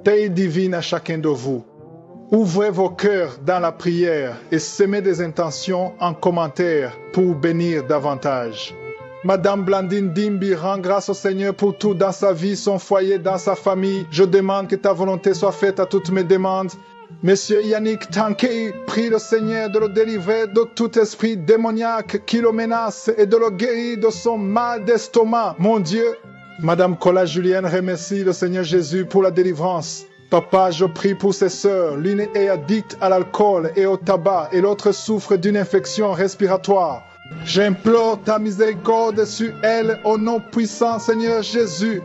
volonté divine à chacun de vous. Ouvrez vos cœurs dans la prière et semez des intentions en commentaire pour bénir davantage. Madame Blandine Dimbi rend grâce au Seigneur pour tout dans sa vie, son foyer, dans sa famille. Je demande que ta volonté soit faite à toutes mes demandes. Monsieur Yannick Tankei, prie le Seigneur de le délivrer de tout esprit démoniaque qui le menace et de le guérir de son mal d'estomac, mon Dieu. Madame Cola Julienne remercie le Seigneur Jésus pour la délivrance. Papa, je prie pour ses sœurs. L'une est addicte à l'alcool et au tabac et l'autre souffre d'une infection respiratoire. J'implore ta miséricorde sur elle au nom puissant Seigneur Jésus.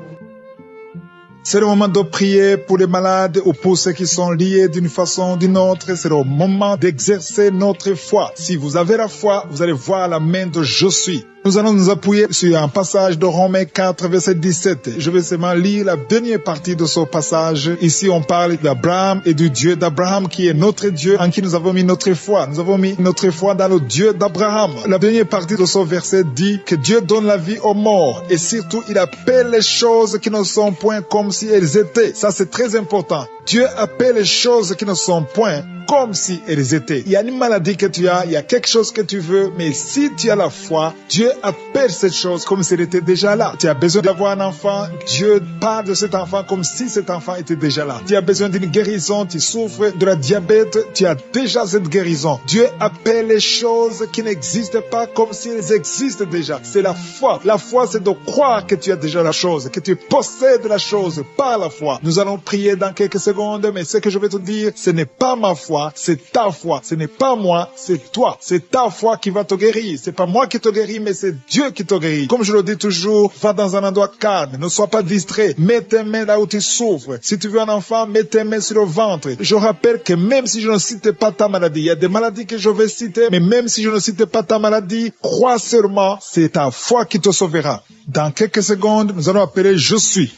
C'est le moment de prier pour les malades ou pour ceux qui sont liés d'une façon ou d'une autre. C'est le moment d'exercer notre foi. Si vous avez la foi, vous allez voir la main de Je suis. Nous allons nous appuyer sur un passage de Romains 4, verset 17. Je vais seulement lire la dernière partie de ce passage. Ici, on parle d'Abraham et du Dieu d'Abraham qui est notre Dieu en qui nous avons mis notre foi. Nous avons mis notre foi dans le Dieu d'Abraham. La dernière partie de ce verset dit que Dieu donne la vie aux morts et surtout, il appelle les choses qui ne sont point comme si elles étaient. Ça, c'est très important. Dieu appelle les choses qui ne sont point comme si elles étaient. Il y a une maladie que tu as, il y a quelque chose que tu veux, mais si tu as la foi, Dieu appelle cette chose comme si elle était déjà là. Tu as besoin d'avoir un enfant, Dieu parle de cet enfant comme si cet enfant était déjà là. Tu as besoin d'une guérison, tu souffres de la diabète, tu as déjà cette guérison. Dieu appelle les choses qui n'existent pas comme si elles existent déjà. C'est la foi. La foi, c'est de croire que tu as déjà la chose, que tu possèdes la chose par la foi. Nous allons prier dans quelques secondes, mais ce que je vais te dire, ce n'est pas ma foi, c'est ta foi. Ce n'est pas moi, c'est toi. C'est ta foi qui va te guérir. C'est pas moi qui te guéris, mais c'est Dieu qui te guérit. Comme je le dis toujours, va dans un endroit calme. Ne sois pas distrait. Mets tes mains là où tu souffres. Si tu veux un enfant, mets tes mains sur le ventre. Je rappelle que même si je ne cite pas ta maladie, il y a des maladies que je vais citer, mais même si je ne cite pas ta maladie, crois seulement, c'est ta foi qui te sauvera. Dans quelques secondes, nous allons appeler Je suis.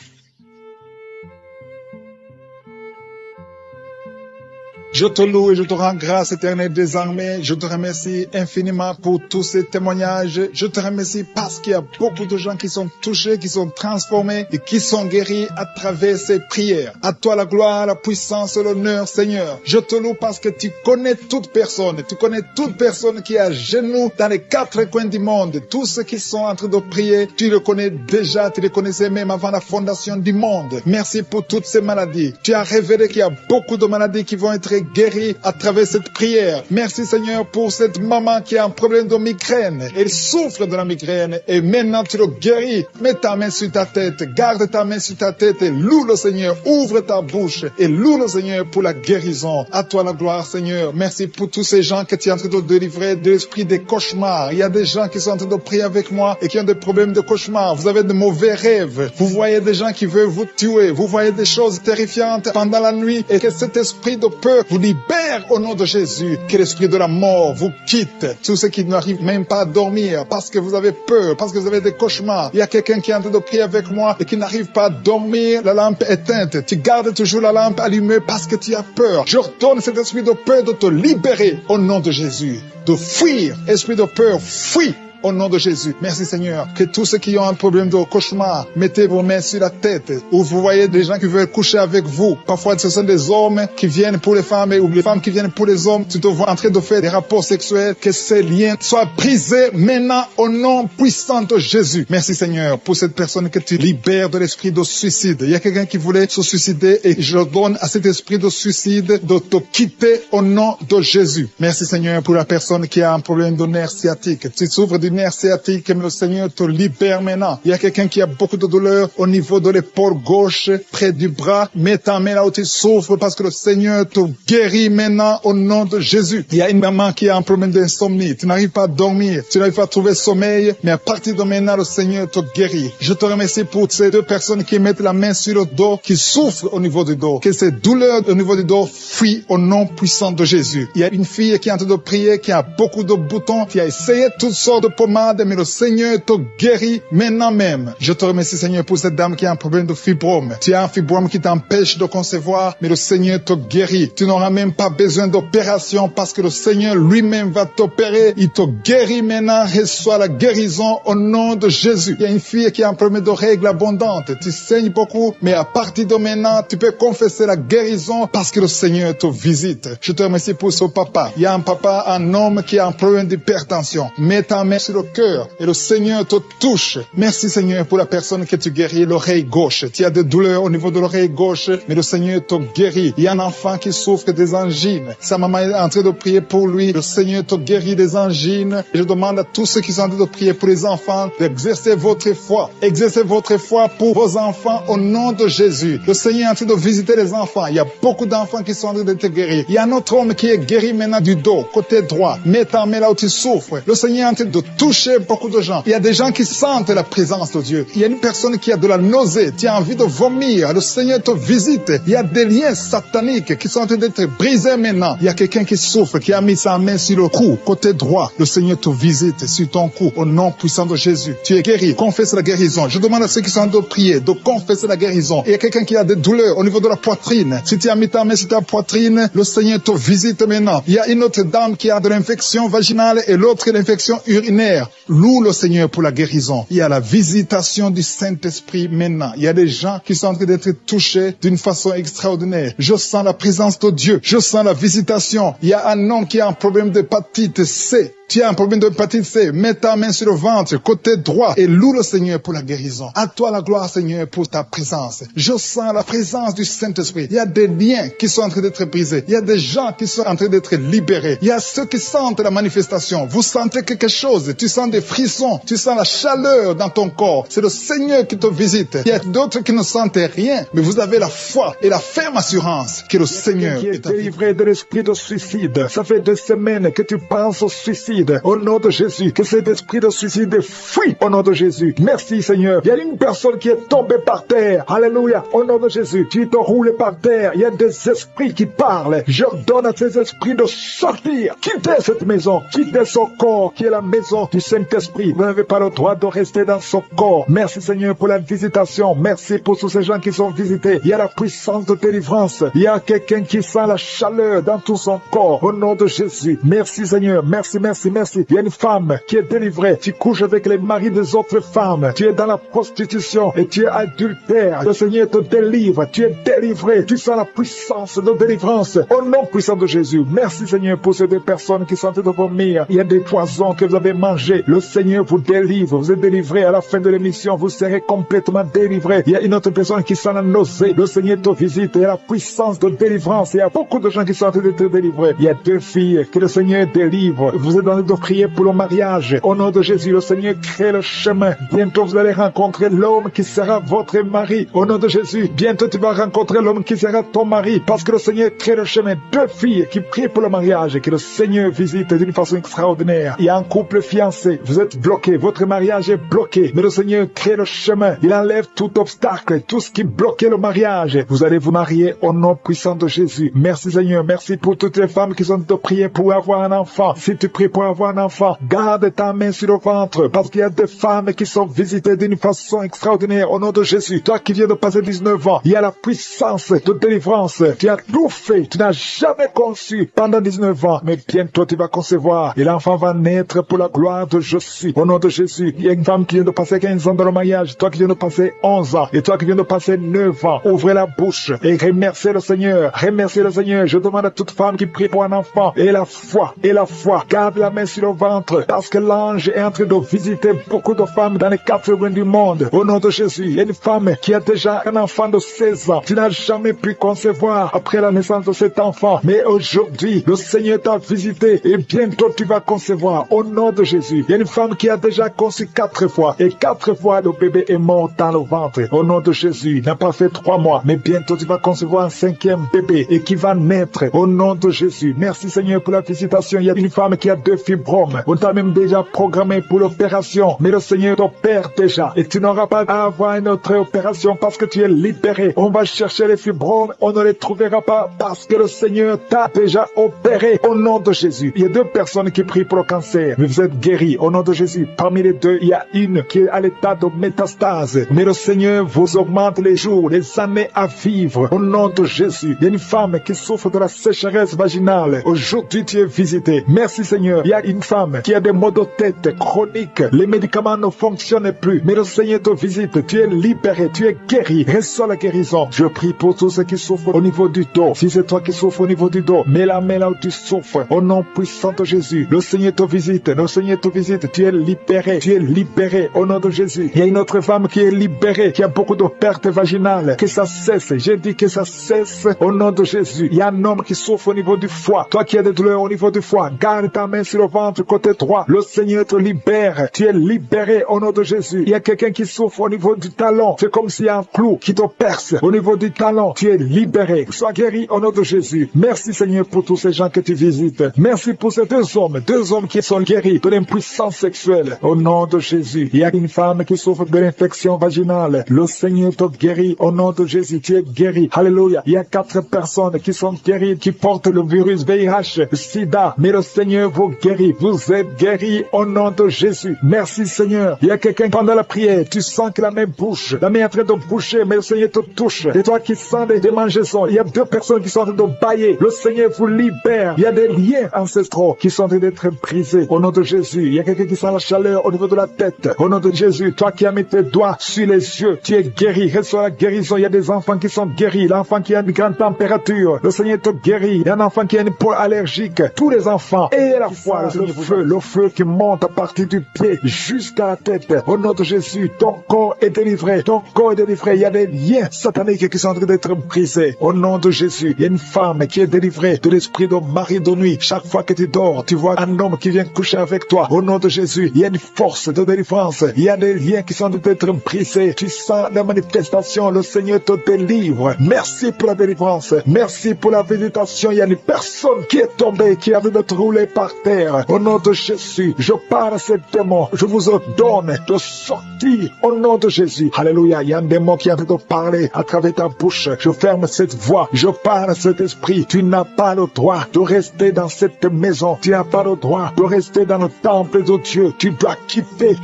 Je te loue et je te rends grâce éternelle désormais. Je te remercie infiniment pour tous ces témoignages. Je te remercie parce qu'il y a beaucoup de gens qui sont touchés, qui sont transformés et qui sont guéris à travers ces prières. À toi la gloire, la puissance et l'honneur, Seigneur. Je te loue parce que tu connais toute personne. Tu connais toute personne qui est à genoux dans les quatre coins du monde. Tous ceux qui sont en train de prier, tu le connais déjà. Tu les connaissais même avant la fondation du monde. Merci pour toutes ces maladies. Tu as révélé qu'il y a beaucoup de maladies qui vont être guérie à travers cette prière. Merci Seigneur pour cette maman qui a un problème de migraine. Elle souffre de la migraine et maintenant tu le guéris. Mets ta main sur ta tête, garde ta main sur ta tête et loue le Seigneur. Ouvre ta bouche et loue le Seigneur pour la guérison. À toi la gloire Seigneur. Merci pour tous ces gens que tu es en train de délivrer de l'esprit des cauchemars. Il y a des gens qui sont en train de prier avec moi et qui ont des problèmes de cauchemars. Vous avez de mauvais rêves. Vous voyez des gens qui veulent vous tuer. Vous voyez des choses terrifiantes pendant la nuit et que cet esprit de peur vous libère au nom de Jésus. Que l'esprit de la mort vous quitte. Tous ceux qui n'arrivent même pas à dormir parce que vous avez peur, parce que vous avez des cauchemars. Il y a quelqu'un qui est en train de prier avec moi et qui n'arrive pas à dormir, la lampe éteinte. Tu gardes toujours la lampe allumée parce que tu as peur. Je ordonne cet esprit de peur de te libérer au nom de Jésus. De fuir. Esprit de peur, fuis. Au nom de Jésus. Merci Seigneur. Que tous ceux qui ont un problème de cauchemar, mettez vos mains sur la tête. Ou vous voyez des gens qui veulent coucher avec vous. Parfois ce sont des hommes qui viennent pour les femmes ou les femmes qui viennent pour les hommes. Tu te vois en train de faire des rapports sexuels. Que ces liens soient brisés maintenant au nom puissant de Jésus. Merci Seigneur pour cette personne que tu libères de l'esprit de suicide. Il y a quelqu'un qui voulait se suicider et je donne à cet esprit de suicide de te quitter au nom de Jésus. Merci Seigneur pour la personne qui a un problème de nerf sciatique. Tu souffres du nerf sciatique, que le Seigneur te libère maintenant. Il y a quelqu'un qui a beaucoup de douleur au niveau de l'épaule gauche, près du bras. Mets ta main là où tu souffres parce que le Seigneur te guérit maintenant au nom de Jésus. Il y a une maman qui a un problème d'insomnie. Tu n'arrives pas à dormir. Tu n'arrives pas à trouver sommeil. Mais à partir de maintenant, le Seigneur te guérit. Je te remercie pour ces deux personnes qui mettent la main sur le dos, qui souffrent au niveau du dos. Que ces douleurs au niveau du dos fuient au nom puissant de Jésus. Il y a une fille qui est en train de prier, qui a beaucoup de boutons, qui a essayé toutes sortes de pommade, mais le Seigneur te guérit maintenant même. Je te remercie, Seigneur, pour cette dame qui a un problème de fibrome. Tu as un fibrome qui t'empêche de concevoir, mais le Seigneur te guérit. Tu n'auras même pas besoin d'opération parce que le Seigneur lui-même va t'opérer. Il te guérit maintenant. Reçois la guérison au nom de Jésus. Il y a une fille qui a un problème de règles abondantes. Tu saignes beaucoup, mais à partir de maintenant, tu peux confesser la guérison parce que le Seigneur te visite. Je te remercie pour ce papa. Il y a un papa, un homme qui a un problème d'hypertension. Mets ta main sur le cœur et le Seigneur te touche. Merci Seigneur pour la personne que tu guéris, l'oreille gauche. Tu as des douleurs au niveau de l'oreille gauche, mais le Seigneur te guérit. Il y a un enfant qui souffre des angines. Sa maman est en train de prier pour lui. Le Seigneur te guérit des angines. Et je demande à tous ceux qui sont en train de prier pour les enfants d'exercer votre foi. Exercez votre foi pour vos enfants au nom de Jésus. Le Seigneur est en train de visiter les enfants. Il y a beaucoup d'enfants qui sont en train d'être guéris. Il y a un autre homme qui est guéri maintenant du dos, côté droit. Mets ta main là où tu souffres. Le Seigneur est en train de toucher beaucoup de gens. Il y a des gens qui sentent la présence de Dieu. Il y a une personne qui a de la nausée, qui a envie de vomir. Le Seigneur te visite. Il y a des liens sataniques qui sont en train d'être brisés maintenant. Il y a quelqu'un qui souffre, qui a mis sa main sur le cou, côté droit. Le Seigneur te visite sur ton cou au nom puissant de Jésus. Tu es guéri. Confesse la guérison. Je demande à ceux qui sont en train de prier de confesser la guérison. Il y a quelqu'un qui a des douleurs au niveau de la poitrine. Si tu as mis ta main sur ta poitrine, le Seigneur te visite maintenant. Il y a une autre dame qui a de l'infection vaginale et l'autre l'infection urinaire. Loue le Seigneur pour la guérison. Il y a la visitation du Saint-Esprit maintenant. Il y a des gens qui sont en train d'être touchés d'une façon extraordinaire. Je sens la présence de Dieu. Je sens la visitation. Il y a un homme qui a un problème d'hépatite C. Tu as un problème d'hépatite C, mets ta main sur le ventre, côté droit, et loue le Seigneur pour la guérison. À toi la gloire, Seigneur, pour ta présence. Je sens la présence du Saint-Esprit. Il y a des liens qui sont en train d'être brisés. Il y a des gens qui sont en train d'être libérés. Il y a ceux qui sentent la manifestation. Vous sentez quelque chose. Tu sens des frissons. Tu sens la chaleur dans ton corps. C'est le Seigneur qui te visite. Il y a d'autres qui ne sentent rien, mais vous avez la foi et la ferme assurance que le Seigneur est délivré de l'esprit de suicide. Ça fait 2 semaines que tu penses au suicide. Au nom de Jésus, que cet esprit de suicide fuit au nom de Jésus. Merci Seigneur. Il y a une personne qui est tombée par terre. Alléluia. Au nom de Jésus, tu te roules par terre. Il y a des esprits qui parlent. J'ordonne à ces esprits de sortir. Quittez cette maison. Quittez son corps qui est la maison du Saint-Esprit. Vous n'avez pas le droit de rester dans son corps. Merci Seigneur pour la visitation. Merci pour tous ces gens qui sont visités. Il y a la puissance de délivrance. Il y a quelqu'un qui sent la chaleur dans tout son corps. Au nom de Jésus. Merci Seigneur. Merci. Il y a une femme qui est délivrée. Tu couches avec les maris des autres femmes. Tu es dans la prostitution et tu es adultère. Le Seigneur te délivre. Tu es délivré. Tu sens la puissance de délivrance. Au nom puissant de Jésus. Merci Seigneur pour ces 2 personnes qui sont en train de vomir. Il y a des poisons que vous avez mangés. Le Seigneur vous délivre. Vous êtes délivré. À la fin de l'émission, vous serez complètement délivré. Il y a une autre personne qui sent la nausée. Le Seigneur te visite. Il y a la puissance de délivrance. Il y a beaucoup de gens qui sont en train d'être délivrés. Il y a 2 filles que le Seigneur délivre. Vous êtes de prier pour le mariage. Au nom de Jésus, le Seigneur crée le chemin. Bientôt, vous allez rencontrer l'homme qui sera votre mari. Au nom de Jésus, bientôt, tu vas rencontrer l'homme qui sera ton mari. Parce que le Seigneur crée le chemin. 2 filles qui prient pour le mariage et que le Seigneur visite d'une façon extraordinaire. Il y a un couple fiancé. Vous êtes bloqué. Votre mariage est bloqué. Mais le Seigneur crée le chemin. Il enlève tout obstacle, tout ce qui bloquait le mariage. Vous allez vous marier au nom puissant de Jésus. Merci Seigneur. Merci pour toutes les femmes qui sont de prier pour avoir un enfant. Si tu pries pour avoir un enfant, garde ta main sur le ventre, parce qu'il y a des femmes qui sont visitées d'une façon extraordinaire au nom de Jésus. Toi qui viens de passer 19 ans, il y a la puissance de délivrance. Tu as tout fait, tu n'as jamais conçu pendant 19 ans, mais bientôt tu vas concevoir et l'enfant va naître pour la gloire de Je suis. Au nom de Jésus, il y a une femme qui vient de passer 15 ans dans le mariage, toi qui viens de passer 11 ans, et toi qui viens de passer 9 ans, ouvrez la bouche et remerciez le Seigneur. Remerciez le Seigneur. Je demande à toute femme qui prie pour un enfant, et la foi, garde la main sur le ventre, parce que l'ange est en train de visiter beaucoup de femmes dans les 4 coins du monde. Au nom de Jésus, il y a une femme qui a déjà un enfant de 16 ans. Tu n'as jamais pu concevoir après la naissance de cet enfant. Mais aujourd'hui, le Seigneur t'a visité et bientôt tu vas concevoir. Au nom de Jésus, il y a une femme qui a déjà conçu 4 fois. Et 4 fois, le bébé est mort dans le ventre. Au nom de Jésus, il n'a pas fait 3 mois. Mais bientôt tu vas concevoir un 5e bébé et qui va naître. Au nom de Jésus. Merci Seigneur pour la visitation. Il y a une femme qui a 2 fibromes. On t'a même déjà programmé pour l'opération, mais le Seigneur t'opère déjà. Et tu n'auras pas à avoir une autre opération parce que tu es libéré. On va chercher les fibromes, on ne les trouvera pas parce que le Seigneur t'a déjà opéré au nom de Jésus. Il y a 2 personnes qui prient pour le cancer, mais vous êtes guéris au nom de Jésus. Parmi les 2, il y a une qui est à l'état de métastase, mais le Seigneur vous augmente les jours, les années à vivre au nom de Jésus. Il y a une femme qui souffre de la sécheresse vaginale. Aujourd'hui, tu es visité. Merci Seigneur. Il y a une femme qui a des maux de tête chroniques. Les médicaments ne fonctionnent plus, mais le Seigneur te visite. Tu es libéré, tu es guéri. Reçois la guérison. Je prie pour tous ceux qui souffrent au niveau du dos. Si c'est toi qui souffres au niveau du dos, mets la main là où tu souffres. Au nom puissant de Jésus, le Seigneur te visite. Le Seigneur te visite. Tu es libéré. Tu es libéré au nom de Jésus. Il y a une autre femme qui est libérée, qui a beaucoup de pertes vaginales. Que ça cesse. J'ai dit que ça cesse au nom de Jésus. Il y a un homme qui souffre au niveau du foie. Toi qui as des douleurs au niveau du foie, garde ta main sur le ventre côté droit. Le Seigneur te libère. Tu es libéré au nom de Jésus. Il y a quelqu'un qui souffre au niveau du talon. C'est comme s'il y a un clou qui te perce au niveau du talon. Tu es libéré. Sois guéri au nom de Jésus. Merci Seigneur pour tous ces gens que tu visites. Merci pour ces 2 hommes qui sont guéris de l'impuissance sexuelle au nom de Jésus. Il y a une femme qui souffre de l'infection vaginale. Le Seigneur te guérit au nom de Jésus. Tu es guéri. Alléluia. Il y a 4 personnes qui sont guéries, qui portent le virus VIH, SIDA. Mais le Seigneur vous guérit. Vous êtes guéris au nom de Jésus. Merci Seigneur. Il y a quelqu'un pendant la prière, tu sens que la main bouge. La main est en train de bouger, mais le Seigneur te touche. Et toi qui sens des démangeaisons, il y a 2 personnes qui sont en train de bailler. Le Seigneur vous libère. Il y a des liens ancestraux qui sont en train d'être brisés au nom de Jésus. Il y a quelqu'un qui sent la chaleur au niveau de la tête. Au nom de Jésus, toi qui as mis tes doigts sur les yeux, tu es guéri. Reçois la guérison. Il y a des enfants qui sont guéris. L'enfant qui a une grande température, le Seigneur te guérit. Il y a un enfant qui a une peau allergique. Tous les enfants. Et à la fois, le feu qui monte à partir du pied jusqu'à la tête. Au nom de Jésus, ton corps est délivré. Ton corps est délivré. Il y a des liens sataniques qui sont en train d'être brisés. Au nom de Jésus, il y a une femme qui est délivrée de l'esprit de mari de nuit. Chaque fois que tu dors, tu vois un homme qui vient coucher avec toi. Au nom de Jésus, il y a une force de délivrance. Il y a des liens qui sont en train d'être brisés. Tu sens la manifestation. Le Seigneur te délivre. Merci pour la délivrance. Merci pour la visitation. Il y a une personne qui est tombée, qui a vu d'être roulée par terre. Au nom de Jésus, je parle à ces démons. Je vous ordonne de sortir au nom de Jésus. Alléluia. Il y a un démon qui est en train de parler à travers ta bouche. Je ferme cette voix. Je parle à cet esprit. Tu n'as pas le droit de rester dans cette maison. Tu n'as pas le droit de rester dans le temple de Dieu. Tu dois quitter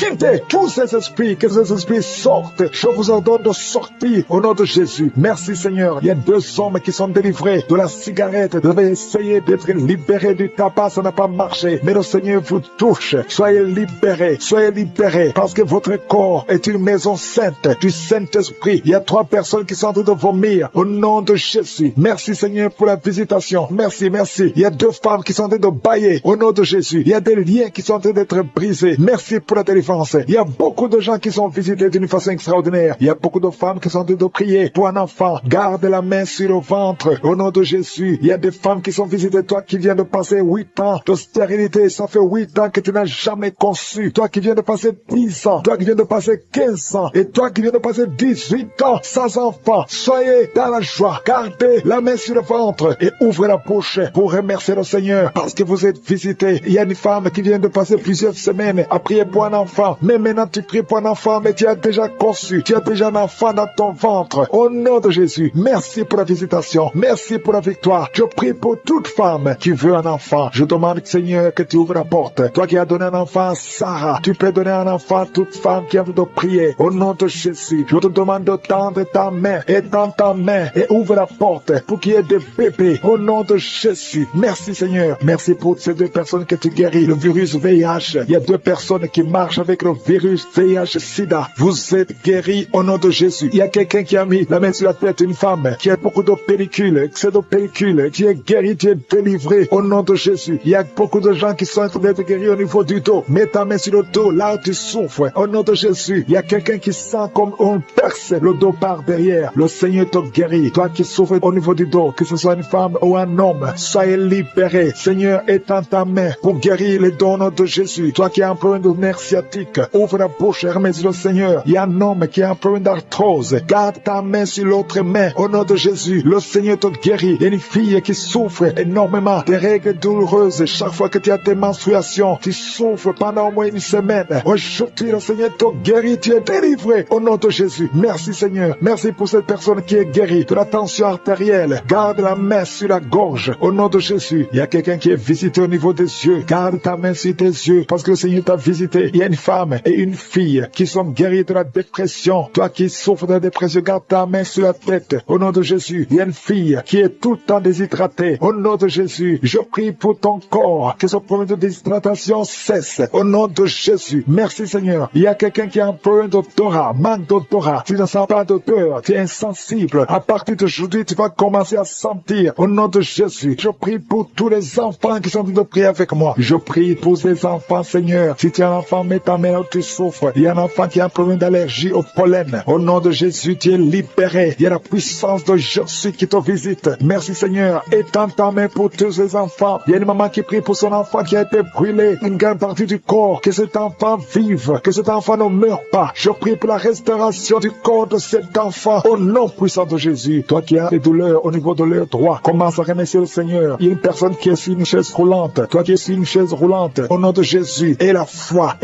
tous ces esprits. Que ces esprits sortent. Je vous ordonne de sortir au nom de Jésus. Merci Seigneur. Il y a 2 hommes qui sont délivrés de la cigarette. Vous avez essayé d'être libérés du tabac. Ça n'a pas marché. Mais le Seigneur vous touche. Soyez libérés. Soyez libérés. Parce que votre corps est une maison sainte du Saint-Esprit. Il y a 3 personnes qui sont en train de vomir au nom de Jésus. Merci Seigneur pour la visitation. Merci, merci. Il y a 2 femmes qui sont en train de bailler au nom de Jésus. Il y a des liens qui sont en train d'être brisés. Merci pour la délivrance. Il y a beaucoup de gens qui sont visités d'une façon extraordinaire. Il y a beaucoup de femmes qui sont en train de prier pour un enfant. Garde la main sur le ventre au nom de Jésus. Il y a des femmes qui sont visitées. Toi qui viens de passer 8 ans de stérilité, ça fait 8 ans que tu n'as jamais conçu. Toi qui viens de passer 10 ans. Toi qui viens de passer 15 ans. Et toi qui viens de passer 18 ans sans enfant. Soyez dans la joie. Gardez la main sur le ventre et ouvrez la bouche pour remercier le Seigneur parce que vous êtes visités. Il y a une femme qui vient de passer plusieurs semaines à prier pour un enfant. Mais maintenant tu pries pour un enfant, mais tu as déjà conçu. Tu as déjà un enfant dans ton ventre. Au nom de Jésus, merci pour la visitation. Merci pour la victoire. Je prie pour toute femme qui veut un enfant. Je demande, Seigneur, que tu ouvres la porte. Toi qui as donné un enfant à Sarah, tu peux donner un enfant à toute femme qui a envie de prier. Au nom de Jésus, je te demande de tendre ta main et dans ta main et ouvre la porte pour qu'il y ait des bébés. Au nom de Jésus. Merci Seigneur. Merci pour ces 2 personnes que tu guéris. Le virus VIH. Il y a 2 personnes qui marchent avec le virus VIH-Sida. Vous êtes guéris au nom de Jésus. Il y a quelqu'un qui a mis la main sur la tête, une femme qui a beaucoup de pellicules, excès de pellicules. Tu es guéri, tu es délivré au nom de Jésus. Il y a beaucoup de gens qui sont en train d'être guéris au niveau du dos. Mets ta main sur le dos, là où tu souffres. Au nom de Jésus. Il y a quelqu'un qui sent comme on perce le dos par derrière. Le Seigneur te guérit. Toi qui souffres au niveau du dos, que ce soit une femme ou un homme, soyez libéré. Seigneur, étends ta main pour guérir les dons de Jésus. Toi qui as un problème de nerf sciatique, ouvre la bouche et remercie le Seigneur. Il y a un homme qui a un problème d'arthrose. Garde ta main sur l'autre main. Au nom de Jésus, le Seigneur te guérit. Il y a une fille qui souffre énormément des règles douloureuses chaque fois que tu tu as tes menstruations, tu souffres pendant au moins une semaine. Aujourd'hui, le Seigneur te guérit, tu es délivré au nom de Jésus. Merci Seigneur. Merci pour cette personne qui est guérie de la tension artérielle. Garde la main sur la gorge au nom de Jésus. Il y a quelqu'un qui est visité au niveau des yeux. Garde ta main sur tes yeux parce que le Seigneur t'a visité. Il y a une femme et une fille qui sont guéries de la dépression. Toi qui souffres de la dépression, garde ta main sur la tête au nom de Jésus. Il y a une fille qui est tout le temps déshydratée. Au nom de Jésus, je prie pour ton corps que ce problème de déshydratation cesse au nom de Jésus. Merci Seigneur. Il y a quelqu'un qui a un problème d'odorat, manque d'odorat. Tu ne sens pas d'odeur, tu es insensible. À partir d'aujourd'hui, tu vas commencer à sentir au nom de Jésus. Je prie pour tous les enfants qui sont en train de prier avec moi. Je prie pour ces enfants, Seigneur. Si tu es un enfant, mets ta main là où tu souffres. Il y a un enfant qui a un problème d'allergie au pollen. Au nom de Jésus, tu es libéré. Il y a la puissance de Jésus qui te visite. Merci Seigneur. Étends ta main pour tous ces enfants. Il y a une maman qui prie pour son enfant qui a été brûlé. Une grande partie du corps. Que cet enfant vive. Que cet enfant ne meure pas. Je prie pour la restauration du corps de cet enfant. Au nom puissant de Jésus. Toi qui as des douleurs au niveau de l'œil droit, commence à remercier le Seigneur. Il y a une personne qui est sur une chaise roulante. Toi qui es sur une chaise roulante. Au nom de Jésus. Et la foi.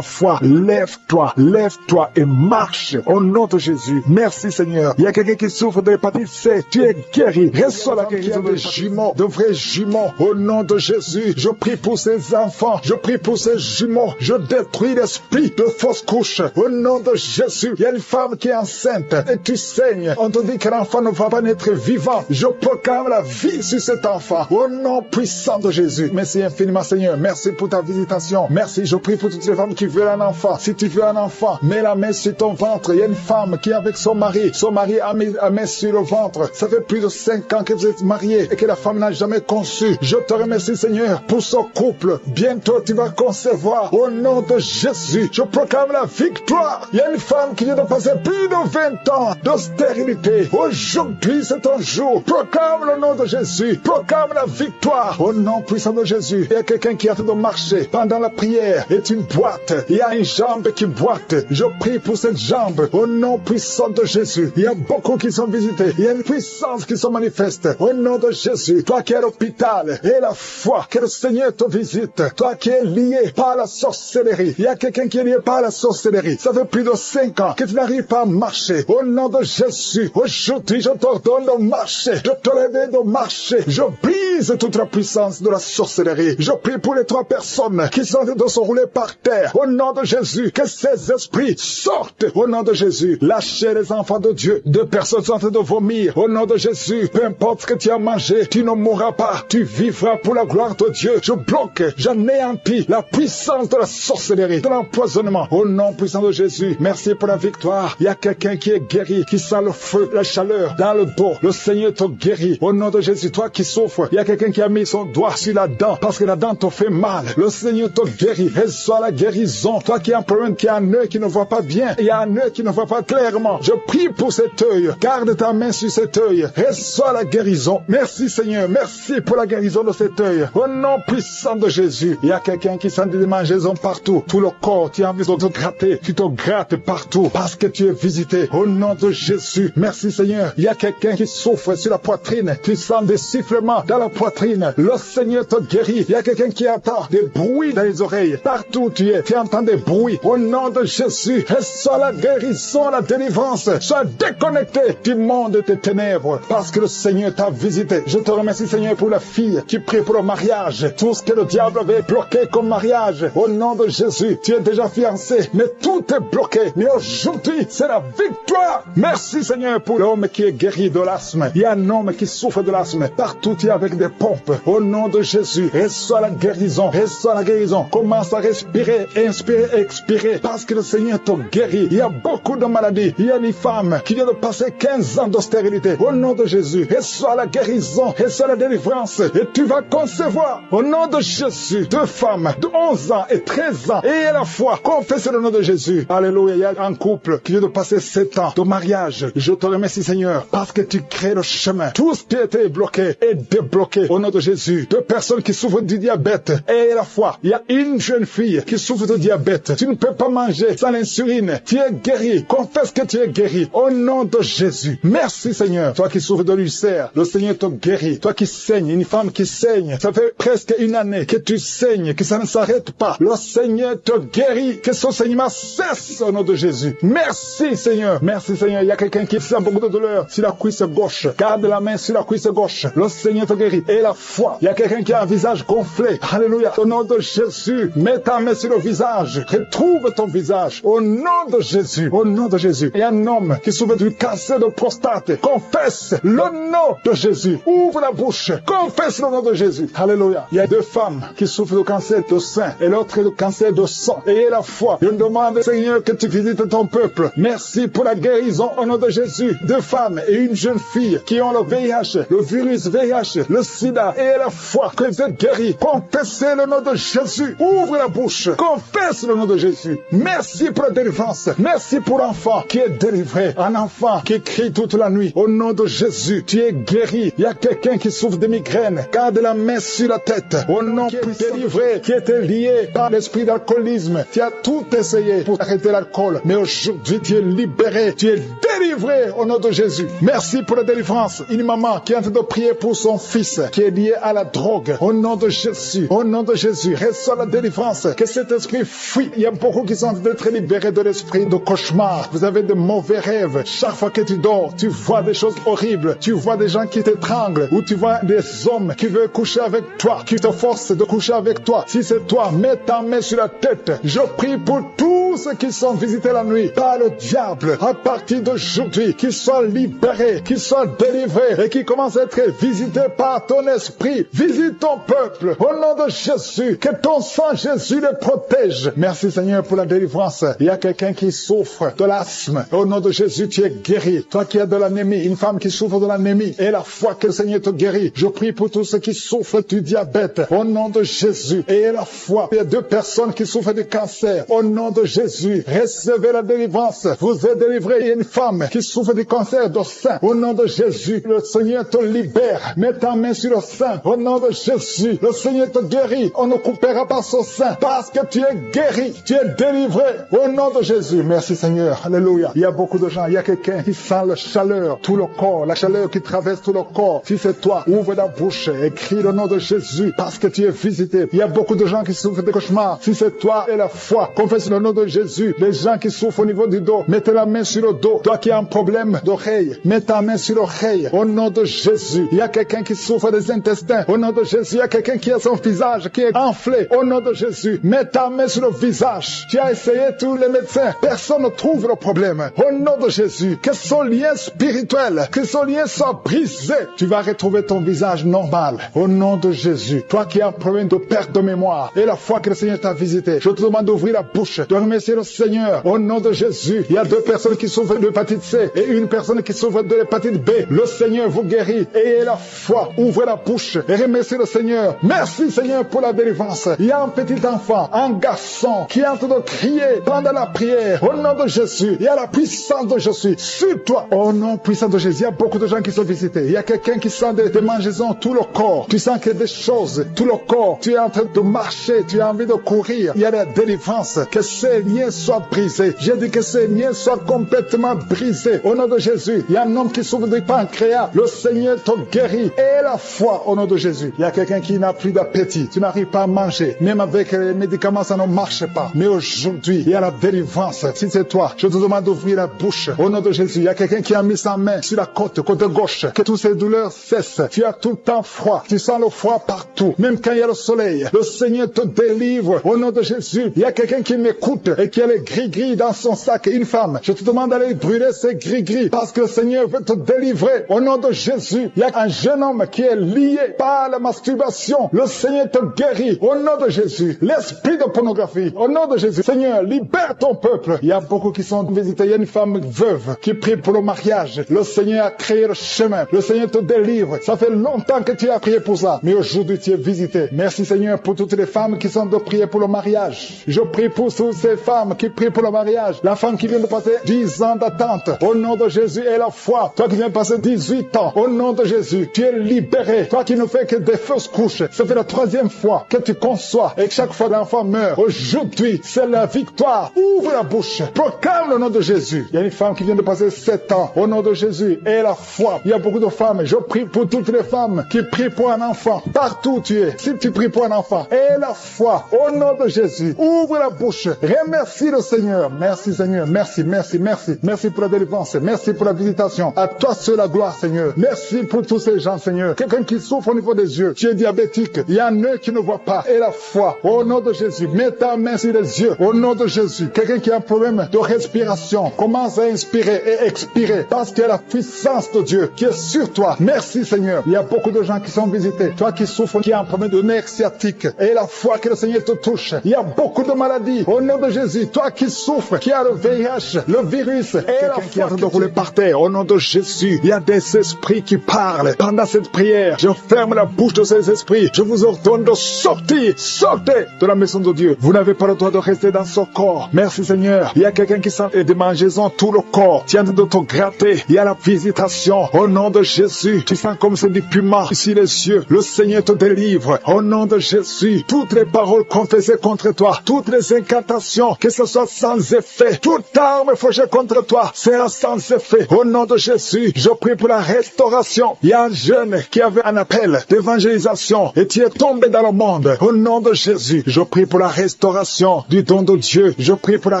Lève-toi. Lève-toi et marche. Au nom de Jésus. Merci Seigneur. Il y a quelqu'un qui souffre de l'hépatite C. Tu es guéri. Reçois la guérison de jumeaux, de vrais jumeaux. Au nom de Jésus. Je prie pour ces enfants. Je prie pour ces jumeaux. Je détruis l'esprit de fausse couche. Au nom de Jésus. Il y a une femme qui est enceinte et tu saignes. On te dit que l'enfant ne va pas naître vivant. Je proclame la vie sur cet enfant. Au nom puissant de Jésus. Merci infiniment Seigneur. Merci pour ta visitation. Merci. Je prie pour toutes les femmes qui veulent un enfant. Si tu veux un enfant, mets la main sur ton ventre. Il y a une femme qui est avec son mari. Son mari a mis la main sur le ventre. Ça fait plus de 5 ans que vous êtes mariés et que la femme n'a jamais conçu. Je te remercie Seigneur pour ce couple. Bientôt tu vas concevoir. Au nom de Jésus. Je proclame la victoire. Il y a une femme qui vient de passer plus de 20 ans de stérilité. Aujourd'hui c'est ton jour. Proclame le nom de Jésus. Proclame la victoire. Au nom puissant de Jésus. Il y a quelqu'un qui a fait de marcher pendant la prière. Est une boîte. Il y a une jambe qui boite. Je prie pour cette jambe. Au nom puissant de Jésus. Il y a beaucoup qui sont visités. Il y a une puissance qui se manifeste. Au nom de Jésus. Toi qui es à l'hôpital. Et la foi. Que le Seigneur te visite. Toi qui es lié par la sorcellerie. Il y a quelqu'un qui est lié par la sorcellerie. Ça fait plus de 5 ans que tu n'arrives pas à marcher. Au nom de Jésus. Aujourd'hui je t'ordonne de marcher. Je te réveille de marcher. Je brise toute la puissance de la sorcellerie. Je prie pour les 3 personnes qui sont en train de se rouler par terre. Au nom de Jésus. Que ces esprits sortent. Au nom de Jésus. Lâchez les enfants de Dieu. 2 personnes sont en train de vomir. Au nom de Jésus. Peu importe ce que tu as mangé, tu ne mourras pas. Tu vivras pour la gloire de Dieu. Je bloque, j'anéantis la puissance de la sorcellerie, de l'empoisonnement. Au nom puissant de Jésus. Merci pour la victoire. Il y a quelqu'un qui est guéri, qui sent le feu, la chaleur dans le dos. Le Seigneur te guérit. Au nom de Jésus. Toi qui souffres, il y a quelqu'un qui a mis son doigt sur la dent parce que la dent te fait mal. Le Seigneur te guérit. Reçois la guérison. Toi qui as un problème, qui a un œil qui ne voit pas bien, il y a un œil qui ne voit pas clairement. Je prie pour cet œil. Garde ta main sur cet œil. Reçois la guérison. Merci Seigneur. Merci pour la guérison de cet œil. Au nom puissant de Jésus. Il y a quelqu'un qui sent des démangeaisons partout. Tout le corps, tu as envie de te gratter. Tu te grattes partout parce que tu es visité. Au nom de Jésus. Merci Seigneur. Il y a quelqu'un qui souffre sur la poitrine. Tu sens des sifflements dans la poitrine. Le Seigneur te guérit. Il y a quelqu'un qui entend des bruits dans les oreilles. Partout où tu es, tu entends des bruits. Au nom de Jésus. Reçois la guérison, la délivrance. Sois déconnecté du monde des ténèbres parce que le Seigneur t'a visité. Je te remercie Seigneur pour la fille qui prie pour le mariage. Tout ce que le diable avait bloqué comme mariage. Au nom de Jésus. Tu es déjà fiancé, mais tout est bloqué. Mais aujourd'hui, c'est la victoire. Merci Seigneur pour l'homme qui est guéri de l'asthme. Il y a un homme qui souffre de l'asthme. Partout tu es avec des pompes. Au nom de Jésus, reçois la guérison. Reçois la guérison. Commence à respirer, inspirer, expirer. Parce que le Seigneur te guérit. Il y a beaucoup de maladies. Il y a une femme qui vient de passer 15 ans de stérilité. Au nom de Jésus, reçois la guérison. Reçois la délivrance. Et tu vas concevoir. Au nom de Jésus, 2 femmes de 11 ans et 13 ans. Et à la fois, confesse le nom de Jésus. Alléluia. Il y a un couple qui vient de passer 7 ans de mariage. Je te remercie Seigneur parce que tu crées le chemin. Tout ce qui était bloqué est débloqué au nom de Jésus. 2 personnes qui souffrent du diabète. Et à la fois, il y a une jeune fille qui souffre de diabète. Tu ne peux pas manger sans l'insuline. Tu es guéri. Confesse que tu es guéri au nom de Jésus. Merci Seigneur. Toi qui souffres de l'ulcère, le Seigneur te guérit. Toi qui saignes, une femme qui saigne, ça fait presque 1 année années que tu saignes, que ça ne s'arrête pas. Le Seigneur te guérit, que son saignement cesse au nom de Jésus. Merci Seigneur. Merci Seigneur. Il y a quelqu'un qui sent beaucoup de douleur sur la cuisse gauche. Garde la main sur la cuisse gauche. Le Seigneur te guérit. Et la foi. Il y a quelqu'un qui a un visage gonflé. Alléluia. Au nom de Jésus, mets ta main sur le visage. Retrouve ton visage. Au nom de Jésus. Au nom de Jésus. Il y a un homme qui souffre du cancer de prostate. Confesse le nom de Jésus. Ouvre la bouche. Confesse le nom de Jésus. Alléluia. Il y a 2 femmes qui souffrent de cancer de sein et l'autre de cancer de sang. Ayez la foi. Je demande, Seigneur, que tu visites ton peuple. Merci pour la guérison au nom de Jésus. 2 femmes et une jeune fille qui ont le VIH, le virus VIH, le sida. Ayez la foi que vous êtes guéris. Confessez le nom de Jésus. Ouvre la bouche. Confesse le nom de Jésus. Merci pour la délivrance. Merci pour l'enfant qui est délivré. Un enfant qui crie toute la nuit. Au nom de Jésus, tu es guéri. Il y a quelqu'un qui souffre de migraine. Garde la main sur la tête. Au nom qui est délivré, qui était lié par l'esprit d'alcoolisme. Tu as tout essayé pour arrêter l'alcool. Mais aujourd'hui, tu es libéré. Tu es délivré au nom de Jésus. Merci pour la délivrance. Une maman qui est en train de prier pour son fils qui est lié à la drogue. Au nom de Jésus. Au nom de Jésus. Reçois la délivrance. Que cet esprit fuit. Il y a beaucoup qui sont en train d'être libérés de l'esprit de cauchemar. Vous avez de mauvais rêves. Chaque fois que tu dors, tu vois des choses horribles. Tu vois des gens qui t'étranglent. Ou tu vois des hommes qui veulent coucher avec toi, qui te forcent de coucher avec toi. Si c'est toi, mets ta main sur la tête. Je prie pour tous ceux qui sont visités la nuit par le diable. À partir d'aujourd'hui, qu'ils soient libérés, qu'ils soient délivrés et qu'ils commencent à être visités par ton esprit. Visite ton peuple. Au nom de Jésus, que ton sang Jésus les protège. Merci Seigneur pour la délivrance. Il y a quelqu'un qui souffre de l'asthme. Au nom de Jésus, tu es guéri. Toi qui as de l'anémie, une femme qui souffre de l'anémie, et la foi que le Seigneur te guérit. Je prie pour tous ceux qui souffrent du diabète. Au nom de Jésus, et la foi. Il y a 2 personnes qui souffrent du cancer. Au nom de Jésus, recevez la délivrance. Vous êtes délivrés. Il y a une femme qui souffre du cancer du sein. Au nom de Jésus, le Seigneur te libère. Mets ta main sur le sein. Au nom de Jésus, le Seigneur te guérit. On ne coupera pas son sein parce que tu es guéri. Tu es délivré. Au nom de Jésus. Merci Seigneur. Alléluia. Il y a beaucoup de gens. Il y a quelqu'un qui sent la chaleur, tout le corps, la chaleur qui traverse tout le corps. Si c'est toi, ouvre la bouche et crie le nom de Jésus parce que tu es visité. Il y a beaucoup de gens qui souffrent de cauchemars. Si c'est toi et la foi, confesse le nom de Jésus. Les gens qui souffrent au niveau du dos, mettez la main sur le dos. Toi qui as un problème d'oreille, mets ta main sur l'oreille. Au nom de Jésus. Il y a quelqu'un qui souffre des intestins. Au nom de Jésus. Il y a quelqu'un qui a son visage qui est enflé. Au nom de Jésus. Mets ta main sur le visage. Tu as essayé tous les médecins. Personne ne trouve le problème. Au nom de Jésus. Que son lien spirituel, que son lien soit brisé. Tu vas retrouver ton visage normal. Au nom de Jésus. Toi qui as un problème de perte de mémoire et la foi que le Seigneur t'a visité, je te demande d'ouvrir la bouche, de remercier le Seigneur. Au nom de Jésus. Il y a 2 personnes qui souffrent de l'hépatite C et une personne qui souffre de l'hépatite B. Le Seigneur vous guérit. Ayez la foi. Ouvrez la bouche et remerciez le Seigneur. Merci Seigneur pour la délivrance. Il y a un petit enfant, un garçon qui est en train de crier pendant la prière. Au nom de Jésus. Il y a la puissance de Jésus sur toi. Au nom puissant de Jésus. Il y a beaucoup de gens qui sont visités. Il y a quelqu'un qui sent des démangeaisons tout le corps. Tu sens qu'il y a des choses tout le corps. Tu es en train de marcher. Tu as envie de courir. Il y a la délivrance. Que ces liens soient brisés. J'ai dit que ces liens soient complètement brisés. Au nom de Jésus. Il y a un homme qui souffre du pancréas. Le Seigneur te guérit. Et la foi au nom de Jésus. Il y a quelqu'un qui n'a plus d'appétit. Tu n'arrives pas à manger. Même avec les médicaments, ça ne marche pas. Mais aujourd'hui, il y a la délivrance. Si c'est toi, je te demande d'ouvrir la bouche. Au nom de Jésus, il y a quelqu'un qui a mis sa main sur la côte gauche. Que toutes ces douleurs cessent. Tu as tout le temps froid. Tu sens le froid partout. Même quand il y a le soleil. Le Seigneur te délivre. Au nom de Jésus, il y a quelqu'un qui m'écoute et qui a les gris-gris dans son sac. Une femme, je te demande d'aller brûler ces gris-gris parce que le Seigneur veut te délivrer. Au nom de Jésus, il y a un jeune homme qui est lié par la masturbation. Le Seigneur te guérit. Au nom de Jésus, l'esprit de pornographie. Au nom de Jésus, Seigneur, libère ton peuple. Il y a beaucoup qui sont visités. Il y a une femme veuve qui prie pour le mariage. Le Seigneur a créé le chemin. Le Seigneur te délivre. Ça fait longtemps que tu as prié pour ça. Mais aujourd'hui, tu es visité. Merci Seigneur pour toutes les femmes qui sont de prier pour le mariage. Je prie pour toutes ces femmes qui prient pour le mariage. La femme qui vient de passer 10 ans d'attente. Au nom de Jésus et la foi. Toi qui viens de passer 18 ans. Au nom de Jésus, tu es libéré. Toi qui ne fais que des fausses couches. Ça fait la 3e fois que tu conçois et que chaque fois l'enfant meurt. Aujourd'hui, c'est la victoire. Ouvre la bouche. Proclame le nom de Jésus. Il y a une femme qui vient de passer 7 ans. Au nom de Jésus et la foi. Il y a beaucoup de femmes. Je prie pour toutes les femmes qui prient pour un enfant. Partout où tu es. prier. Si tu pries pour un enfant, aie la foi au nom de Jésus. Ouvre la bouche. Remercie le Seigneur. Merci Seigneur. Merci, merci, merci. Merci pour la délivrance. Merci pour la visitation. À toi seul la gloire, Seigneur. Merci pour tous ces gens, Seigneur. Quelqu'un qui souffre au niveau des yeux. Tu es diabétique. Il y a un œil qui ne voit pas. Et la foi. Au nom de Jésus. Mets ta main sur les yeux. Au nom de Jésus. Quelqu'un qui a un problème de respiration. Commence à inspirer et expirer. Parce qu'il y a la puissance de Dieu qui est sur toi. Merci, Seigneur. Il y a beaucoup de gens qui sont visités. Toi qui souffres, qui a un problème de nerf sciatique. Et la foi que le Seigneur te touche. Il y a beaucoup de maladies. Au nom de Jésus. Toi qui souffres, qui a le VIH, le virus. Et la foi qui est en train de rouler par terre. Au nom de Jésus. Il y a des esprits qui parlent. Pendant cette prière, je ferme la bouche de ces esprits. Je vous ordonne de sortir. Sortez de la maison de Dieu. Vous n'avez pas le droit de rester dans ce corps. Merci Seigneur. Il y a quelqu'un qui sent des démangeaisons tout le corps. Tu es en train de te gratter. Il y a la visitation. Au nom de Jésus. Tu sens comme c'est du piment ici les yeux. Le Seigneur te délivre. Au nom de Jésus. Toutes les paroles confessées contre toi. Toutes les incantations. Que ce soit sans effet. Toute arme forgée contre toi sera sans effet. Au nom de Jésus. Je prie pour la restauration. Il y a un jeune qui avait un appel d'évangélisation et tu es tombé dans le monde. Au nom de Jésus. Je prie pour la restauration du don de Dieu. Je prie pour la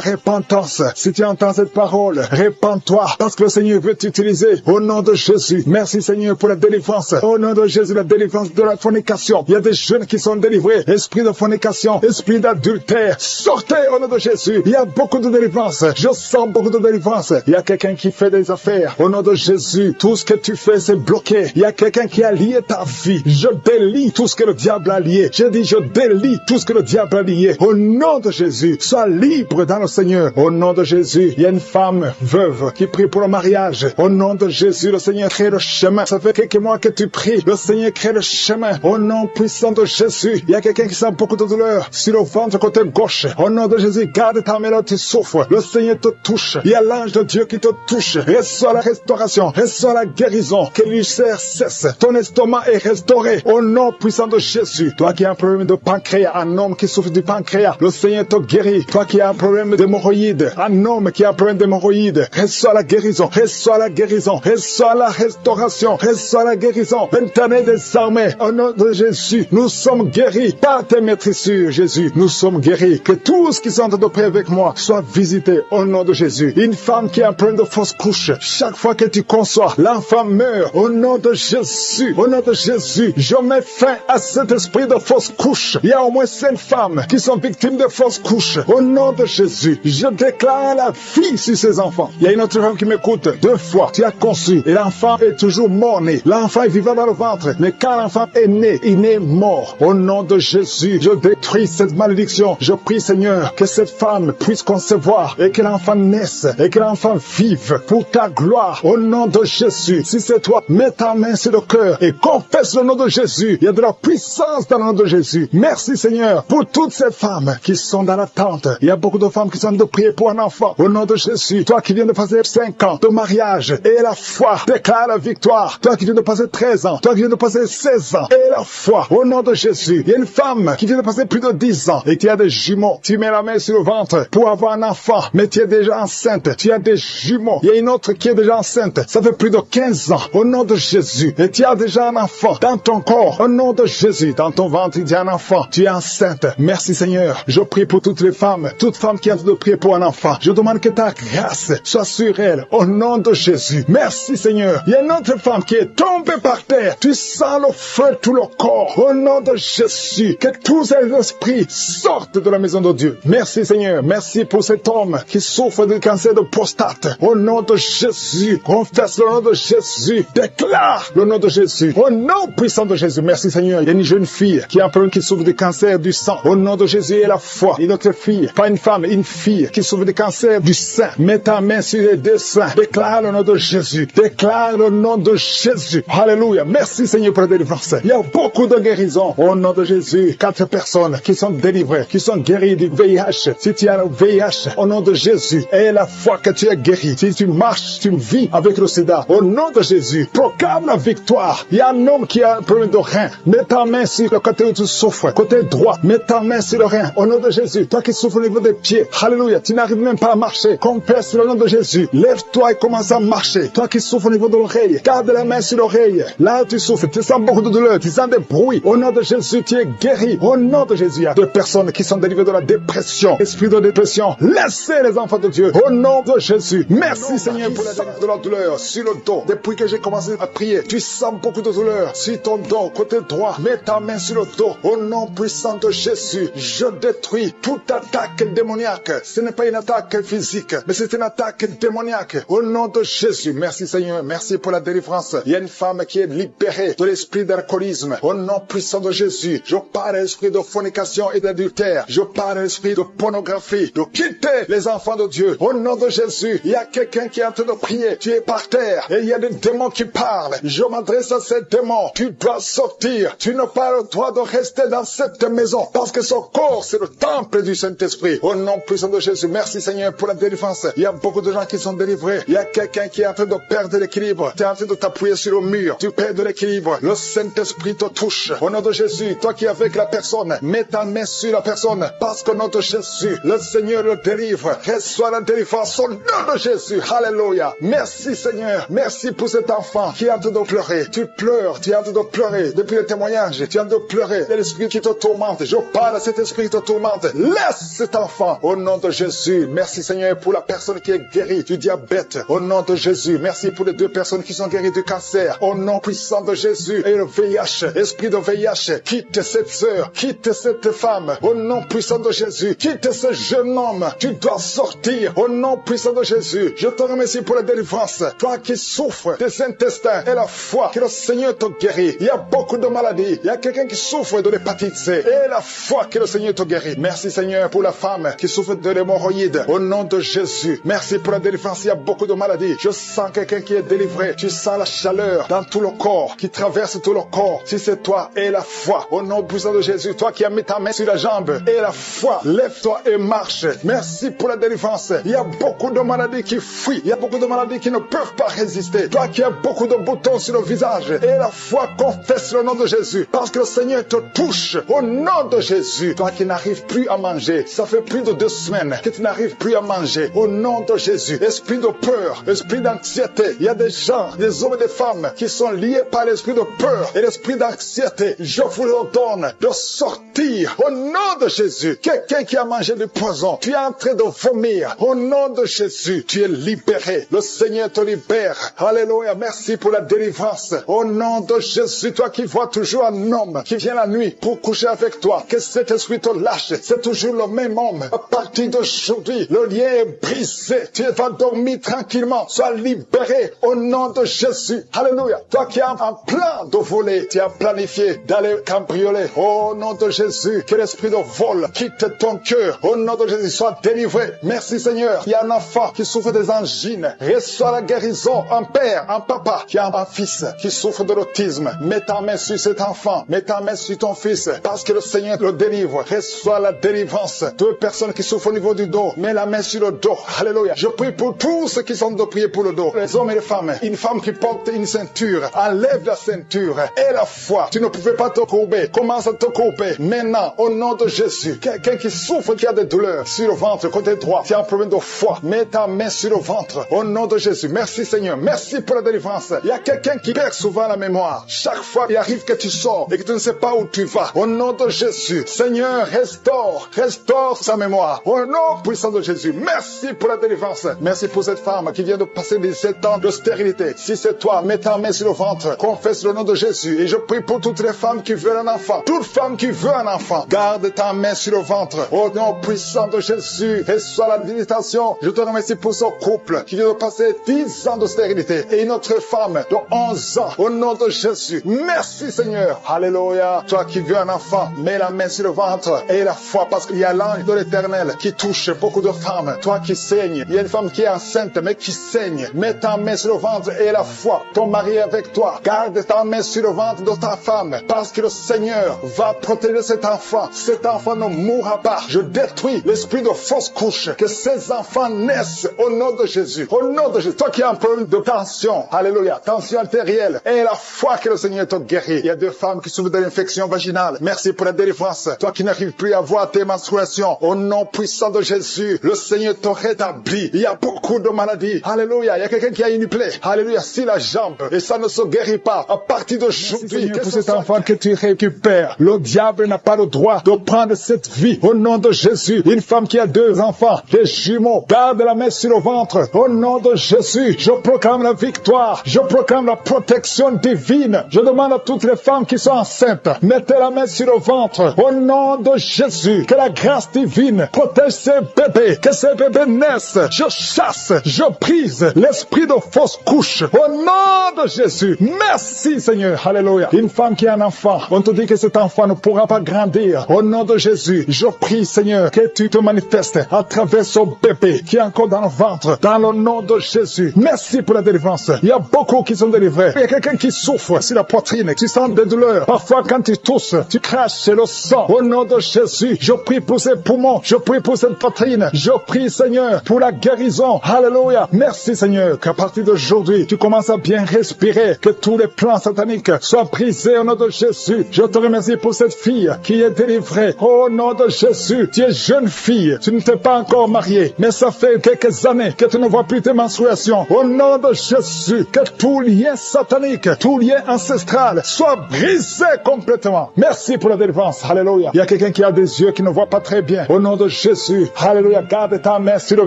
repentance. Si tu entends cette parole, répands-toi parce que le Seigneur veut t'utiliser. Au nom de Jésus. Merci Seigneur pour la délivrance. Au nom de Jésus, la délivrance de la fornication. Il y a des jeunes qui sont délivrés. Esprit de fornication, esprit d'adultère. Sortez au nom de Jésus. Il y a beaucoup de délivrance. Je sens beaucoup de délivrance. Il y a quelqu'un qui fait des affaires. Au nom de Jésus, tout ce que tu fais, c'est bloqué. Il y a quelqu'un qui a lié ta vie. Je délie tout ce que le diable a lié. Je dis, je délie tout ce que le diable a lié. Au nom de Jésus, sois libre dans le Seigneur. Au nom de Jésus, il y a une femme veuve qui prie pour le mariage. Au nom de Jésus, le Seigneur crée le chemin. Ça fait quelques mois que tu pries. Le Seigneur crée le chemin. Au nom puissant de Jésus, il y a quelqu'un qui sent beaucoup de douleur sur le ventre côté gauche. Au nom de Jésus, garde ta main là, tu souffres. Le Seigneur te touche. Il y a l'ange de Dieu qui te touche. Reçois la restauration. Reçois la guérison. Que l'ulcère cesse. Ton estomac est restauré. Au nom puissant de Jésus. Toi qui as un problème de pancréas, un homme qui souffre du pancréas, le Seigneur te guérit. Toi qui as un problème d'hémorroïdes, un homme qui a un problème d'hémorroïdes, reçois la guérison. Reçois la guérison. Reçois la restauration. Reçois la guérison. Éternel des armées, au nom de Jésus, nous sommes guéris par tes maîtrisures, Jésus. Nous sommes guéris. Que tous qui sont en train de prier avec moi soient visités au nom de Jésus. Une femme qui a un problème de fausse couche, chaque fois que tu conçois, l'enfant meurt. Au nom de Jésus, au nom de Jésus, je mets fin à cet esprit de fausse couche. Il y a au moins 5 femmes qui sont victimes de fausses couches. Au nom de Jésus, je déclare la vie sur ces enfants. Il y a une autre femme qui m'écoute 2 fois. Tu as conçu et l'enfant est toujours mort-né. L'enfant est vivant dans le ventre, mais quand l'enfant est né, il est mort. Au nom de Jésus, je détruis cette malédiction. Je prie, Seigneur, que cette femme puisse concevoir et que l'enfant naisse et que l'enfant vive pour ta gloire. Au nom de Jésus, si c'est toi, mets ta main sur le cœur et confesse le nom de Jésus. Il y a de la puissance dans le nom de Jésus. Merci, Seigneur, pour toutes ces femmes qui sont dans l'attente. Il y a beaucoup de femmes qui sont en train de prier pour un enfant. Au nom de Jésus, toi qui viens de passer 5 ans de mariage et la foi déclare la victoire. Toi qui viens de passer 13 ans, toi qui viens de passer 16 ans et la foi. Au nom de Jésus, il y a une femme qui vient de passer plus de 10 ans et qui a des jumeaux. Tu mets la main sur le ventre pour avoir un enfant, mais tu es déjà enceinte. Tu as des jumeaux. Il y a une autre qui est déjà enceinte. Ça fait plus de 15 ans. Au nom de Jésus. Et tu as déjà un enfant dans ton corps. Au nom de Jésus. Dans ton ventre, il y a un enfant. Tu es enceinte. Merci Seigneur. Je prie pour toutes les femmes. Toutes femmes qui ont de prier pour un enfant. Je demande que ta grâce soit sur elles. Au nom de Jésus. Merci Seigneur. Il y a une autre femme qui est tombée par terre. Tu sens le feu tout le corps. Au nom de Jésus. Que tous ces esprits sortent de la maison de Dieu. Merci Seigneur. Merci pour cet homme qui souffre de cancer de prostate. Au nom de Jésus. Confesse le nom de Jésus. Déclare le nom de Jésus. Au nom puissant de Jésus. Merci Seigneur. Il y a une jeune fille qui a un problème qui souffre du cancer du sang. Au nom de Jésus et la foi. Une autre fille, pas une femme, une fille qui souffre du cancer du sein. Mets ta main sur les 2 seins. Déclare le nom de Jésus. Déclare le nom de Jésus. Alléluia. Merci Seigneur pour la délivrance. Il y a beaucoup de guérisons. Au nom de Jésus. 4 personnes qui sont délivrées, qui sont guéries du VIH. Si tu as le VIH, au nom de Jésus, et la foi que tu es guéri. Si tu marches, tu vis avec le sida. Au nom de Jésus, proclame la victoire. Il y a un homme qui a un problème de rein. Mets ta main sur le côté où tu souffres. Côté droit, mets ta main sur le rein. Au nom de Jésus, toi qui souffres au niveau des pieds. Alléluia. Tu n'arrives même pas à marcher. Confesse le nom de Jésus. Lève-toi et commence à marcher. Toi qui souffres au niveau de l'oreille, garde la main sur l'oreille. Là, tu souffres. Tu sens beaucoup de douleur. Tu sens des bruits. Au nom de Jésus, tu es guéri. Au nom de Jésus, il y a 2 personnes qui sont délivrées de la dépression. Esprit de dépression, laissez les enfants de Dieu. Au nom de Jésus. Merci Seigneur pour la délivrance de la douleur sur le dos. Depuis que j'ai commencé à prier, tu sens beaucoup de douleur sur ton dos, côté droit. Mets ta main sur le dos. Au nom puissant de Jésus, je détruis toute attaque démoniaque. Ce n'est pas une attaque physique, mais c'est une attaque démoniaque. Au nom de Jésus, merci Seigneur. Merci pour la délivrance. Il y a une femme qui est libérée de l'esprit d'alcoolisme. Au nom puissant de Jésus, je parle de l'esprit de fornication et d'adultère. Je parle de l'esprit de pornographie, de quitter les enfants de Dieu. Au nom de Jésus, il y a quelqu'un qui est en train de prier. Tu es par terre et il y a des démons qui parlent. Je m'adresse à ces démons. Tu dois sortir. Tu n'as pas le droit de rester dans cette maison parce que son corps, c'est le temple du Saint-Esprit. Au nom puissant de Jésus, merci Seigneur pour la délivrance. Il y a beaucoup de gens qui sont délivrés. Il y a quelqu'un qui est en train de perdre l'équilibre. Tu es en train de t'appuyer sur le mur. Tu perds de l'équilibre. Le Saint-Esprit te touche. Au nom de Jésus, toi qui es avec la personne, mets ta main sur la personne parce qu'au nom de Jésus, le Seigneur le délivre. Reçois la délivrance au nom de Jésus. Alléluia. Merci Seigneur. Merci pour cet enfant qui est en train de pleurer. Tu pleures. Tu es en train de pleurer. Depuis le témoignage, tu es en train de pleurer. C'est l'esprit qui te tourmente. Je parle à cet esprit qui te tourmente. Laisse cet enfant au nom de Jésus. Merci Seigneur pour la personne qui est guérie du diabète. Au nom de Jésus. Merci pour les 2 personnes qui sont guéries du cancer. Au nom puissant de Jésus. Et le VIH, esprit de VIH, quitte cette sœur, quitte cette femme. Au nom puissant de Jésus. Quitte ce jeune homme. Tu dois sortir. Au nom puissant de Jésus. Je te remercie pour la délivrance. Toi qui souffres des intestins et la foi, que le Seigneur te guérit. Il y a beaucoup de maladies. Il y a quelqu'un qui souffre de l'hépatite C. Et la foi, que le Seigneur te guérit. Merci Seigneur pour la femme qui souffre de l'hémorroïde. Au nom de Jésus. Merci pour la délivrance. Il y a beaucoup de maladies. Je sens quelqu'un qui est délivré. Tu sens la chaleur dans tout le corps, qui traverse tout le corps. Si c'est toi, et la foi. Au nom puissant de Jésus. Toi qui as mis ta main sur la jambe. Et la foi. Lève-toi et marche. Merci pour la délivrance. Il y a beaucoup de maladies qui fuient. Il y a beaucoup de maladies qui ne peuvent pas résister. Toi qui as beaucoup de boutons sur le visage. Et la foi, confesse le nom de Jésus. Parce que le Seigneur te touche. Au nom de Jésus. Toi qui n'arrives plus à manger. Ça fait plus de 2 semaines que tu n'arrives plus à manger. Au nom de Jésus. Esprit de peur. Esprit d'anxiété. Il y a des gens, des hommes et des femmes qui sont liés par l'esprit de peur et l'esprit d'anxiété. Je vous ordonne de sortir. Au nom de Jésus. Quelqu'un qui a mangé du poison. Tu es en train de vomir. Au nom de Jésus. Tu es libéré. Le Seigneur te libère. Alléluia. Merci pour la délivrance. Au nom de Jésus. Toi qui vois toujours un homme qui vient la nuit pour coucher avec toi. Que cet esprit te lâche. C'est toujours le même homme. À partir d'aujourd'hui, le lien est brisé. Tu vas dormir tranquillement. Sois libéré au nom de Jésus. Alléluia. Toi qui as un plan de voler, tu as planifié d'aller cambrioler. Au nom de Jésus, que l'esprit de vol quitte ton cœur. Au nom de Jésus, sois délivré. Merci Seigneur. Il y a un enfant qui souffre des angines. Reçois la guérison. Un père, un papa qui a un fils qui souffre de l'autisme. Mets ta main sur cet enfant. Mets ta main sur ton fils. Parce que le Seigneur le délivre. Reçois la délivrance. 2 personnes qui souffrent au niveau du dos. Mets la main sur le dos. Alléluia. Je prie pour tous ceux qui sont de prier pour le dos. Les hommes et les femmes. Une femme qui porte une ceinture. Enlève la ceinture. Et la foi. Tu ne pouvais pas te courber. Commence à te courber. Maintenant, au nom de Jésus. Quelqu'un qui souffre, qui a des douleurs sur le ventre, côté droit. Tu as un problème de foi. Mets ta main sur le ventre. Au nom de Jésus. Merci Seigneur. Merci pour la délivrance. Il y a quelqu'un qui perd souvent la mémoire. Chaque fois, il arrive que tu sors et que tu ne sais pas où tu vas. Au nom de Jésus. Seigneur, restaure sa mémoire. Au nom puissant de Jésus. Merci pour la délivrance. Merci pour cette femme qui vient de passer 17 ans de stérilité. Si c'est toi, mets ta main sur le ventre. Confesse le nom de Jésus. Et je prie pour toutes les femmes qui veulent un enfant. Toute femme qui veut un enfant. Garde ta main sur le ventre. Au nom puissant de Jésus. Reçois la visitation. Je te remercie pour ce couple qui vient de passer 10 ans de stérilité. Et une autre femme de 11 ans. Au nom de Jésus. Merci Seigneur. Alléluia. Toi qui veux un enfant, mets la main sur le ventre. Et la foi, parce qu'il y a l'ange de l'Éternel qui touche beaucoup de femmes. Toi qui saignes. Il y a une femme qui est enceinte mais qui saigne. Mets ta main sur le ventre et la foi. Ton mari est avec toi. Garde ta main sur le ventre de ta femme. Parce que le Seigneur va protéger cet enfant. Cet enfant ne mourra pas. Je détruis l'esprit de fausse couche. Que ces enfants naissent au nom de Jésus. Au nom de Jésus. Toi qui as un problème de tension. Alléluia. Tension artérielle. Et la foi que le Seigneur te guérit. Il y a 2 femmes qui souffrent de l'infection vaginale. Merci pour la délivrance. Toi qui n'arrives plus à voir tes menstruations. Au nom puissant de Jésus. Le Seigneur te rétablit. Il y a beaucoup de maladies. Alléluia. Il y a quelqu'un qui a une plaie. Alléluia. Si la jambe. Et ça ne se guérit pas. À partir d'aujourd'hui. Pour cet enfant enfant que tu récupères. Le diable n'a pas le droit de prendre cette vie. Au nom de Jésus, une femme qui a 2 enfants, des jumeaux, garde la main sur le ventre. Au nom de Jésus, je proclame la victoire. Je proclame la protection divine. Je demande à toutes les femmes qui sont enceintes, mettez la main sur le ventre. Au nom de Jésus, que la grâce divine protège ces bébés, que ces bébés naissent. Je chasse, je brise l'esprit de fausse couche. Au nom de Jésus, merci Seigneur. Alléluia. Une femme qui a un enfant, on te dit que cet enfant ne pourra pas grandir. Au nom de Jésus, je prie Seigneur que tu te manifestes à travers ce bébé qui est encore dans le ventre. Dans le nom de Jésus, merci pour la délivrance. Il y a beaucoup qui sont délivrés. Il y a quelqu'un qui souffre sur la poitrine, tu sens des douleurs. Parfois quand tu tousses, tu craches le sang. Au nom de Jésus, je prie pour ces poumons, je prie pour cette poitrine. Je prie Seigneur pour la guérison. Alléluia. Merci Seigneur qu'à partir d'aujourd'hui, tu commences à bien respirer, que tous les plans sataniques soient brisés au nom de Jésus. Je te remercie pour cette fille qui est délivrée. Au nom de Jésus, tu es jeune fille, tu ne t'es pas encore mariée, mais ça fait quelques années que tu ne vois plus tes menstruations. Au nom de Jésus, que tout lien satanique, tout lien ancestral soit brisé complètement. Merci pour la délivrance. Alléluia. Il y a quelqu'un qui a des yeux qui ne voit pas très bien. Au nom de Jésus, alléluia, garde ta main sur le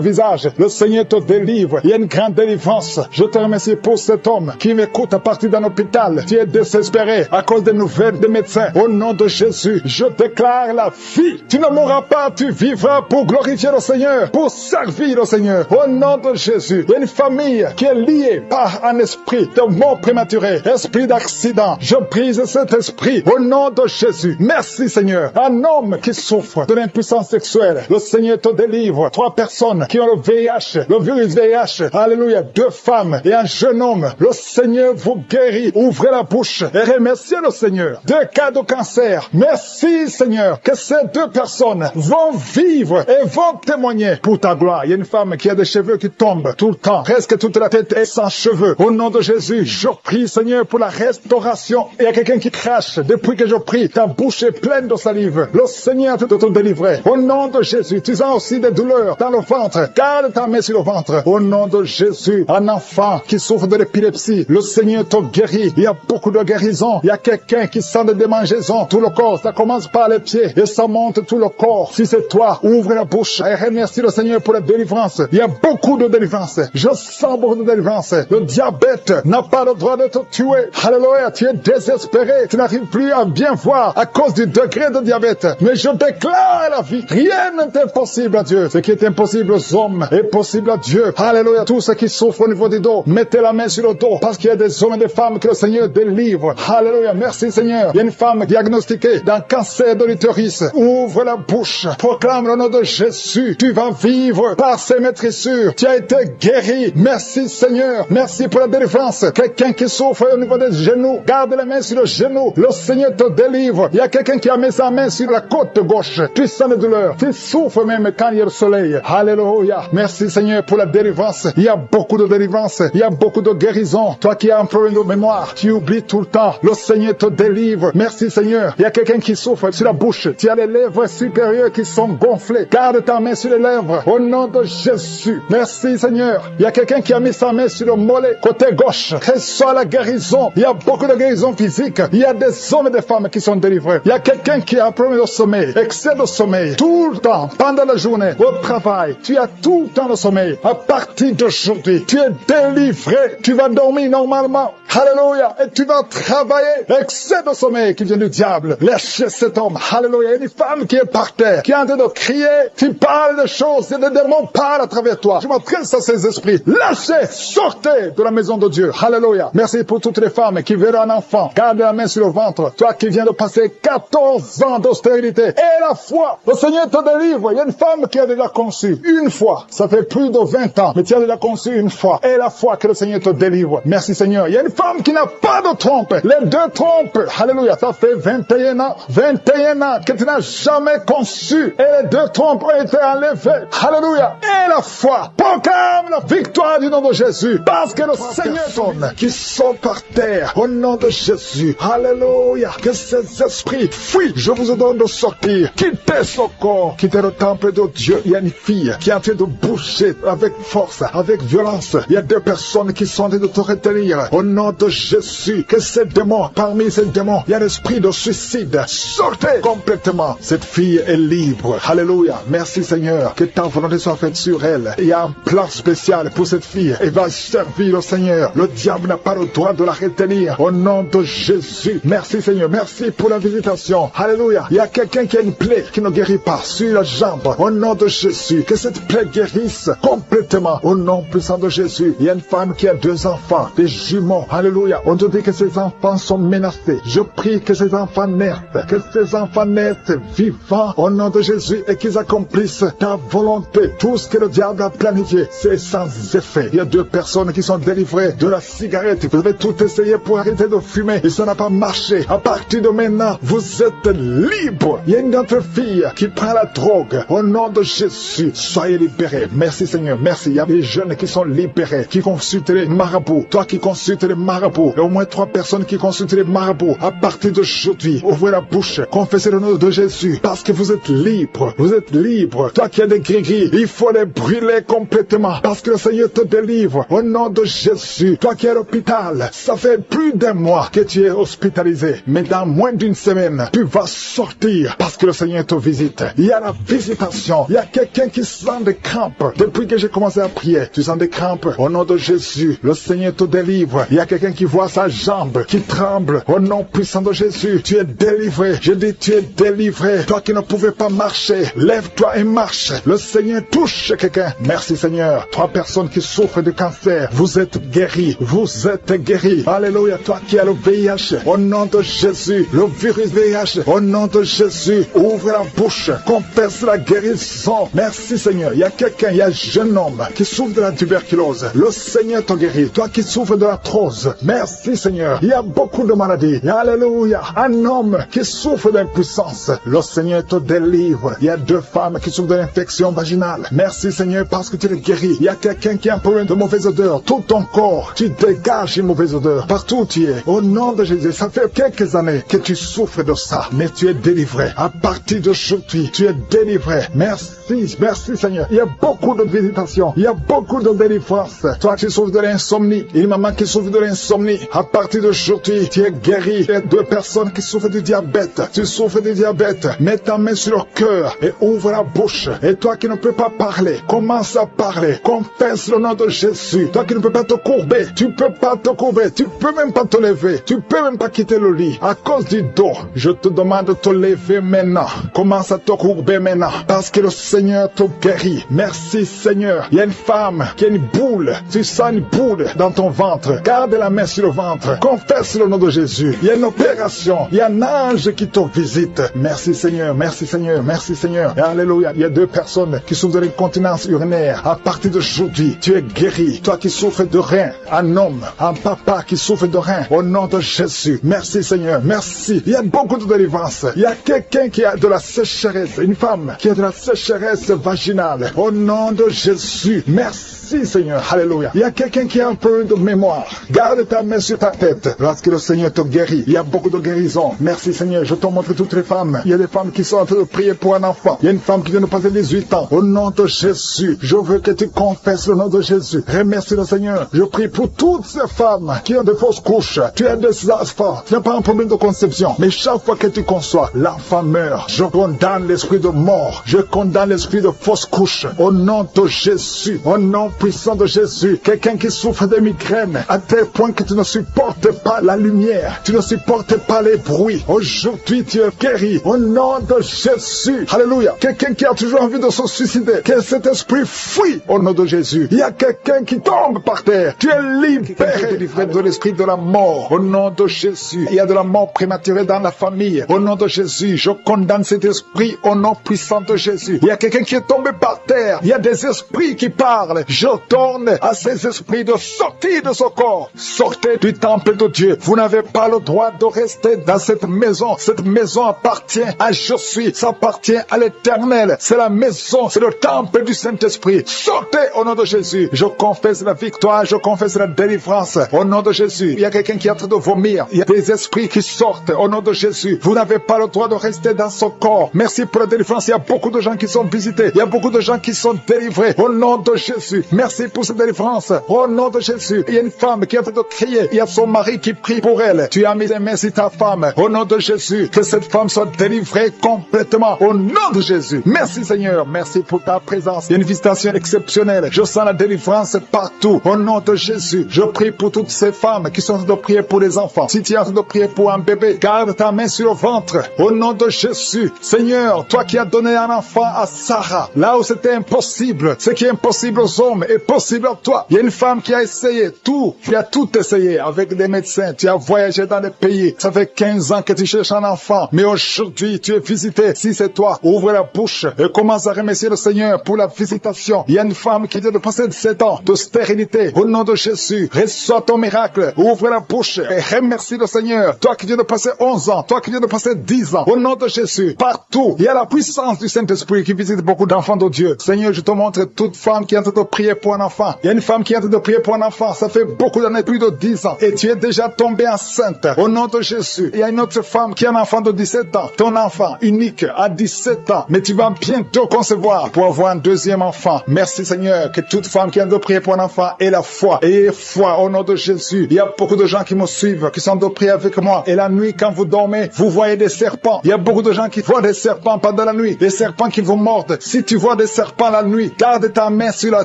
visage. Le Seigneur te délivre. Il y a une grande délivrance. Je te remercie pour cet homme qui m'écoute à partir d'un hôpital. Tu es désespéré à cause des nouvelles des médecins. Au nom de Jésus, je déclare la vie. Tu ne mourras pas, tu vivras pour glorifier le Seigneur, pour servir le Seigneur. Au nom de Jésus, il y a une famille qui est liée par un esprit de mort prématurée, esprit d'accident. Je brise cet esprit au nom de Jésus. Merci Seigneur. Un homme qui souffre de l'impuissance sexuelle, le Seigneur te délivre. 3 personnes qui ont le VIH, le virus VIH. Alléluia. 2 femmes et un jeune homme. Le Seigneur vous guérit. Ouvrez la bouche et remerciez le Seigneur. 2 cas de cancer. Merci Seigneur que ces 2 personnes vont vivre et vont témoigner pour ta gloire. Il y a une femme qui a des cheveux qui tombent tout le temps. Presque toute la tête est sans cheveux. Au nom de Jésus, je prie Seigneur pour la restauration. Il y a quelqu'un qui crache. Depuis que je prie, ta bouche est pleine de salive. Le Seigneur te délivrer. Au nom de Jésus, tu sens aussi des douleurs dans le ventre. Garde ta main sur le ventre. Au nom de Jésus, un enfant qui souffre de l'épilepsie, le Seigneur te guérit. Il y a beaucoup de guérisons. Il y a quelqu'un qui sent des démangeaisons. Tout le corps, ça commence par les pieds et ça monte tout le corps. Si c'est toi, ouvre la bouche et remercie le Seigneur pour la délivrance. Il y a beaucoup de délivrance. Je sens beaucoup de délivrance. Le diabète n'a pas le droit de te tuer. Alléluia, tu es désespéré. Tu n'arrives plus à bien voir à cause du degré de diabète. Mais je déclare la vie. Rien n'est impossible à Dieu. Ce qui est impossible aux hommes est possible à Dieu. Alléluia, tous ceux qui souffrent au niveau du dos, mettez la main sur le dos parce qu'il y a des hommes et des femmes que le Seigneur délivre. Alléluia, merci Seigneur. Il y a une femme diagnostiquée d'un cancer de l'utérus. Ouvre la bouche, proclame le nom de Jésus. Tu vas vivre par ses maîtrissures. Tu as été guéri. Merci Seigneur. Merci pour la délivrance. Quelqu'un qui souffre au niveau des genoux, garde la main sur le genou. Le Seigneur te délivre. Il y a quelqu'un qui a mis sa main sur la côte gauche. Tu sens la douleur. Tu souffres même quand il y a le soleil. Alléluia. Merci Seigneur pour la délivrance. Il y a beaucoup de délivrance. Il y a beaucoup de guérison. Toi qui as un problème de mémoire, tu oublies tout le temps. Le Seigneur te délivre. Merci Seigneur. Il y a quelqu'un qui souffre sur la bouche. Tu as les lèvres supérieures qui sont gonflées. Garde ta main sur les lèvres. Au nom de Jésus. Merci Seigneur. Il y a quelqu'un qui a mis sa main sur le mollet côté gauche. Reçois la guérison. Il y a beaucoup de guérison physique. Il y a des hommes et des femmes qui sont délivrés. Il y a quelqu'un qui a un problème de sommeil, excès de sommeil, tout le temps, pendant la journée, au travail. Tu as tout le temps le sommeil. À partir d'aujourd'hui, tu es délivré. Tu vas dormir normalement. Alléluia. Et tu vas travailler. Excès de sommeil qui vient du diable. Lâchez cet homme. Alléluia. Il y a une femme qui est par terre, qui est en train de crier. Tu parles de choses et les démons parlent à travers toi. Je m'adresse à ces esprits. Lâchez. Sortez de la maison de Dieu. Alléluia. Merci pour toutes les femmes qui verront un enfant. Garde la main sur le ventre. Toi qui viens de passer 14 ans d'austérité. Et la foi. Le Seigneur te délivre. Il y a une femme qui a déjà conçu une fois. Ça fait plus de 20 ans. Mais tu as déjà conçu une fois. Et la foi que le Seigneur te délivre. Merci Seigneur. Il y a une femme qui n'a pas de trompe. Les 2 trompes. Alléluia. Ça fait 21 ans. 21 ans que tu n'as jamais conçu. Et les 2 trompes ont été enlevées. Alléluia. Et la foi. Proclame la victoire du nom de Jésus. Parce que le Seigneur qui sont par terre. Au nom de Jésus. Alléluia. Que ces esprits fuient. Je vous ordonne de sortir. Quittez ce corps. Quittez le temple de Dieu. Il y a une fille qui est en train de bouger avec force, avec violence. Il y a 2 personnes qui sont en train de te retenir. Au nom de Jésus. Que ces démons parmi ces démons. Il y a l'esprit de suicide. Sortez complètement. Cette fille est libre. Alléluia. Merci Seigneur. Que ta volonté soit faite sur elle. Il y a un plan spécial pour cette fille. Elle va servir le Seigneur. Le diable n'a pas le droit de la retenir. Au nom de Jésus. Merci Seigneur. Merci pour la visitation. Alléluia. Il y a quelqu'un qui a une plaie qui ne guérit pas sur la jambe. Au nom de Jésus. Que cette plaie guérisse complètement. Au nom puissant de Jésus. Il y a une femme qui a 2 enfants. Des jumeaux. Alléluia. On te dit que ces enfants sont menacés. Je prie que ces enfants naissent. Que ces enfants naissent vivants au nom de Jésus et qu'ils accomplissent ta volonté. Tout ce que le diable a planifié, c'est sans effet. Il y a 2 personnes qui sont délivrées de la cigarette. Vous avez tout essayé pour arrêter de fumer et ça n'a pas marché. À partir de maintenant, vous êtes libre. Il y a une autre fille qui prend la drogue. Au nom de Jésus, soyez libérés. Merci Seigneur, merci. Il y a des jeunes qui sont libérés, qui consultent les marabouts. Toi qui consultes les marabouts, il y a au moins 3 personnes qui consultent les marabouts. À partir d'aujourd'hui, ouvrez la bouche, confessez le nom de Jésus, parce que vous êtes libre. Vous êtes libre. Toi qui as des gris-gris, il faut les brûler complètement, parce que le Seigneur te délivre. Au nom de Jésus, toi qui es à l'hôpital, ça fait plus d'1 mois que tu es hospitalisé, mais dans moins d'1 semaine, tu vas sortir, parce que le Seigneur te visite. Il y a la visitation. Il y a quelqu'un qui sent des crampes. Depuis que j'ai commencé à prier, tu sens des crampes. Au nom de Jésus, le Seigneur te délivre. Il y a quelqu'un qui voit sa jambe, qui tremble. Au nom puissant de Jésus, tu es délivré. Je dis, tu es délivré. Toi qui ne pouvais pas marcher, lève-toi et marche. Le Seigneur touche quelqu'un. Merci Seigneur. 3 personnes qui souffrent de cancer, vous êtes guéris. Vous êtes guéris. Alléluia. Toi qui as le VIH, au nom de Jésus, le virus VIH, au nom de Jésus, ouvre la bouche, confesse la guérison. Merci Seigneur. Il y a quelqu'un, il y a un jeune homme qui souffre de la tuberculose. Le Seigneur te guérit. Toi qui souffres de l'arthrose, merci Seigneur. Il y a beaucoup de maladies. Alléluia. Un homme qui souffre d'impuissance, le Seigneur te délivre. Il y a 2 femmes qui souffrent de l'infection vaginale. Merci Seigneur parce que tu les guéris. Il y a quelqu'un qui a un problème de mauvaise odeur. Tout ton corps, tu dégages une mauvaise odeur. Partout où tu es. Au nom de Jésus, ça fait quelques années que tu souffres de ça. Mais tu es délivré. À partir d'aujourd'hui, tu es délivré. Merci, merci Seigneur. Il y a beaucoup de visitations. Il y a beaucoup de délivrance. Toi qui souffres de l'insomnie. Il y a une maman qui souffre de l'insomnie. À partir d'aujourd'hui, tu es guéri. Il y a 2 personnes qui souffrent du diabète. Tu souffres du diabète. Mets ta main sur le cœur et ouvre la bouche. Et toi qui ne peux pas parler, commence à parler. Confesse le nom de Jésus. Toi qui ne peux pas te courber, tu peux pas te courber. Tu peux même pas te lever. Tu peux même pas quitter le lit. À cause du dos, je te demande de te lever maintenant. Commence à te courber maintenant. Parce que le Seigneur te guérit. Merci Seigneur. Il y a une femme qui a une boule. Tu sens une boule dans ton ventre. Garde la main sur le ventre. Confesse le nom de Jésus. Il y a une opération. Il y a un ange qui te visite. Merci Seigneur. Merci Seigneur. Merci Seigneur. Et alléluia. Il y a 2 personnes qui souffrent de l'incontinence urinaire. À partir d'aujourd'hui, tu es guéri. Toi qui souffres de rein. Un homme, un papa qui souffre de rein. Au nom de Jésus. Merci Seigneur. Merci. Il y a beaucoup de délivrance. Il y a quelqu'un qui a de la sécheresse. Une femme qui a de la sécheresse vaginale. Au nom de Jésus. Merci Seigneur. Alléluia. Il y a quelqu'un qui a un peu de mémoire. Garde ta main sur ta tête. Lorsque le Seigneur te guérit, il y a beaucoup de guérison. Merci Seigneur. Je te montre toutes les femmes. Il y a des femmes qui sont en train de prier pour un enfant. Il y a une femme qui vient de passer 18 ans. Au nom de Jésus, je veux que tu confesses le nom de Jésus. Remercie le Seigneur. Je prie pour toutes ces femmes qui ont de fausses couches. Tu as des enfants. Tu n'as pas un problème de conception. Mais chaque fois que tu conçois, l'enfant meurt. Je condamne l'esprit de mort. Je condamne l'esprit de fausse couche. Au nom de Jésus. Au nom puissant de Jésus. Quelqu'un qui souffre de migraine à tel point que tu ne supportes pas la lumière. Tu ne supportes pas les bruits. Aujourd'hui, tu es guéri. Au nom de Jésus. Alléluia. Quelqu'un qui a toujours envie de se suicider. Que cet esprit fuit au nom de Jésus. Il y a quelqu'un qui tombe par terre. Tu es libéré. Délivré de l'esprit de la mort. Au nom de Jésus. Il y a de la mort prématurée dans la famille. Au nom de Jésus. Je condamne cet esprit au nom puissant de Jésus. Il y a quelqu'un qui est tombé par terre. Il y a des esprits qui parlent. Je donne à ces esprits de sortir de ce corps. Sortez du temple de Dieu. Vous n'avez pas le droit de rester dans cette maison. Cette maison appartient à Je suis. Ça appartient à l'Éternel. C'est la maison. C'est le temple du Saint-Esprit. Sortez au nom de Jésus. Je confesse la victoire. Je confesse la délivrance. Au nom de Jésus. Il y a quelqu'un qui est en train de vomir. Il y a des esprits qui sortent. Au nom de Jésus. Vous n'avez pas le droit de rester dans ce corps. Merci pour la délivrance. Il y a beaucoup de gens qui sont visités. Il y a beaucoup de gens qui sont délivrés. Au nom de Jésus. Merci pour cette délivrance. Au nom de Jésus, il y a une femme qui est en train de crier. Il y a son mari qui prie pour elle. Tu as mis tes mains sur ta femme. Au nom de Jésus, que cette femme soit délivrée complètement. Au nom de Jésus. Merci Seigneur. Merci pour ta présence. Il y a une visitation exceptionnelle. Je sens la délivrance partout. Au nom de Jésus, je prie pour toutes ces femmes qui sont en train de prier pour les enfants. Si tu es en train de prier pour un bébé, garde ta main sur le ventre. Au nom de Jésus. Seigneur, toi qui as donné un enfant à Sarah, là où c'était impossible, ce qui est impossible aux hommes est possible à toi. Il y a une femme qui a essayé tout. Tu as tout essayé avec des médecins. Tu as voyagé dans des pays. Ça fait 15 ans que tu cherches un enfant. Mais aujourd'hui, tu es visité. Si c'est toi, ouvre la bouche et commence à remercier le Seigneur pour la visitation. Il y a une femme qui vient de passer 7 ans de stérilité. Au nom de Jésus, reçois ton miracle. Ouvre la bouche et remercie le Seigneur. Toi qui viens de passer 11 ans, toi qui viens de passer 10 ans. Au nom de Jésus, partout, il y a la puissance du Saint-Esprit qui visite beaucoup d'enfants de Dieu. Seigneur, je te montre toute femme qui est en train de prier pour un enfant. Il y a une femme qui est en train de prier pour un enfant. Ça fait beaucoup d'années, plus de 10 ans. Et tu es déjà tombée enceinte. Au nom de Jésus. Il y a une autre femme qui a un enfant de 17 ans. Ton enfant unique à 17 ans. Mais tu vas bientôt concevoir pour avoir un deuxième enfant. Merci Seigneur, que toute femme qui est en train de prier pour un enfant ait la foi. Ayez foi au nom de Jésus. Il y a beaucoup de gens qui me suivent, qui sont en train de prier avec moi. Et la nuit, quand vous dormez, vous voyez des serpents. Il y a beaucoup de gens qui voient des serpents pendant la nuit. Des serpents qui vous mordent. Si tu vois des serpents la nuit, garde ta main sur la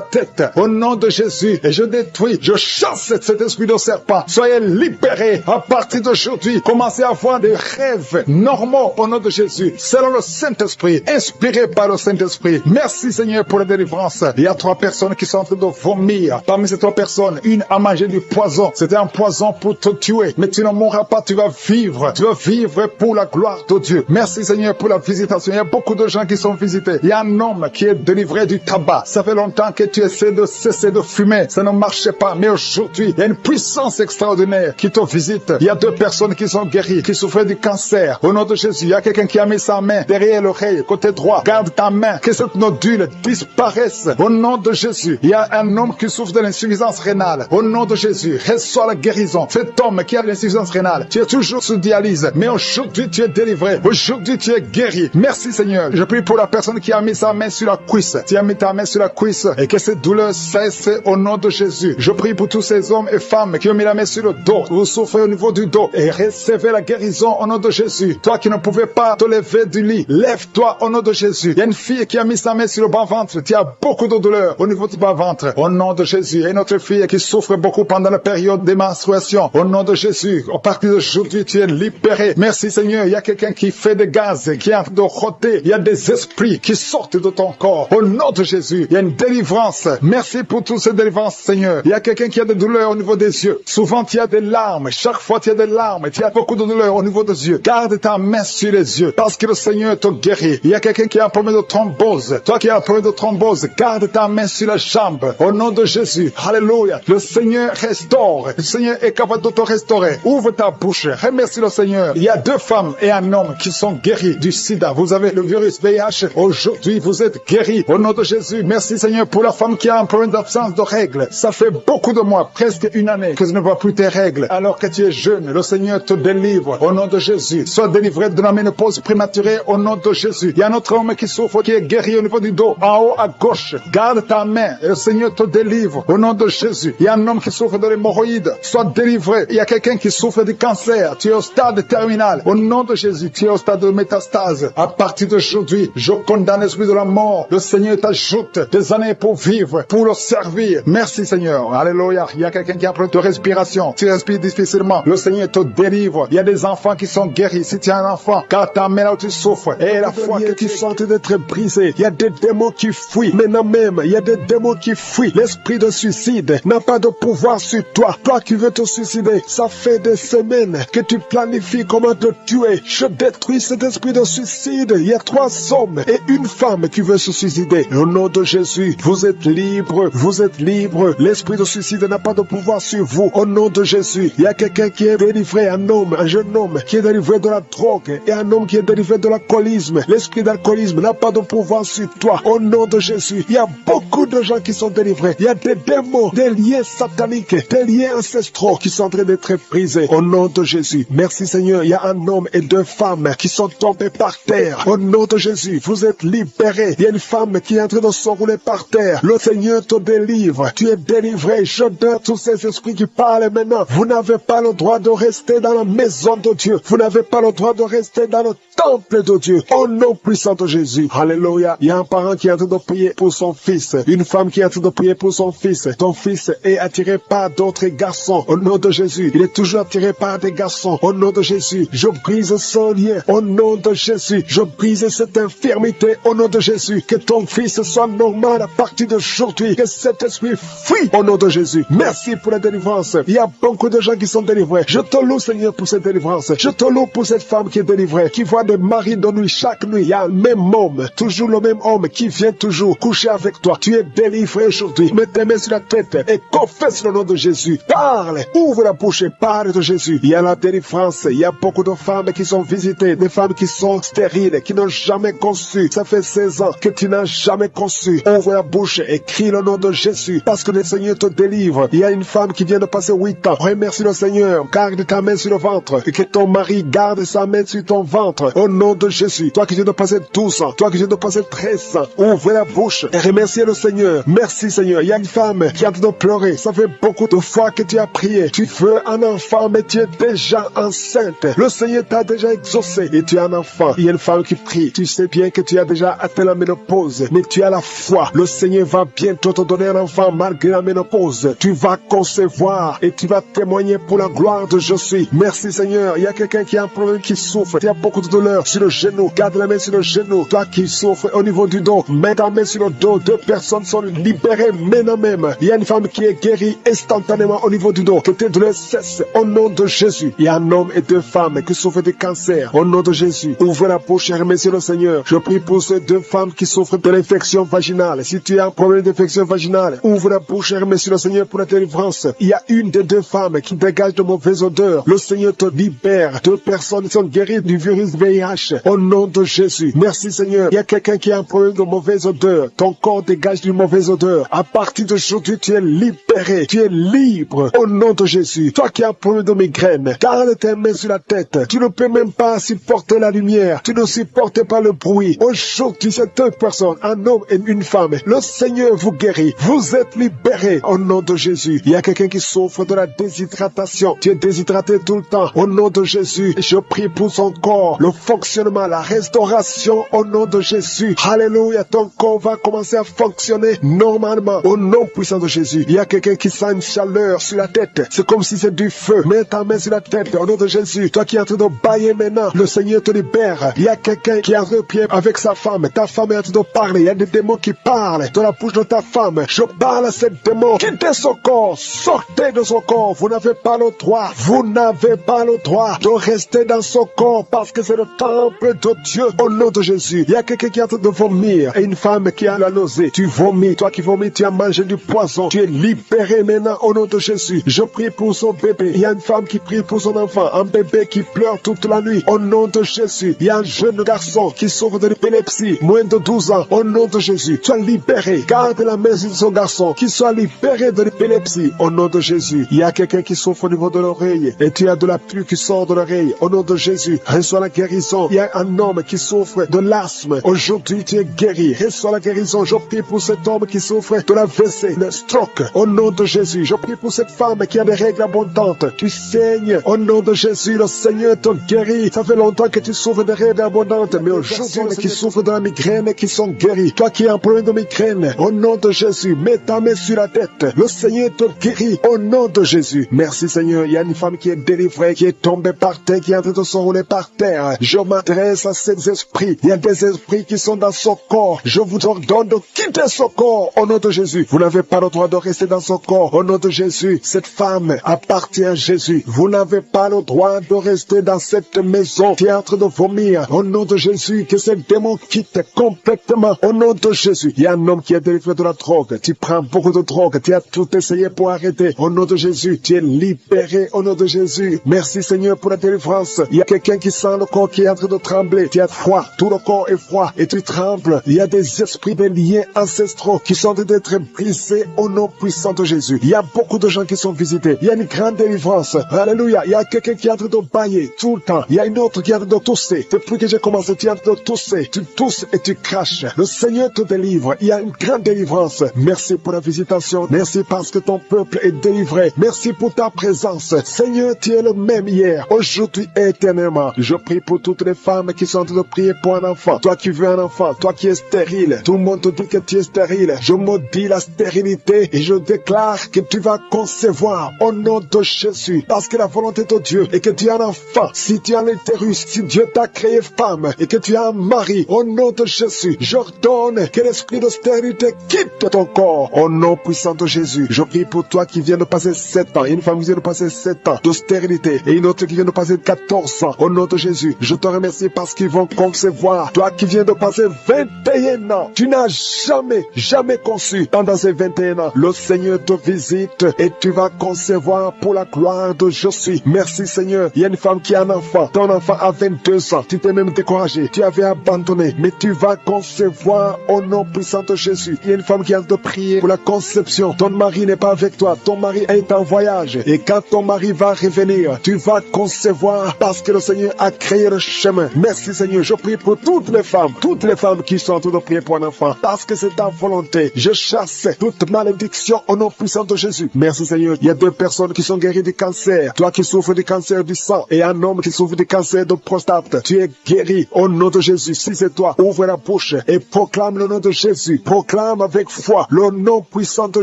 tête. Au nom de Jésus. Et je détruis, je chasse cet esprit de serpent. Soyez libérés à partir d'aujourd'hui. Commencez à avoir des rêves normaux au nom de Jésus. Selon le Saint-Esprit. Inspiré par le Saint-Esprit. Merci Seigneur pour la délivrance. Il y a 3 personnes qui sont en train de vomir. Parmi ces 3 personnes, une a mangé du poison. C'était un poison pour te tuer. Mais tu ne mourras pas, tu vas vivre. Tu vas vivre pour la gloire de Dieu. Merci Seigneur pour la visitation. Il y a beaucoup de gens qui sont visités. Il y a un homme qui est délivré du tabac. Ça fait longtemps que tu essaies de cesser de fumer. Ça ne marchait pas. Mais aujourd'hui, il y a une puissance extraordinaire qui te visite. Il y a 2 personnes qui sont guéries, qui souffraient du cancer. Au nom de Jésus, il y a quelqu'un qui a mis sa main derrière l'oreille, côté droit. Garde ta main, que cette nodule disparaisse. Au nom de Jésus, il y a un homme qui souffre de l'insuffisance rénale. Au nom de Jésus, reçois la guérison. Cet homme qui a l'insuffisance rénale, tu es toujours sous dialyse. Mais aujourd'hui, tu es délivré. Aujourd'hui, tu es guéri. Merci Seigneur. Je prie pour la personne qui a mis sa main sur la cuisse. Tu as mis ta main sur la cuisse et que cette douleur cesse au nom de Jésus. Je prie pour tous ces hommes et femmes qui ont mis la main sur le dos. Vous souffrez au niveau du dos et recevez la guérison au nom de Jésus. Toi qui ne pouvais pas te lever du lit, lève-toi au nom de Jésus. Il y a une fille qui a mis sa main sur le bas-ventre. Tu as beaucoup de douleur au niveau du bas-ventre. Au nom de Jésus. Il y a une autre fille qui souffre beaucoup pendant la période des menstruations. Au nom de Jésus. À partir d'aujourd'hui, tu es libéré. Merci Seigneur. Il y a quelqu'un qui fait des gaz, qui est en train de rôter. Il y a des esprits qui sortent de ton corps. Au nom de Jésus. Il y a une délivrance. Merci pour toutes ces délivrances, Seigneur. Il y a quelqu'un qui a des douleurs au niveau des yeux. Souvent, tu as des larmes. Chaque fois, tu as des larmes. Tu as beaucoup de douleurs au niveau des yeux. Garde ta main sur les yeux parce que le Seigneur te guérit. Il y a quelqu'un qui a un problème de thrombose. Toi qui as un problème de thrombose, garde ta main sur la jambe. Au nom de Jésus. Alléluia. Le Seigneur restaure. Le Seigneur est capable de te restaurer. Ouvre ta bouche. Remercie le Seigneur. Il y a 2 femmes et un homme qui sont guéris du sida. Vous avez le virus VIH. Aujourd'hui, vous êtes guéris. Au nom de Jésus. Merci Seigneur pour la femme qui a un problème d'absence de règles. Ça fait beaucoup de mois, presque 1 année, que tu ne vois plus tes règles. Alors que tu es jeune, le Seigneur te délivre. Au nom de Jésus. Sois délivré de la ménopause prématurée au nom de Jésus. Il y a un autre homme qui souffre, qui est guéri au niveau du dos, en haut à gauche. Garde ta main et le Seigneur te délivre. Au nom de Jésus. Il y a un homme qui souffre de l'hémorroïde. Sois délivré. Il y a quelqu'un qui souffre du cancer. Tu es au stade terminal. Au nom de Jésus, tu es au stade de métastase. À partir d'aujourd'hui, je condamne l'esprit de la mort. Le Seigneur t'ajoute des années pour vivre, pour le servir. Merci Seigneur. Alléluia. Il y a quelqu'un qui a un problème de respiration. Tu respires difficilement. Le Seigneur te délivre. Il y a des enfants qui sont guéris. Si tu as un enfant, garde ta main là où tu souffres. Et la foi que tu sens d'être brisé. Il y a des démons qui fuient. Maintenant même, il y a des démons qui fuient. L'esprit de suicide n'a pas de pouvoir sur toi. Toi qui veux te suicider, ça fait des semaines que tu planifies comment te tuer. Je détruis cet esprit de suicide. Il y a 3 hommes et une femme qui veut se suicider. Au nom de Jésus, vous êtes libres. Vous êtes libres. L'esprit de suicide n'a pas de pouvoir sur vous. Au nom de Jésus, il y a quelqu'un qui est délivré, un homme, un jeune homme qui est délivré de la drogue et un homme qui est délivré de l'alcoolisme. L'esprit d'alcoolisme n'a pas de pouvoir sur toi. Au nom de Jésus, il y a beaucoup de gens qui sont délivrés. Il y a des démons, des liens sataniques, des liens ancestraux qui sont en train d'être brisés. Au nom de Jésus, merci Seigneur. Il y a un homme et 2 femmes qui sont tombés par terre. Au nom de Jésus, vous êtes libérés. Il y a une femme qui est en train de s'enrouler par terre. Le Seigneur Seigneur te délivre. Tu es délivré. Je donne tous ces esprits qui parlent maintenant. Vous n'avez pas le droit de rester dans la maison de Dieu. Vous n'avez pas le droit de rester dans le temple de Dieu. Au nom puissant de Jésus. Alléluia. Il y a un parent qui est en train de prier pour son fils. Une femme qui est en train de prier pour son fils. Ton fils est attiré par d'autres garçons. Au nom de Jésus. Il est toujours attiré par des garçons. Au nom de Jésus. Je brise ce lien. Au nom de Jésus. Je brise cette infirmité. Au nom de Jésus. Que ton fils soit normal à partir d'aujourd'hui. Que cet esprit fuit. Au nom de Jésus. Merci pour la délivrance. Il y a beaucoup de gens qui sont délivrés. Je te loue, Seigneur, pour cette délivrance. Je te loue pour cette femme qui est délivrée, qui voit des maris de nuit. Chaque nuit, il y a le même homme, toujours le même homme qui vient toujours coucher avec toi. Tu es délivré aujourd'hui. Mets tes mains sur la tête et confesse le nom de Jésus. Parle, ouvre la bouche et parle de Jésus. Il y a la délivrance. Il y a beaucoup de femmes qui sont visitées, des femmes qui sont stériles, qui n'ont jamais conçu. Ça fait 16 ans que tu n'as jamais conçu. Ouvre la bouche et crie le nom de Jésus, parce que le Seigneur te délivre. Il y a une femme qui vient de passer 8 ans. Remercie le Seigneur. Garde ta main sur le ventre et que ton mari garde sa main sur ton ventre. Au nom de Jésus. Toi qui viens de passer 12 ans, toi qui viens de passer 13 ans, ouvre la bouche et remercie le Seigneur. Merci Seigneur. Il y a une femme qui est en train de pleurer. Ça fait beaucoup de fois que tu as prié. Tu veux un enfant, mais tu es déjà enceinte. Le Seigneur t'a déjà exaucé et tu as un enfant. Il y a une femme qui prie. Tu sais bien que tu as déjà atteint la ménopause, mais tu as la foi. Le Seigneur va bientôt te donner un enfant malgré la ménopause. Tu vas concevoir et tu vas témoigner pour la gloire de je suis. Merci Seigneur. Il y a quelqu'un qui a un problème, qui souffre. Tu as beaucoup de douleur sur le genou. Garde la main sur le genou. Toi qui souffres au niveau du dos, mets ta main sur le dos. 2 personnes sont libérées maintenant même. Il y a une femme qui est guérie instantanément au niveau du dos. Que tes douleurs cessent au nom de Jésus. Il y a un homme et 2 femmes qui souffrent de cancer au nom de Jésus. Ouvre la bouche et remercie le Seigneur. Je prie pour ces 2 femmes qui souffrent de l'infection vaginale. Si tu as un problème d'infection vaginale, ouvre la bouche et remercie le Seigneur pour la délivrance. Il y a une des 2 femmes qui dégage de mauvaises odeurs. Le Seigneur te libère. 2 personnes sont guéries du virus VIH au nom de Jésus. Merci Seigneur. Il y a quelqu'un qui a un problème de mauvaise odeur. Ton corps dégage d'une mauvaise odeur. À partir d'aujourd'hui, tu es libéré. Tu es libre au nom de Jésus. Toi qui as un problème de migraine, garde tes mains sur la tête. Tu ne peux même pas supporter la lumière. Tu ne supportes pas le bruit. Aujourd'hui, c'est 2 personnes, un homme et une femme. Le Seigneur vous guérit. Vous êtes libérés au nom de Jésus. Il y a quelqu'un qui souffre de la déshydratation. Tu es déshydraté tout le temps. Au nom de Jésus, je prie pour son corps, le fonctionnement, la restauration au nom de Jésus. Alléluia, ton corps va commencer à fonctionner normalement au nom puissant de Jésus. Il y a quelqu'un qui sent une chaleur sur la tête. C'est comme si c'est du feu. Mets ta main sur la tête au nom de Jésus. Toi qui es en train de bailler maintenant, le Seigneur te libère. Il y a quelqu'un qui est en train de prier avec sa femme. Ta femme est en train de parler. Il y a des démons qui parlent de la bouche de ta femme. Je parle à ces démons. Quittez son corps. Sortez de son corps. Vous n'avez pas le droit. Vous n'avez pas le droit de rester dans son corps parce que c'est le temple de Dieu au nom de Jésus. Il y a quelqu'un qui est en train de vomir et une femme qui a la nausée. Tu vomis. Toi qui vomis, tu as mangé du poison. Tu es libéré maintenant au nom de Jésus. Je prie pour son bébé. Il y a une femme qui prie pour son enfant. Un bébé qui pleure toute la nuit au nom de Jésus. Il y a un jeune garçon qui souffre de l'épilepsie, moins de 12 ans, au nom de Jésus. Sois libéré. Garde la main sur son garçon, qui soit libéré de l'épilepsie au nom de Jésus. Il y a quelqu'un qui souffre au niveau de l'oreille et tu as de la pluie qui sort de l'oreille au nom de Jésus. Reçois la guérison. Il y a un homme qui souffre de l'asthme. Aujourd'hui, tu es guéri. Reçois la guérison. Je prie pour cet homme qui souffre de la WC, le stroke, au nom de Jésus. Je prie pour cette femme qui a des règles abondantes. Tu saignes au nom de Jésus. Le Seigneur te guérit. Ça fait longtemps que tu souffres de règles abondantes, mais aujourd'hui, qui souffrent de la migraine, qui sont guéris. Toi qui as un problème de migraine, au nom de Jésus, mets ta main sur la tête. Le Seigneur te guérit au nom de Jésus. Merci Seigneur. Il y a une femme qui est délivrée, qui est tombée par terre, qui est en train de s'enrouler par terre. Je m'adresse à ces esprits. Il y a des esprits qui sont dans son corps. Je vous ordonne de quitter son corps au nom de Jésus. Vous n'avez pas le droit de rester dans son corps au nom de Jésus. Cette femme appartient à Jésus. Vous n'avez pas le droit de rester dans cette maison qui est en train de vomir au nom de Jésus. Que ces démons quittent complètement au nom de Jésus. Il y a un homme qui est délivré de la drogue. Tu prends beaucoup de drogue. Tu as tout essayé pour arrêter. Au nom de Jésus, tu es libéré au nom de Jésus. Merci Seigneur pour la délivrance. Il y a quelqu'un qui sent le corps qui est en train de trembler. Tu as froid. Tout le corps est froid et tu trembles. Il y a des esprits, des liens ancestraux qui sont en train d'être brisés au nom puissant de Jésus. Il y a beaucoup de gens qui sont visités. Il y a une grande délivrance. Alléluia. Il y a quelqu'un qui est en train de bailler tout le temps. Il y a une autre qui est en train de tousser. Depuis que j'ai commencé, tu es en train de tousser. Tu tousses et tu craches. Le Seigneur te délivre. Il y a une grande délivrance. délivrance. Merci pour la visitation. Merci parce que ton peuple est délivré. Merci pour ta présence. Seigneur, tu es le même hier, aujourd'hui et éternellement. Je prie pour toutes les femmes qui sont en train de prier pour un enfant. Toi qui veux un enfant, toi qui es stérile. Tout le monde te dit que tu es stérile. Je maudis la stérilité et je déclare que tu vas concevoir au nom de Jésus. Parce que la volonté de Dieu est que tu as un enfant. Si tu as l'utérus, si Dieu t'a créé femme et que tu as un mari, au nom de Jésus, j'ordonne que l'esprit de stérilité quitte ton corps. Au nom puissant de Jésus, je prie pour toi qui viens de passer 7 ans. Une femme qui vient de passer 7 ans de stérilité et une autre qui vient de passer 14 ans. Au nom de Jésus, je te remercie parce qu'ils vont concevoir. Toi qui viens de passer 21 ans, tu n'as jamais conçu. Pendant ces 21 ans, le Seigneur te visite et tu vas concevoir pour la gloire de Jésus. Merci Seigneur. Il y a une femme qui a un enfant. Ton enfant a 22 ans. Tu t'es même découragé. Tu avais abandonné. Mais tu vas concevoir au nom puissant de Jésus. Il y a une femme qui a de prier pour la conception. Ton mari n'est pas avec toi. Ton mari est en voyage. Et quand ton mari va revenir, tu vas concevoir parce que le Seigneur a créé le chemin. Merci Seigneur. Je prie pour toutes les femmes qui sont en train de prier pour un enfant. Parce que c'est ta volonté. Je chasse toute malédiction au nom puissant de Jésus. Merci Seigneur. Il y a 2 personnes qui sont guéries du cancer. Toi qui souffres du cancer du sang et un homme qui souffre du cancer de prostate. Tu es guéri au nom de Jésus. Si c'est toi, ouvre la bouche et proclame le nom de Jésus. Proclame avec foi le nom puissant de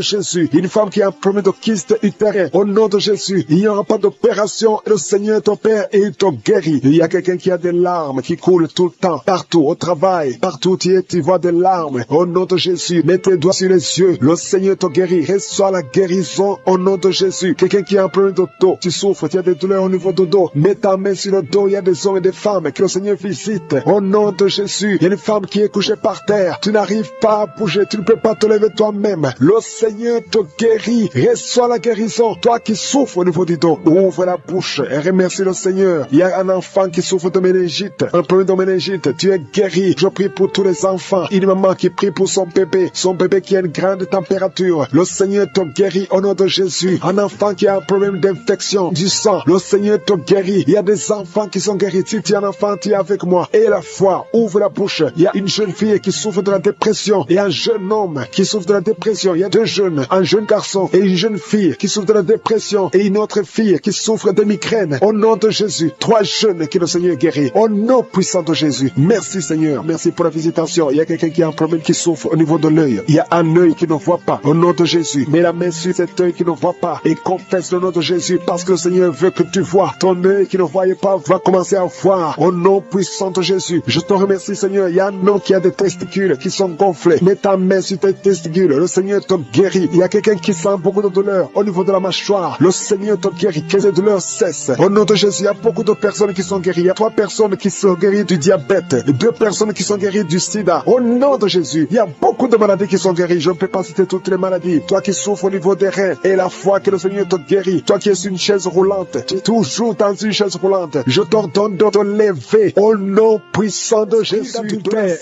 Jésus. Une femme qui a un problème de kyste utérin. Au nom de Jésus, il n'y aura pas d'opération. Le Seigneur t'opère et il te guérit. Il y a quelqu'un qui a des larmes qui coulent tout le temps. Partout, au travail, partout où tu es, tu vois des larmes. Au nom de Jésus, mets tes doigts sur les yeux. Le Seigneur te guérit. Reçois la guérison au nom de Jésus. Quelqu'un qui a un problème de dos, tu souffres, tu as des douleurs au niveau du dos. Mets ta main sur le dos. Il y a des hommes et des femmes que le Seigneur visite. Au nom de Jésus, il y a une femme qui est couchée par terre. Tu n'arrives pas à bouger. Tu ne peux pas te lever toi-même. Le Seigneur te guérit. Reçois la guérison. Toi qui souffres au niveau du dos, ouvre la bouche et remercie le Seigneur. Il y a un enfant qui souffre de méningite, un problème de méningite. Tu es guéri. Je prie pour tous les enfants. Une maman qui prie pour son bébé qui a une grande température. Le Seigneur te guérit au nom de Jésus. Un enfant qui a un problème d'infection du sang. Le Seigneur te guérit. Il y a des enfants qui sont guéris. Si tu es un enfant, tu es avec moi. Et la foi, ouvre la bouche. Il y a une jeune fille qui souffre de la dépression et un jeune homme qui souffre de la dépression. Il y a 2 jeunes, un jeune garçon et une jeune fille qui souffre de la dépression et une autre fille qui souffre de migraine. Au nom de Jésus, 3 jeunes que le Seigneur guérit. Au nom puissant de Jésus. Merci Seigneur. Merci pour la visitation. Il y a quelqu'un qui a un problème qui souffre au niveau de l'œil. Il y a un œil qui ne voit pas. Au nom de Jésus, mets la main sur cet œil qui ne voit pas et confesse le nom de Jésus parce que le Seigneur veut que tu vois. Ton œil qui ne voyait pas va commencer à voir. Au nom puissant de Jésus, je te remercie Seigneur. Il y a un homme qui a des testicules qui sont gonflés. Mets ta main sur tes testicules. Le Seigneur te guérit. Il y a quelqu'un qui sent beaucoup de douleur au niveau de la mâchoire. Le Seigneur te guérit. Que les douleurs cessent. Au nom de Jésus, il y a beaucoup de personnes qui sont guéries. Il y a 3 personnes qui sont guéries du diabète. 2 personnes qui sont guéries du sida. Au nom de Jésus, il y a beaucoup de maladies qui sont guéries. Je ne peux pas citer toutes les maladies. Toi qui souffres au niveau des reins et la foi que le Seigneur te guérit. Toi qui es sur une chaise roulante. Tu es toujours dans une chaise roulante. Je t'ordonne de te lever au nom puissant de Jésus.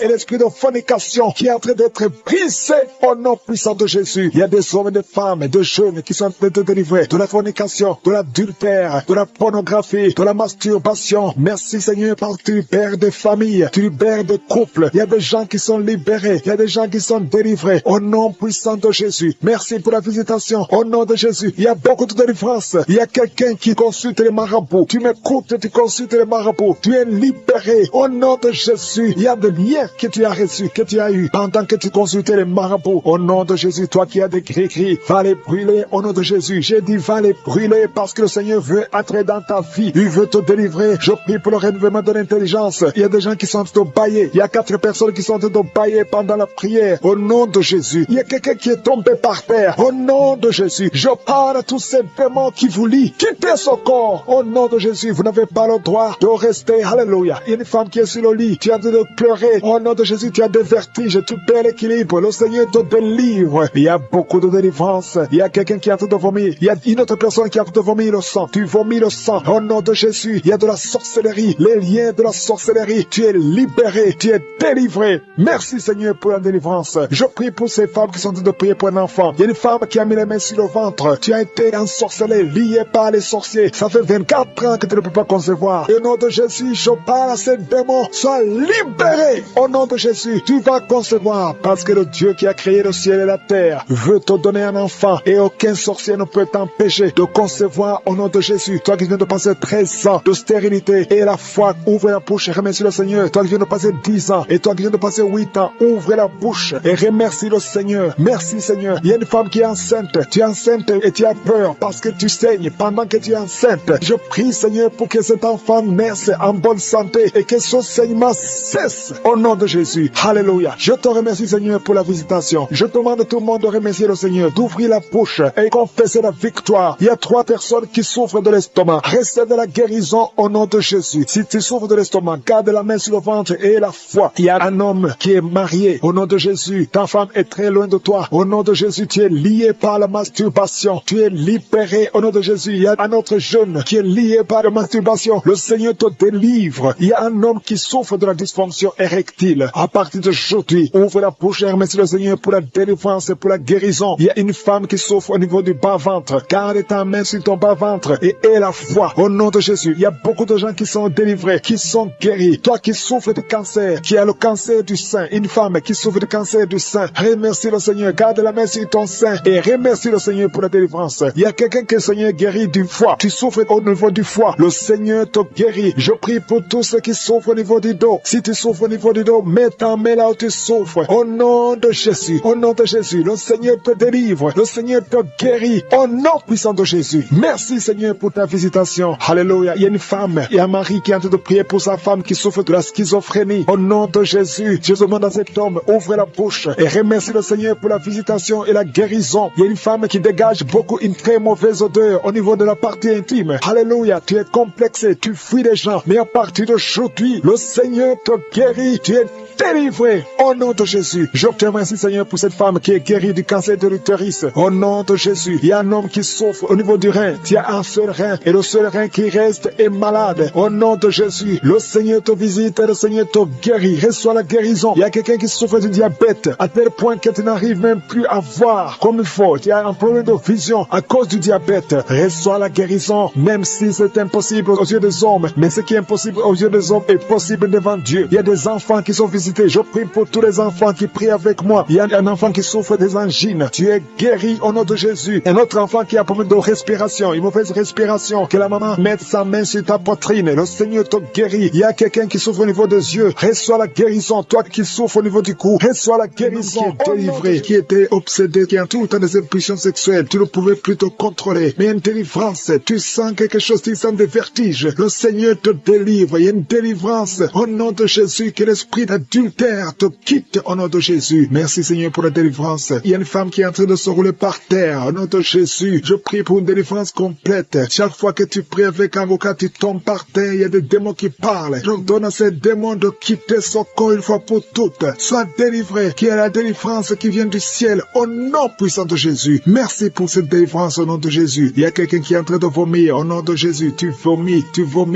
Et l'esprit de fornication qui est en train d'être brisé au nom puissant de Jésus. Il y a des hommes et des femmes, des jeunes qui sont en train de délivrer de la fornication, de l'adultère, de la pornographie, de la masturbation. Merci Seigneur parce que tu libères des familles, tu libères des couples. Il y a des gens qui sont libérés, il y a des gens qui sont délivrés au nom puissant de Jésus. Merci pour la visitation au nom de Jésus. Il y a beaucoup de délivrance. Il y a quelqu'un qui consulte les marabouts. Tu m'écoutes, tu consultes les marabouts. Tu es libéré au nom de Jésus. Il y a des liens que tu as reçus, que tu as eu pendant que tu consultais les marabouts. Au nom de Jésus, toi qui as des gris-gris, va les brûler au nom de Jésus. J'ai dit va les brûler parce que le Seigneur veut entrer dans ta vie. Il veut te délivrer. Je prie pour le renouvellement de l'intelligence. Il y a des gens qui sont en train de bailler. Il y a 4 personnes qui sont en train de bailler pendant la prière. Au nom de Jésus. Il y a quelqu'un qui est tombé par terre. Au nom de Jésus. Je parle à tous ces démons qui vous lient. Quittez son corps. Au nom de Jésus. Vous n'avez pas le droit de rester. Alléluia. Il y a une femme qui est sur le lit. Tu as de pleurer. Au nom de Jésus, tu as des vertiges. Tu perds l'équilibre. Le Seigneur te délivre. Il y a beaucoup de délivrance. Il y a quelqu'un qui est en train de vomir. Il y a une autre personne qui est en train de vomir le sang. Tu vomis le sang. Au nom de Jésus. Il y a de la sorcellerie. Les liens de la sorcellerie. Tu es libéré. Tu es délivré. Merci Seigneur pour la délivrance. Je prie pour ces femmes qui sont en train de prier pour un enfant. Il y a une femme qui a mis les mains sur le ventre. Tu as été ensorcelé, lié par les sorciers. Ça fait 24 ans que tu ne peux pas concevoir. Et au nom de Jésus, je parle à ces démons. Sois libéré. Au nom de Jésus, tu vas concevoir parce que le Dieu Dieu qui a créé le ciel et la terre, veut te donner un enfant et aucun sorcier ne peut t'empêcher de concevoir au nom de Jésus. Toi qui viens de passer 13 ans de stérilité et la foi, ouvre la bouche et remercie le Seigneur. Toi qui viens de passer 10 ans et toi qui viens de passer 8 ans, ouvre la bouche et remercie le Seigneur. Merci Seigneur. Il y a une femme qui est enceinte. Tu es enceinte et tu as peur parce que tu saignes pendant que tu es enceinte. Je prie Seigneur pour que cet enfant naisse en bonne santé et que son saignement cesse au nom de Jésus. Alléluia. Je te remercie Seigneur pour la visitation. Je demande à tout le monde de remercier le Seigneur, d'ouvrir la bouche et confesser la victoire. Il y a 3 personnes qui souffrent de l'estomac. Recevez de la guérison au nom de Jésus. Si tu souffres de l'estomac, garde la main sur le ventre et la foi. Il y a un homme qui est marié au nom de Jésus. Ta femme est très loin de toi. Au nom de Jésus, tu es lié par la masturbation. Tu es libéré au nom de Jésus. Il y a un autre jeune qui est lié par la masturbation. Le Seigneur te délivre. Il y a un homme qui souffre de la dysfonction érectile. À partir d'aujourd'hui, ouvre la bouche et remercie le Seigneur pour la délivrance et pour la guérison. Il y a une femme qui souffre au niveau du bas-ventre. Garde ta main sur ton bas-ventre et aie la foi au nom de Jésus. Il y a beaucoup de gens qui sont délivrés, qui sont guéris. Toi qui souffres de cancer, qui a le cancer du sein, une femme qui souffre de cancer du sein, remercie le Seigneur. Garde la main sur ton sein et remercie le Seigneur pour la délivrance. Il y a quelqu'un que le Seigneur guérit du foie. Tu souffres au niveau du foie. Le Seigneur te guérit. Je prie pour tous ceux qui souffrent au niveau du dos. Si tu souffres au niveau du dos, mets ta main là où tu souffres. Au nom de Jésus. Au nom de Jésus. Le Seigneur te délivre. Le Seigneur te guérit. Au nom puissant de Jésus. Merci Seigneur pour ta visitation. Alléluia. Il y a une femme. Il y a un mari qui est en train de prier pour sa femme qui souffre de la schizophrénie. Au nom de Jésus. Je demande à cet homme, ouvre la bouche et remercie le Seigneur pour la visitation et la guérison. Il y a une femme qui dégage beaucoup une très mauvaise odeur au niveau de la partie intime. Alléluia. Tu es complexé. Tu fuis les gens. Mais à partir d'aujourd'hui, le Seigneur te guérit. Tu es délivré au nom de Jésus. Je te remercie Seigneur pour cette femme qui est guérie du cancer de l'utérus. Au nom de Jésus. Il y a un homme qui souffre au niveau du rein. Tu as un seul rein et le seul rein qui reste est malade. Au nom de Jésus. Le Seigneur te visite et le Seigneur te guérit. Reçois la guérison. Il y a quelqu'un qui souffre du diabète à tel point que tu n'arrives même plus à voir comme il faut. Tu as un problème de vision à cause du diabète. Reçois la guérison même si c'est impossible aux yeux des hommes. Mais ce qui est impossible aux yeux des hommes est possible devant Dieu. Il y a des enfants qui sont visités. Je prie pour tous les enfants qui prient avec moi. Il y a un enfant qui souffre des angines. Tu es guéri au nom de Jésus. Un autre enfant qui a un problème de respiration, une mauvaise respiration. Que la maman mette sa main sur ta poitrine. Le Seigneur te guérit. Il y a quelqu'un qui souffre au niveau des yeux. Reçois la guérison. Toi qui souffres au niveau du cou, reçois la guérison. Qui est délivré, qui était obsédé, qui a tout le temps des impulsions sexuelles. Tu ne pouvais plus te contrôler. Mais une délivrance. Tu sens quelque chose, tu sens des vertiges. Le Seigneur te délivre. Il y a une délivrance au nom de Jésus. Que l'esprit d'adultère te quitte au nom de Jésus. Merci Seigneur pour la délivrance. Il y a une femme qui est en train de se rouler par terre. Au nom de Jésus, je prie pour une délivrance complète. Chaque fois que tu pries avec un avocat, tu tombes par terre. Il y a des démons qui parlent. Je donne à ces démons de quitter son corps une fois pour toutes. Sois délivré. Qu'il y ait la délivrance qui vient du ciel. Au nom puissant de Jésus. Merci pour cette délivrance au nom de Jésus. Il y a quelqu'un qui est en train de vomir. Au nom de Jésus, tu vomis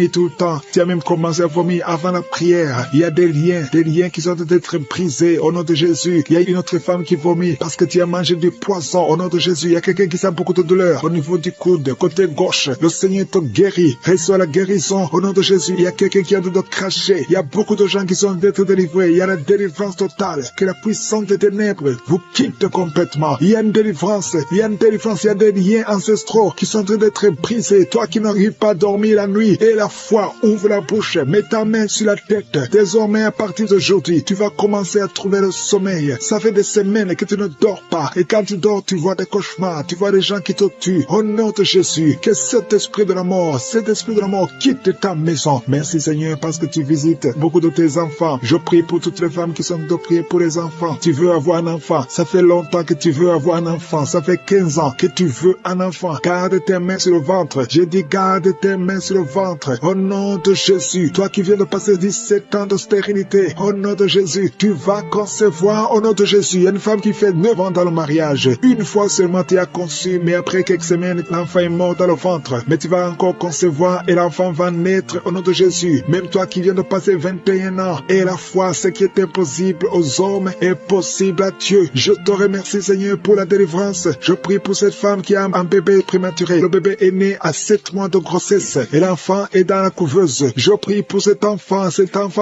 tout le temps. Tu as même commencé à vomir avant la prière. Il y a des liens qui sont en train d'être brisés au nom de Jésus. Il y a une autre femme qui vomit parce que tu as mangé du poisson au nom de Jésus. Il y a quelqu'un qui sent beaucoup de douleur au niveau du coude, côté gauche. Le Seigneur te guérit. Reçois la guérison au nom de Jésus. Il y a quelqu'un qui est en train de cracher. Il y a beaucoup de gens qui sont en train d'être délivrés. Il y a la délivrance totale. Que la puissance des ténèbres vous quitte complètement. Il y a une délivrance. Il y a une délivrance. Il y a des liens ancestraux qui sont en train d'être brisés. Toi qui n'arrives pas à dormir la nuit et la foi, ouvre la bouche. Mets ta main sur la tête. Désormais, à partir d'aujourd'hui, tu vas commencer à trouver le sommeil. Ça fait des semaines que tu ne dors pas. Et quand tu dors, tu vois des cauchemars. Tu vois des gens qui te tuent. Au nom de Jésus, que cet esprit de la mort quitte ta maison. Merci Seigneur parce que tu visites beaucoup de tes enfants. Je prie pour toutes les femmes qui sont de prier pour les enfants. Tu veux avoir un enfant. Ça fait longtemps que tu veux avoir un enfant. Ça fait 15 ans que tu veux un enfant. Garde tes mains sur le ventre. J'ai dit garde tes mains sur le ventre. Au nom de Jésus. Toi qui viens de passer 17 ans de stérilité. Au nom de Jésus. Tu vas concevoir au nom de Jésus. Il y a une femme qui fait 9 ans dans le mariage. Une fois seulement tu as conçu, mais après quelques semaines, l'enfant est mort dans le ventre. Mais tu vas encore concevoir et l'enfant va naître au nom de Jésus. Même toi qui viens de passer 21 ans, et la foi, ce qui est impossible aux hommes est possible à Dieu. Je te remercie Seigneur pour la délivrance. Je prie pour cette femme qui a un bébé prématuré. Le bébé est né à 7 mois de grossesse et l'enfant est dans la couveuse. Je prie pour cet enfant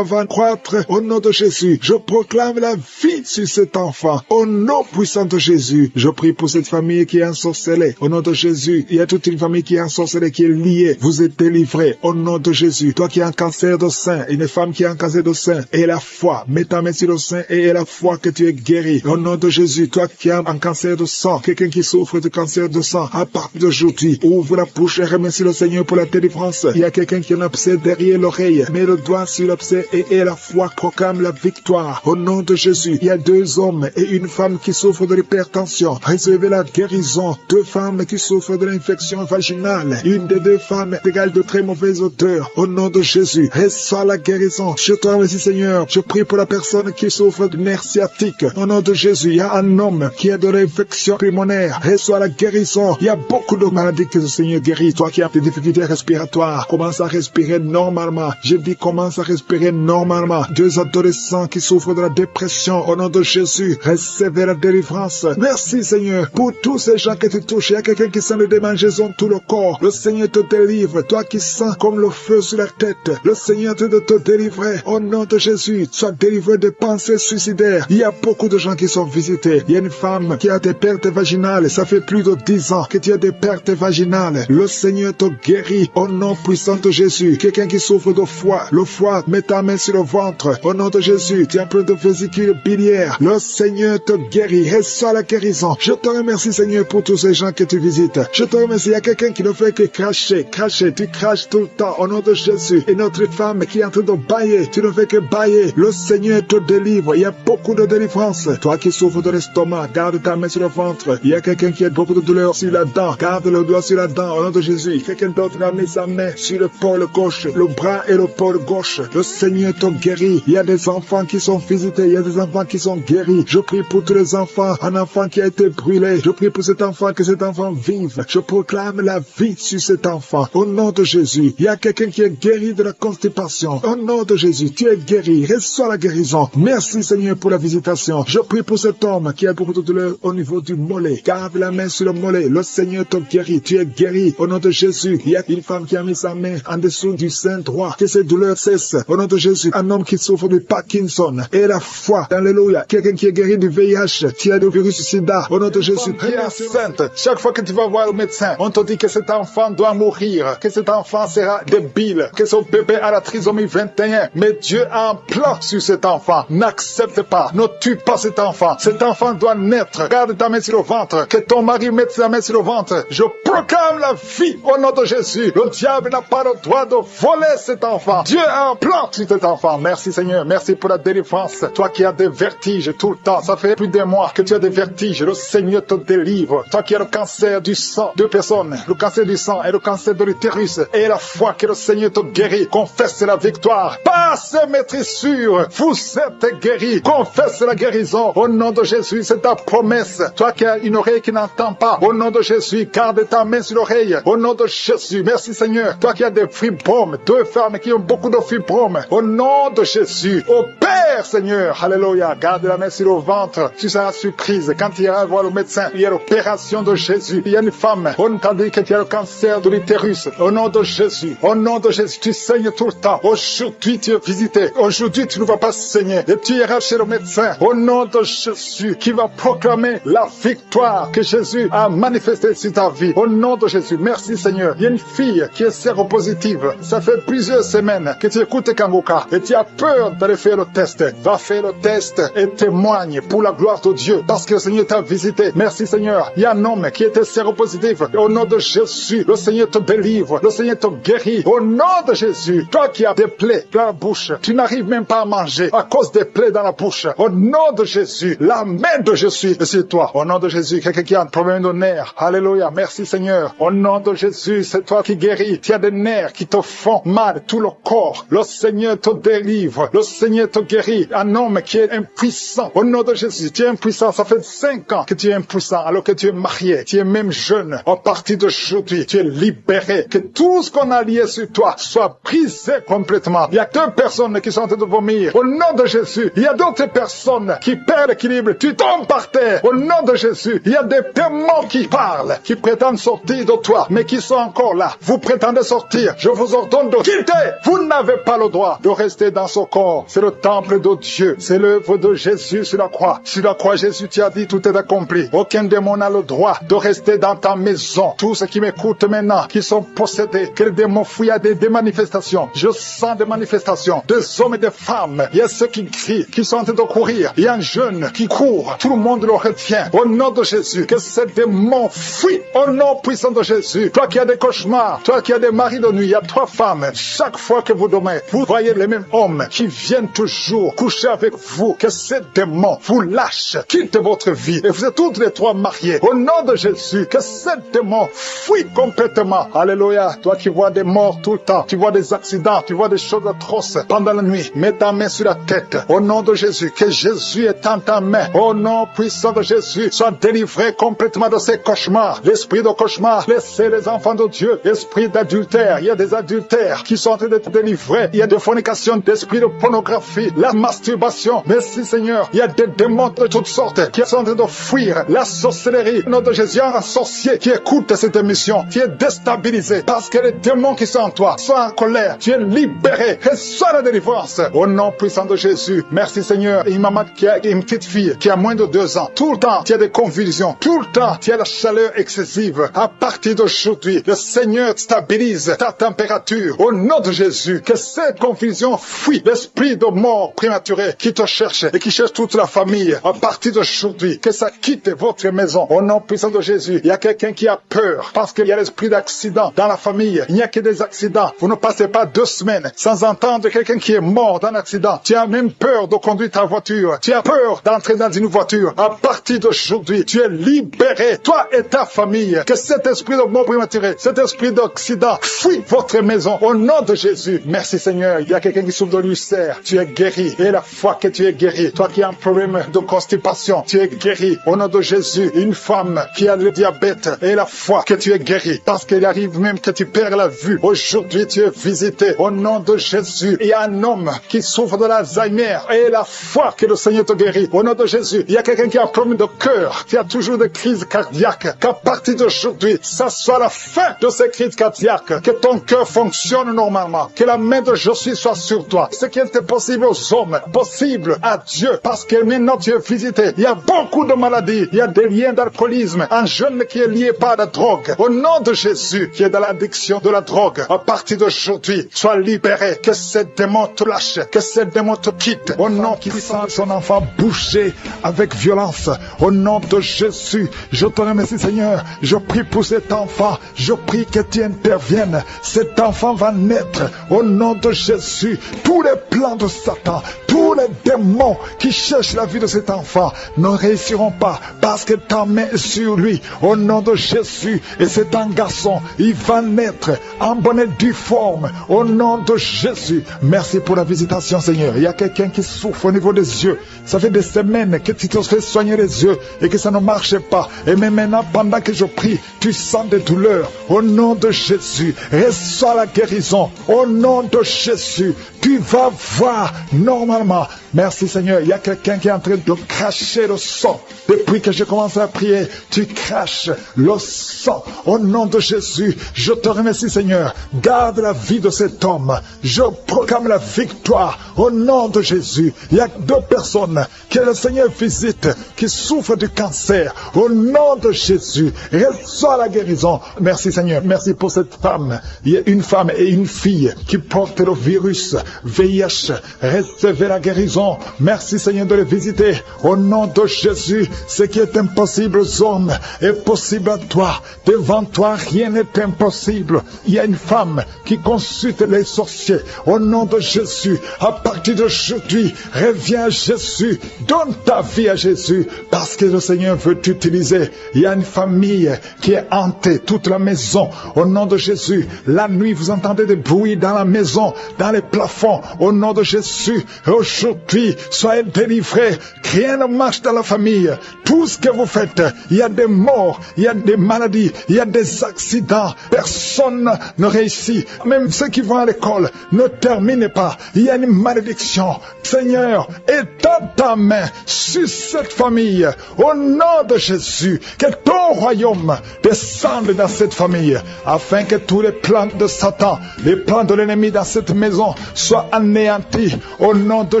va croître au nom de de Jésus, je proclame la vie sur cet enfant. Au nom puissant de Jésus, je prie pour cette famille qui est ensorcelée. Au nom de Jésus, il y a toute une famille qui est ensorcelée, qui est liée. Vous êtes délivrés. Au nom de Jésus, toi qui as un cancer de sein, une femme qui a un cancer de sein, et la foi, mets ta main sur le sein et la foi que tu es guéri. Au nom de Jésus, toi qui as un cancer de sang, quelqu'un qui souffre de cancer de sang, à partir d'aujourd'hui, ouvre la bouche et remercie le Seigneur pour la délivrance. Il y a quelqu'un qui a un abcès derrière l'oreille, mets le doigt sur l'abcès et la foi proclame la victoire. Au nom de Jésus, il y a 2 hommes et une femme qui souffrent de l'hypertension. Recevez la guérison. 2 femmes qui souffrent de l'infection vaginale. Une des 2 femmes égale de très mauvaise odeur. Au nom de Jésus, reçois la guérison. Je te remercie, Seigneur. Je prie pour la personne qui souffre de nerfs sciatiques. Au nom de Jésus, il y a un homme qui a de l'infection pulmonaire. Reçois la guérison. Il y a beaucoup de maladies que le Seigneur guérit. Toi qui as des difficultés respiratoires, commence à respirer normalement. Je dis commence à respirer normalement. 2 adolescents qui souffrent de la dépression. Au nom de Jésus, recevez la délivrance. Merci, Seigneur, pour tous ces gens que tu touches. Il y a quelqu'un qui sent le démangeaison tout le corps. Le Seigneur te délivre. Toi qui sens comme le feu sur la tête, le Seigneur te délivrer. Au nom de Jésus, sois délivré de pensées suicidaires. Il y a beaucoup de gens qui sont visités. Il y a une femme qui a des pertes vaginales. Ça fait plus de 10 ans que tu as des pertes vaginales. Le Seigneur te guérit. Au nom puissant de Jésus. Quelqu'un qui souffre de foie. Le foie, mets ta main sur le ventre. Au nom de Jésus, tu as plein de vésicules biliaires. Le Seigneur te guérit. Reçois la guérison. Je te remercie, Seigneur, pour tous ces gens que tu visites. Je te remercie. Il y a quelqu'un qui ne fait que cracher. Tu craches tout le temps. Au nom de Jésus. Et notre femme qui est en train de bailler. Tu ne fais que bailler. Le Seigneur te délivre. Il y a beaucoup de délivrance. Toi qui souffres de l'estomac, garde ta main sur le ventre. Il y a quelqu'un qui a beaucoup de douleur sur la dent. Garde le doigt sur la dent. Au nom de Jésus. Quelqu'un d'autre a mis sa main sur le pôle gauche, le bras et le pôle gauche. Le Seigneur te guérit. Il y a des enfants qui sont visités. Il y a des enfants qui sont guéris. Je prie pour tous les enfants. Un enfant qui a été brûlé. Je prie pour cet enfant, que cet enfant vive. Je proclame la vie sur cet enfant. Au nom de Jésus. Il y a quelqu'un qui est guéri de la constipation. Au nom de Jésus, tu es guéri. Reçois la guérison. Merci, Seigneur, pour la visitation. Je prie pour cet homme qui a beaucoup de douleur au niveau du mollet. Garde la main sur le mollet. Le Seigneur te guérit. Tu es guéri. Au nom de Jésus. Il y a une femme qui a mis sa main en dessous du sein droit. Que ces douleurs cessent. Au nom de Jésus. Un homme qui souffre de Parkinson. Et la foi. Alléluia. Quelqu'un qui est guéri du VIH. Qui a le virus sida. Au nom de Jésus. Qui est enceinte. Chaque fois que tu vas voir le médecin, on te dit que cet enfant doit mourir. Que cet enfant sera débile. Que son bébé a la trisomie 21. Mais Dieu a un plan sur cet enfant. N'accepte pas. Ne tue pas cet enfant. Cet enfant doit naître. Garde ta main sur le ventre. Que ton mari mette sa main sur le ventre. Je proclame la vie au nom de Jésus. Le diable n'a pas le droit de voler cet enfant. Dieu a un plan sur cet enfant. Merci, Seigneur. Merci pour la délivrance. Toi qui as des vertiges tout le temps. Ça fait plus d'un mois que tu as des vertiges. Le Seigneur te délivre. Toi qui as le cancer du sang. 2 personnes. Le cancer du sang et le cancer de l'utérus. Et la foi que le Seigneur te guérit. Confesse la victoire. Passe, maîtrise sûre. Vous êtes guéris. Confesse la guérison. Au nom de Jésus, c'est ta promesse. Toi qui as une oreille qui n'entend pas. Au nom de Jésus, garde ta main sur l'oreille. Au nom de Jésus. Merci, Seigneur. Toi qui as des fibromes. 2 femmes qui ont beaucoup de fibromes. Au nom de Jésus. Au Père, Seigneur. Alléluia. Garde la main sur le ventre. Tu seras surprise. Quand tu iras voir le médecin, il y a l'opération de Jésus. Il y a une femme. On t'a dit que tu as le cancer de l'utérus. Au nom de Jésus. Au nom de Jésus. Tu saignes tout le temps. Aujourd'hui, tu es visité. Aujourd'hui, tu ne vas pas saigner. Et tu iras chez le médecin. Au nom de Jésus. Qui va proclamer la victoire que Jésus a manifestée sur ta vie. Au nom de Jésus. Merci, Seigneur. Il y a une fille qui est séropositive. Ça fait plusieurs semaines que tu écoutes Kangoka. Et tu as peur d'aller faire le test. Va faire le test et témoigne pour la gloire de Dieu. Parce que le Seigneur t'a visité. Merci, Seigneur. Il y a un homme qui était séropositif. Au nom de Jésus, le Seigneur te délivre. Le Seigneur te guérit. Au nom de Jésus, toi qui as des plaies dans la bouche, tu n'arrives même pas à manger à cause des plaies dans la bouche. Au nom de Jésus, la main de Jésus est sur toi. Au nom de Jésus, quelqu'un qui a un problème de nerfs. Alléluia. Merci, Seigneur. Au nom de Jésus, c'est toi qui guéris. Tu as des nerfs qui te font mal, tout le corps. Le Seigneur te délivre. Le Seigneur te guérit. Un homme qui est impuissant. Au nom de Jésus, tu es impuissant. Ça fait 5 ans que tu es impuissant alors que tu es marié. Tu es même jeune. À partir d'aujourd'hui, tu es libéré. Que tout ce qu'on a lié sur toi soit brisé complètement. Il y a 2 personnes qui sont en train de vomir. Au nom de Jésus, il y a d'autres personnes qui perdent l'équilibre. Tu tombes par terre. Au nom de Jésus, il y a des démons qui parlent, qui prétendent sortir de toi, mais qui sont encore là. Vous prétendez sortir. Je vous ordonne de quitter. Vous n'avez pas le droit de rester dans ce corps. c'est le temple de Dieu. C'est l'œuvre de Jésus sur la croix. Sur la croix, Jésus, tu as dit, tout est accompli. Aucun démon n'a le droit de rester dans ta maison. Tous ceux qui m'écoutent maintenant, qui sont possédés, que les démons fuient à des manifestations. Je sens des manifestations, des hommes et des femmes. Il y a ceux qui crient, qui sont en train de courir. Il y a un jeune qui court. Tout le monde le retient. Au nom de Jésus, que ces démons fuient. Au nom puissant de Jésus. Toi qui as des cauchemars, toi qui as des maris de nuit, il y a 3 femmes. Chaque fois que vous dormez, vous voyez les mêmes hommes qui viennent toujours coucher avec vous. Que ces démons vous lâchent, quittent votre vie. Et vous êtes toutes les 3 mariés. Au nom de Jésus, que ces démons fuient complètement. Alléluia. Toi qui vois des morts tout le temps, tu vois des accidents, tu vois des choses atroces pendant la nuit. Mets ta main sur la tête. Au nom de Jésus, que Jésus est en ta main. Au nom puissant de Jésus, sois délivré complètement de ces cauchemars. L'esprit de cauchemar, laissez les enfants de Dieu. L'esprit d'adultère, il y a des adultères qui sont en train d'être délivrés. Il y a de fornication, d'esprit de pornographie, la masturbation. Merci Seigneur. Il y a des démons de toutes sortes qui sont en train de fuir. La sorcellerie. Au nom de Jésus, un sorcier qui écoute cette émission, qui est déstabilisé parce que les démons qui sont en toi sont en colère. Tu es libéré. Reçois la délivrance. Au nom puissant de Jésus. Merci Seigneur. Et une maman qui a une petite fille qui a moins de 2 ans. Tout le temps, tu as des convulsions. Tout le temps, tu as la chaleur excessive. À partir d'aujourd'hui, le Seigneur stabilise ta température. Au nom de Jésus, que cette confusion fuit. L'esprit de mort prématuré qui te cherche et qui cherche toute la famille. À partir d'aujourd'hui, que ça quitte votre maison. Au nom puissant de Jésus, il y a quelqu'un qui a peur parce qu'il y a l'esprit d'accident dans la famille. Il n'y a que des accidents. Vous ne passez pas 2 semaines sans entendre quelqu'un qui est mort dans un accident. Tu as même peur de conduire ta voiture. Tu as peur d'entrer dans une voiture. À partir d'aujourd'hui, tu es libéré. Toi et ta famille. Que cet esprit de mort prématuré, cet esprit d'accident fuit votre maison. Au nom de Jésus. Merci Seigneur. Il y a quelqu'un qui souffre de l'ulcère. Tu es guéri. Et la foi que tu es guéri. Toi qui as un problème de constipation, tu es guéri. Au nom de Jésus. Une femme qui a le diabète et la foi que tu es guéri. Parce qu'il arrive même que tu perds la vue. Aujourd'hui, tu es visité. Au nom de Jésus. Il y a un homme qui souffre de l'Alzheimer et la foi que le Seigneur te guérit. Au nom de Jésus. Il y a quelqu'un qui a un problème de cœur, qui a toujours des crises cardiaques. Qu'à partir d'aujourd'hui, ça soit la fin de ces crises cardiaques. Que ton cœur fonctionne normalement. Que la main de Jésus soit sur toi. Ce qui était possible aux hommes, possible à Dieu. Parce que maintenant tu es visité. Il y a beaucoup de maladies. Il y a des liens d'alcoolisme. Un jeune qui est lié par la drogue. Au nom de Jésus, qui est dans l'addiction de la drogue. À partir d'aujourd'hui, sois libéré. Que ces démons te lâchent. Que ces démons te quittent. Au nom qui sent son enfant bouger avec violence. Au nom de Jésus, je te remercie Seigneur. Je prie pour cet enfant. Je prie que tu interviennes. Cet enfant va naître. Au nom de Jésus, tous les plans de Satan, tous les démons qui cherchent la vie de cet enfant ne réussiront pas parce que ta main est sur lui. Au nom de Jésus, et c'est un garçon, il va naître en bonne et due forme. Au nom de Jésus, merci pour la visitation Seigneur. Il y a quelqu'un qui souffre au niveau des yeux. Ça fait des semaines que tu te fais soigner les yeux et que ça ne marche pas. Et même maintenant, pendant que je prie, tu sens des douleurs. Au nom de Jésus, reçois la guérison. Au nom de Jésus, tu vas voir normalement. Merci Seigneur. Il y a quelqu'un qui est en train de cracher le sang. Depuis que j'ai commencé à prier, tu craches le sang. Au nom de Jésus, je te remercie Seigneur. Garde la vie de cet homme. Je proclame la victoire. Au nom de Jésus, il y a 2 personnes que le Seigneur visite qui souffrent du cancer. Au nom de Jésus, reçois la guérison. Merci Seigneur. Merci pour cette femme. Il y a une femme et une fille qui portent le virus VIH. Recevez la guérison. Merci Seigneur de les visiter. Au nom de Jésus, ce qui est impossible aux hommes est possible à toi. Devant toi, rien n'est impossible. Il y a une femme qui consulte les sorciers. Au nom de Jésus, à partir d'aujourd'hui, reviens à Jésus. Donne ta vie à Jésus parce que le Seigneur veut t'utiliser. Il y a une famille qui est hantée, toute la maison. Au nom de Jésus, la nuit, vous entendez des bruits dans la maison, dans les plafonds. Au nom de Jésus, aujourd'hui, soyez délivrés. Rien ne marche dans la famille. Tout ce que vous faites, il y a des morts, il y a des maladies, il y a des accidents. Personne ne réussit. Même ceux qui vont à l'école ne terminent pas. Il y a une malédiction. Seigneur, étends ta main sur cette famille. Au nom de Jésus, que ton royaume descende dans cette famille, afin que tous les plans de Satan, les plans de l'ennemi dans cette maison soient anéantis. Au nom de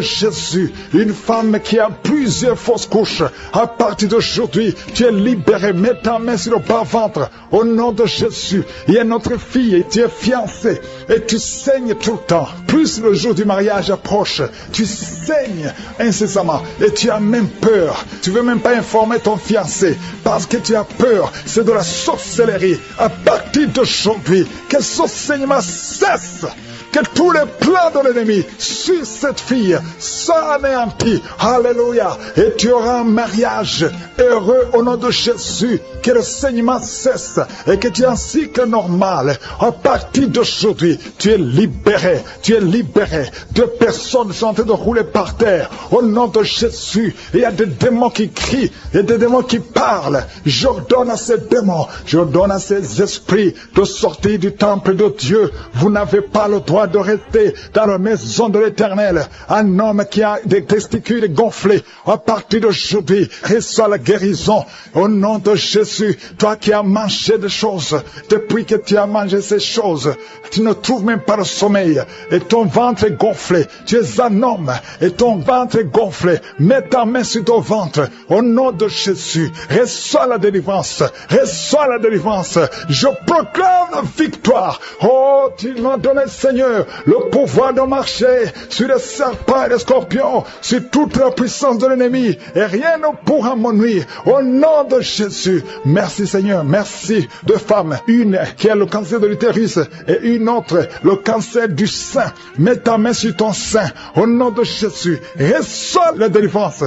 Jésus, une femme qui a plusieurs fausses couches, à partir d'aujourd'hui, tu es libérée. Mets ta main sur le bas-ventre. Au nom de Jésus, il y a notre fille et tu es fiancée et tu saignes tout le temps. Plus le jour du mariage approche, tu saignes incessamment et tu as même peur. Tu ne veux même pas informer ton fiancé parce que tu as peur. C'est de la sorcellerie. À partir d'aujourd'hui, que ce saignement cesse. Que tous les plans de l'ennemi sur cette fille soient anéantis. Alléluia. Et tu auras un mariage heureux au nom de Jésus. Que le saignement cesse et que tu aies un cycle normal. À partir d'aujourd'hui, tu es libéré. Tu es libéré. 2 personnes sont en train de rouler par terre. Au nom de Jésus, il y a des démons qui crient. Il y a des démons qui parlent. J'ordonne à ces démons, j'ordonne à ces esprits de sortir du temple de Dieu. Vous n'avez pas le droit de rester dans la maison de l'Éternel. Un homme qui a des testicules gonflés, à partir d'aujourd'hui, reçoit la guérison au nom de Jésus. Toi qui as mangé des choses, depuis que tu as mangé ces choses, tu ne trouves même pas le sommeil et ton ventre est gonflé. Tu es un homme et ton ventre est gonflé. Mets ta main sur ton ventre au nom de Jésus. Reçois la délivrance. Reçois la délivrance. Je proclame la victoire. Oh, tu m'as donné, Seigneur, le pouvoir de marcher sur les serpents et les scorpions, sur toute la puissance de l'ennemi, et rien ne pourra me nuire. Au nom de Jésus. Merci, Seigneur. Merci. 2 femmes. Une qui a le cancer de l'utérus et une autre le cancer du sein. Mets ta main sur ton sein. Au nom de Jésus. Reçois la délivrance.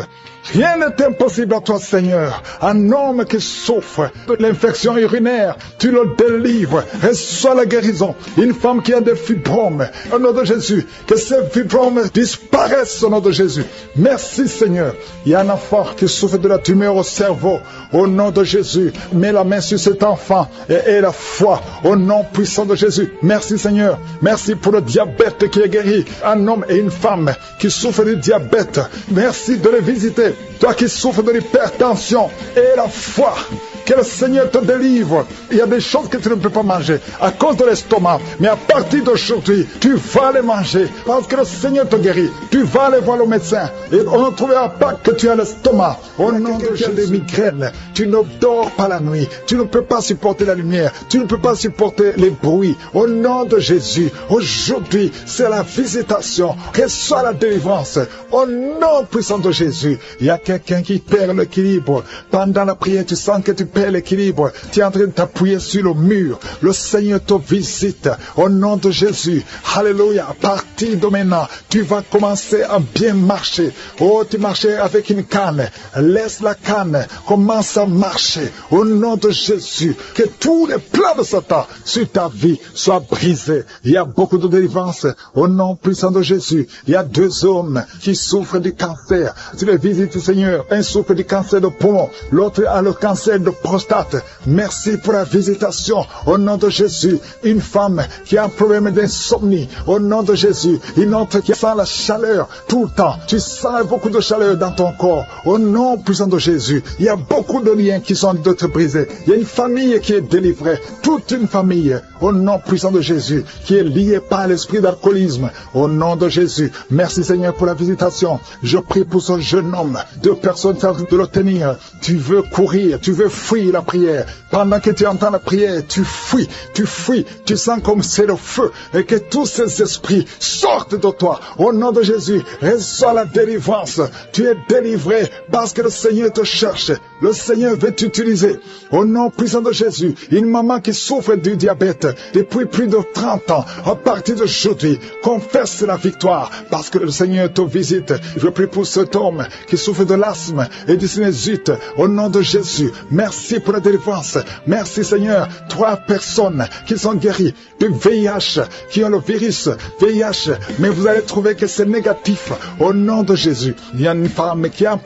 Rien n'est impossible à toi, Seigneur. Un homme qui souffre de l'infection urinaire, tu le délivres. Reçois la guérison. Une femme qui a des fibromes, au nom de Jésus, que ces fibromes disparaissent au nom de Jésus. Merci, Seigneur. Il y a un enfant qui souffre de la tumeur au cerveau. Au nom de Jésus, mets la main sur cet enfant et aie la foi. Au nom puissant de Jésus. Merci, Seigneur. Merci pour le diabète qui est guéri. Un homme et une femme qui souffrent du diabète. Merci de les visiter. Toi qui souffres de l'hypertension, aie la foi. Que le Seigneur te délivre. Il y a des choses que tu ne peux pas manger à cause de l'estomac. Mais à partir d'aujourd'hui, tu vas les manger parce que le Seigneur te guérit. Tu vas aller voir le médecin et on ne trouvera pas que tu as l'estomac. Au nom de Jésus, des migraines. Tu ne dors pas la nuit. Tu ne peux pas supporter la lumière. Tu ne peux pas supporter les bruits. Au nom de Jésus, aujourd'hui, c'est la visitation. Reçois la délivrance. Au nom puissant de Jésus, il y a quelqu'un qui perd l'équilibre. Pendant la prière, tu sens que tu perds l'équilibre. Tu es en train de t'appuyer sur le mur. Le Seigneur te visite. Au nom de Jésus. Alléluia. À partir de maintenant, tu vas commencer à bien marcher. Oh, tu marchais avec une canne. Laisse la canne. Commence à marcher. Au nom de Jésus. Que tous les plans de Satan sur ta vie soient brisés. Il y a beaucoup de délivrance. Au nom puissant de Jésus. Il y a 2 hommes qui souffrent du cancer. Tu les visites, Seigneur. Un souffre du cancer de poumon. L'autre a le cancer de prostate. Merci pour la visitation. Au nom de Jésus. Une femme qui a un problème d'insomnie. Au nom de Jésus. Une autre qui sent la chaleur tout le temps. Tu sens beaucoup de chaleur dans ton corps. Au nom puissant de Jésus. Il y a beaucoup de liens qui sont d'être brisés. Il y a une famille qui est délivrée. Toute une famille. Au nom puissant de Jésus. Qui est liée par l'esprit d'alcoolisme. Au nom de Jésus. Merci, Seigneur, pour la visitation. Je prie pour ce jeune homme. 2 personnes sont en train de le tenir. Tu veux courir. Tu veux fuir la prière. Pendant que tu entends la prière, tu fuis. Tu sens comme c'est le feu. Et que tous ces esprits sortent de toi. Au nom de Jésus, reçois la délivrance. Tu es délivré parce que le Seigneur te cherche. Le Seigneur veut t'utiliser. Au nom puissant de Jésus, une maman qui souffre du diabète depuis plus de 30 ans, à partir d'aujourd'hui, confesse la victoire parce que le Seigneur te visite. Je prie pour cet homme qui souffre de l'asthme et du sinusite. Au nom de Jésus, merci pour la délivrance. Merci, Seigneur. 3 personnes qui sont guéries du VIH, qui ont le virus VIH, mais vous allez trouver que c'est négatif. Au nom de Jésus, il y a une femme qui a un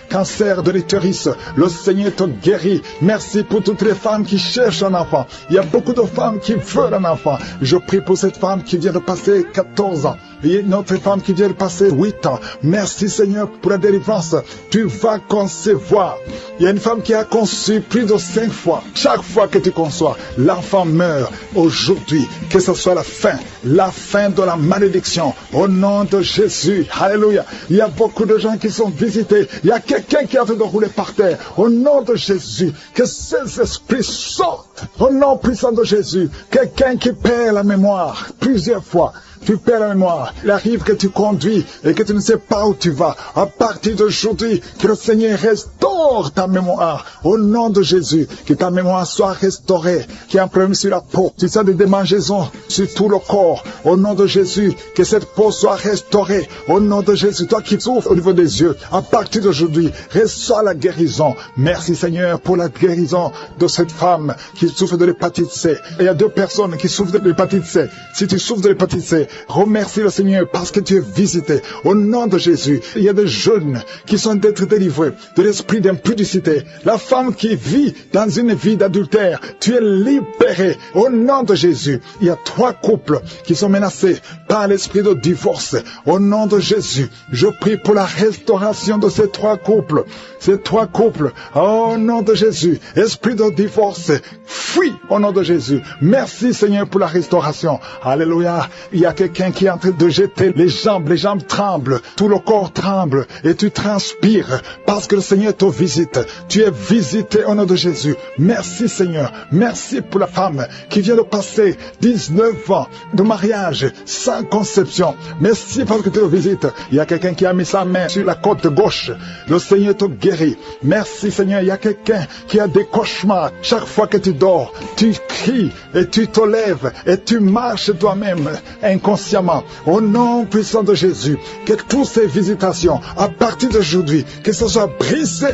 cancer de l'utérus. Le Seigneur te guérit. Merci pour toutes les femmes qui cherchent un enfant. Il y a beaucoup de femmes qui veulent un enfant. Je prie pour cette femme qui vient de passer 14 ans. Et notre femme qui vient de passer 8 ans. Merci Seigneur pour la délivrance. Tu vas concevoir. Il y a une femme qui a conçu plus de 5 fois. Chaque fois que tu conçois, l'enfant meurt. Aujourd'hui, que ce soit la fin de la malédiction. Au nom de Jésus. Alléluia. Il y a beaucoup de gens qui sont visités. Il y a quelqu'un qui est en train de rouler par terre. Au nom de Jésus, que ces esprits sortent. Au nom puissant de Jésus, quelqu'un qui perd la mémoire plusieurs fois. Tu perds la mémoire. Il arrive que tu conduis et que tu ne sais pas où tu vas. À partir d'aujourd'hui, que le Seigneur restaure ta mémoire. Au nom de Jésus, que ta mémoire soit restaurée. Qu'il y ait un problème sur la peau. Tu sens des démangeaisons sur tout le corps. Au nom de Jésus, que cette peau soit restaurée. Au nom de Jésus, toi qui souffres au niveau des yeux, à partir d'aujourd'hui, reçois la guérison. Merci Seigneur pour la guérison de cette femme qui souffre de l'hépatite C. Et il y a 2 personnes qui souffrent de l'hépatite C. Si tu souffres de l'hépatite C, remercie le Seigneur parce que tu es visité. Au nom de Jésus, il y a des jeunes qui sont d'être délivrés de l'esprit d'impudicité. La femme qui vit dans une vie d'adultère, tu es libéré. Au nom de Jésus, il y a 3 couples qui sont menacés par l'esprit de divorce. Au nom de Jésus, je prie pour la restauration de ces 3 couples. Ces 3 couples, au nom de Jésus, esprit de divorce, fuis au nom de Jésus. Merci Seigneur pour la restauration. Alléluia. Il y a quelqu'un qui est en train de jeter les jambes tremblent, tout le corps tremble et tu transpires parce que le Seigneur te visite. Tu es visité au nom de Jésus. Merci Seigneur. Merci pour la femme qui vient de passer 19 ans de mariage sans conception. Merci parce que tu le visites. Il y a quelqu'un qui a mis sa main sur la côte gauche. Le Seigneur te guérit. Merci Seigneur. Il y a quelqu'un qui a des cauchemars. Chaque fois que tu dors, tu cries et tu te lèves et tu marches toi-même inconsciemment. Au nom puissant de Jésus, que toutes ces visitations, à partir d'aujourd'hui, que ce soit brisé.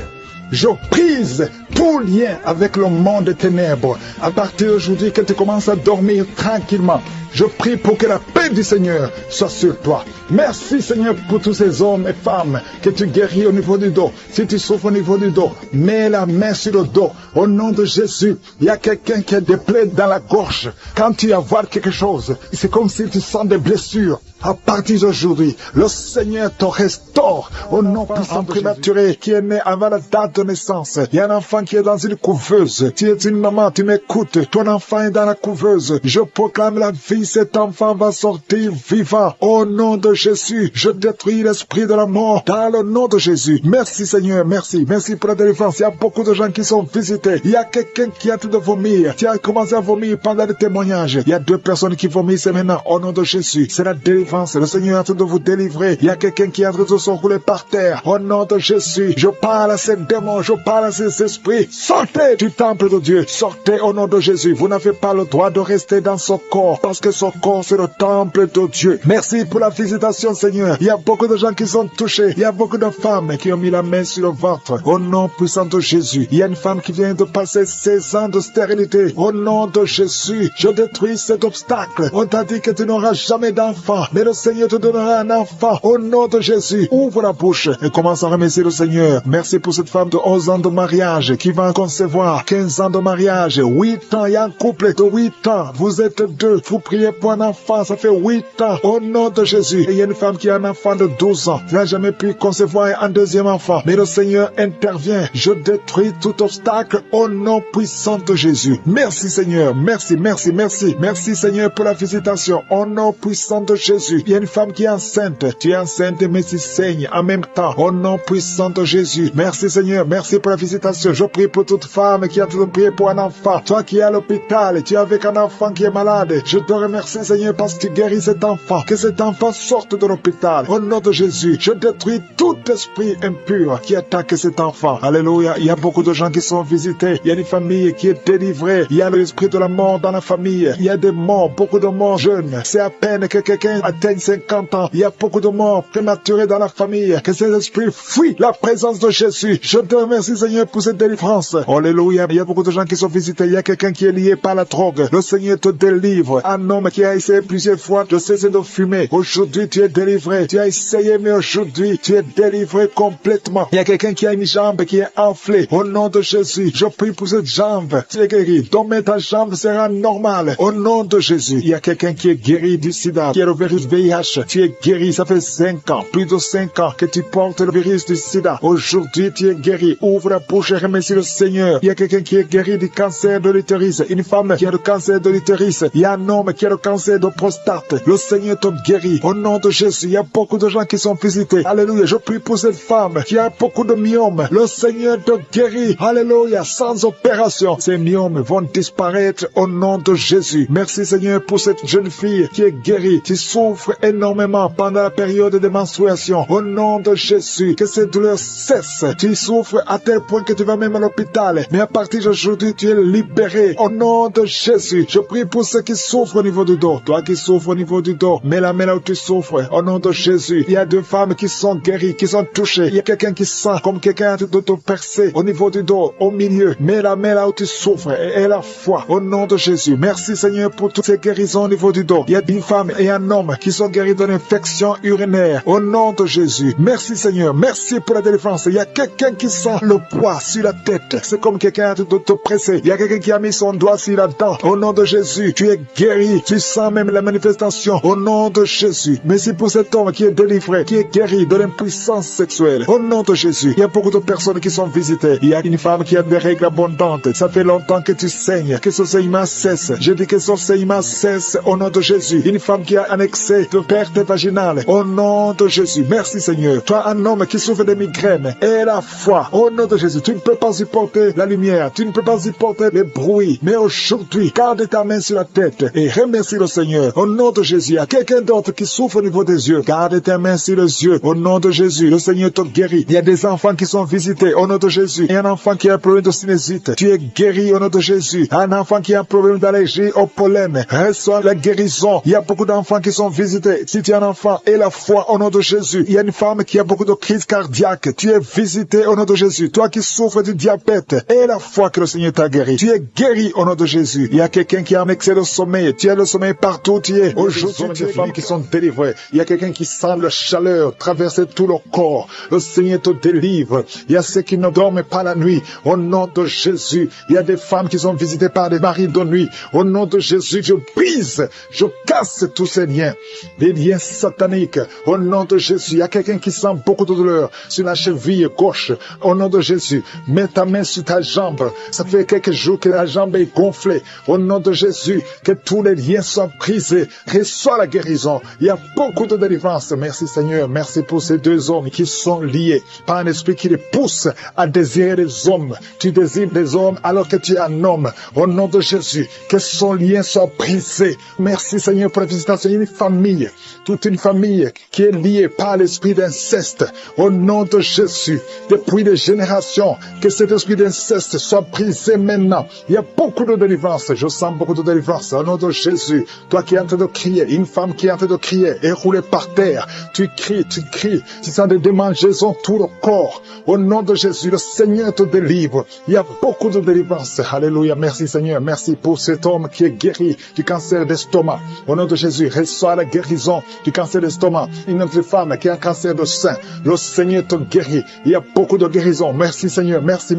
Je brise tout lien avec le monde des ténèbres. À partir d'aujourd'hui, que tu commences à dormir tranquillement. Je prie pour que la paix du Seigneur soit sur toi. Merci Seigneur pour tous ces hommes et femmes que tu guéris au niveau du dos. Si tu souffres au niveau du dos, mets la main sur le dos. Au nom de Jésus, il y a quelqu'un qui a des plaies dans la gorge. Quand tu vas voir quelque chose, c'est comme si tu sens des blessures. À partir d'aujourd'hui, le Seigneur te restaure. Au nom puissant prématuré qui est né avant la date de naissance. Il y a un enfant qui est dans une couveuse. Tu es une maman, tu m'écoutes. Ton enfant est dans la couveuse. Je proclame la vie. Cet enfant va sortir vivant. Au nom de Jésus, je détruis l'esprit de la mort dans le nom de Jésus. Merci Seigneur, merci. Merci pour la délivrance. Il y a beaucoup de gens qui sont visités. Il y a quelqu'un qui a tout de vomir. Tu as commencé à vomir pendant le témoignage. Il y a 2 personnes qui vomissent maintenant. Au nom de Jésus, c'est la délivrance. Le Seigneur est en train de vous délivrer. Il y a quelqu'un qui est en train de se rouler par terre. Au nom de Jésus, je parle à ces démons, je parle à ces esprits. Sortez du temple de Dieu. Sortez au nom de Jésus. Vous n'avez pas le droit de rester dans ce corps parce que ce corps, c'est le temple de Dieu. Merci pour la visitation, Seigneur. Il y a beaucoup de gens qui sont touchés. Il y a beaucoup de femmes qui ont mis la main sur le ventre. Au nom puissant de Jésus. Il y a une femme qui vient de passer 16 ans de stérilité. Au nom de Jésus, je détruis cet obstacle. On t'a dit que tu n'auras jamais d'enfant. Mais le Seigneur te donnera un enfant. Au nom de Jésus, ouvre la bouche et commence à remercier le Seigneur. Merci pour cette femme de 11 ans de mariage qui va concevoir 15 ans de mariage. 8 ans, il y a un couple de 8 ans. Vous êtes 2. Vous priez pour un enfant, ça fait 8 ans. Au nom de Jésus. Et il y a une femme qui a un enfant de 12 ans. Tu n'as jamais pu concevoir un deuxième enfant. Mais le Seigneur intervient. Je détruis tout obstacle au nom puissant de Jésus. Merci Seigneur. Merci, merci, merci. Merci Seigneur pour la visitation. Au nom puissant de Jésus. Il y a une femme qui est enceinte. Tu es enceinte mais tu saignes en même temps. Au nom puissant de Jésus. Merci Seigneur. Merci pour la visitation. Je prie pour toute femme qui a tout prié pour un enfant. Toi qui es à l'hôpital, tu es avec un enfant qui est malade. Je te remercie Seigneur parce que tu guéris cet enfant. Que cet enfant sorte de l'hôpital. Au nom de Jésus, je détruis tout esprit impur qui attaque cet enfant. Alléluia. Il y a beaucoup de gens qui sont visités. Il y a une famille qui est délivrée. Il y a l'esprit de la mort dans la famille. Il y a des morts, beaucoup de morts jeunes. C'est à peine que quelqu'un atteigne 50 ans. Il y a beaucoup de morts prématurés dans la famille. Que ces esprits fuient la présence de Jésus. Je te remercie Seigneur pour cette délivrance. Alléluia. Il y a beaucoup de gens qui sont visités. Il y a quelqu'un qui est lié par la drogue. Le Seigneur te délivre. Un homme homme qui a essayé plusieurs fois de cesser de fumer. Aujourd'hui, tu es délivré. Tu as essayé, mais aujourd'hui, tu es délivré complètement. Il y a quelqu'un qui a une jambe qui est enflée. Au nom de Jésus, je prie pour cette jambe. Tu es guéri. Donc, ta jambe sera normale. Au nom de Jésus, il y a quelqu'un qui est guéri du sida, qui a le virus VIH. Tu es guéri. Ça fait 5 ans, plus de 5 ans que tu portes le virus du sida. Aujourd'hui, tu es guéri. Ouvre la bouche et remercie le Seigneur. Il y a quelqu'un qui est guéri du cancer de l'utérus. Une femme qui a le cancer de l'utérus. Il y a un homme qui a le cancer de prostate. Le Seigneur te guérit. Au nom de Jésus, il y a beaucoup de gens qui sont visités. Alléluia. Je prie pour cette femme qui a beaucoup de myomes. Le Seigneur te guérit. Alléluia. Sans opération, ces myomes vont disparaître au nom de Jésus. Merci Seigneur pour cette jeune fille qui est guérie, qui souffre énormément pendant la période de menstruation. Au nom de Jésus, que cette douleur cesse. Tu souffres à tel point que tu vas même à l'hôpital. Mais à partir d'aujourd'hui, tu es libéré. Au nom de Jésus, je prie pour ceux qui souffrent au niveau du dos. Toi qui souffres au niveau du dos, mets la main là où tu souffres. Au nom de Jésus, il y a 2 femmes qui sont guéries, qui sont touchées. Il y a quelqu'un qui sent comme quelqu'un de te percer au niveau du dos, au milieu. Mets la main là où tu souffres et la foi. Au nom de Jésus, merci Seigneur pour toutes ces guérisons au niveau du dos. Il y a une femme et un homme qui sont guéris d'une infection urinaire. Au nom de Jésus, merci Seigneur, merci pour la délivrance. Il y a quelqu'un qui sent le poids sur la tête. C'est comme quelqu'un de te presser. Il y a quelqu'un qui a mis son doigt sur la dent. Au nom de Jésus, tu es guéri. Tu sens même la manifestation. Au nom de Jésus, merci pour cet homme qui est délivré, qui est guéri de l'impuissance sexuelle. Au nom de Jésus, il y a beaucoup de personnes qui sont visitées. Il y a une femme qui a des règles abondantes. Ça fait longtemps que tu saignes, que ce saignement cesse. Je dis que ce saignement cesse au nom de Jésus. Une femme qui a un excès de perte vaginale. Au nom de Jésus, merci Seigneur. Toi, un homme qui souffre de migraines, et la foi. Au nom de Jésus, tu ne peux pas supporter la lumière, tu ne peux pas supporter les bruits. Mais aujourd'hui, garde ta main sur la tête et remercie le Seigneur. Au nom de Jésus, il y a quelqu'un d'autre qui souffre au niveau des yeux. Garde ta main sur les yeux. Au nom de Jésus, le Seigneur te guérit. Il y a des enfants qui sont visités au nom de Jésus. Et un enfant qui a un problème de sinusite, tu es guéri au nom de Jésus. Un enfant qui a un problème d'allergie au pollen, reçois la guérison. Il y a beaucoup d'enfants qui sont visités. Si tu es un enfant, et la foi au nom de Jésus. Il y a une femme qui a beaucoup de crises cardiaques. Tu es visité au nom de Jésus. Toi qui souffres du diabète, et la foi que le Seigneur t'a guéri. Tu es guéri au nom de Jésus. Il y a quelqu'un qui a un excès de sommeil. Tu as le sommeil partout où tu es. Aujourd'hui, il y a des femmes qui sont délivrées. Il y a quelqu'un qui sent la chaleur traverser tout le corps. Le Seigneur te délivre. Il y a ceux qui ne dorment pas la nuit. Au nom de Jésus, il y a des femmes qui sont visitées par des maris de nuit. Au nom de Jésus, je brise, je casse tous ces liens, les liens sataniques. Au nom de Jésus, il y a quelqu'un qui sent beaucoup de douleur sur la cheville gauche. Au nom de Jésus, mets ta main sur ta jambe. Ça fait quelques jours que la jambe est gonflée. Au nom de Jésus, que tous les liens soient brisés. Reçois la guérison. Il y a beaucoup de délivrance. Merci Seigneur. Merci pour ces 2 hommes qui sont liés par un esprit qui les pousse à désirer des hommes. Tu désires des hommes alors que tu es un homme. Au nom de Jésus, que son lien soit brisé. Merci Seigneur pour la visitation. Il y a une famille, toute une famille qui est liée par l'esprit d'inceste. Au nom de Jésus, depuis des générations, que cet esprit d'inceste soit brisé maintenant. Il y a beaucoup de délivrance. Je sens beaucoup de délivrance. Au nom de Jésus, toi qui es en train de crier, une femme qui est en train de crier et rouler par terre, tu cries, tu sens des démangeaisons tout le corps. Au nom de Jésus, le Seigneur te délivre. Il y a beaucoup de délivrance. Alléluia. Merci Seigneur. Merci pour cet homme qui est guéri du cancer d'estomac. Au nom de Jésus, reçois la guérison du cancer d'estomac. Une autre femme qui a un cancer de sein, le Seigneur te guérit. Il y a beaucoup de guérison. Merci Seigneur. Merci.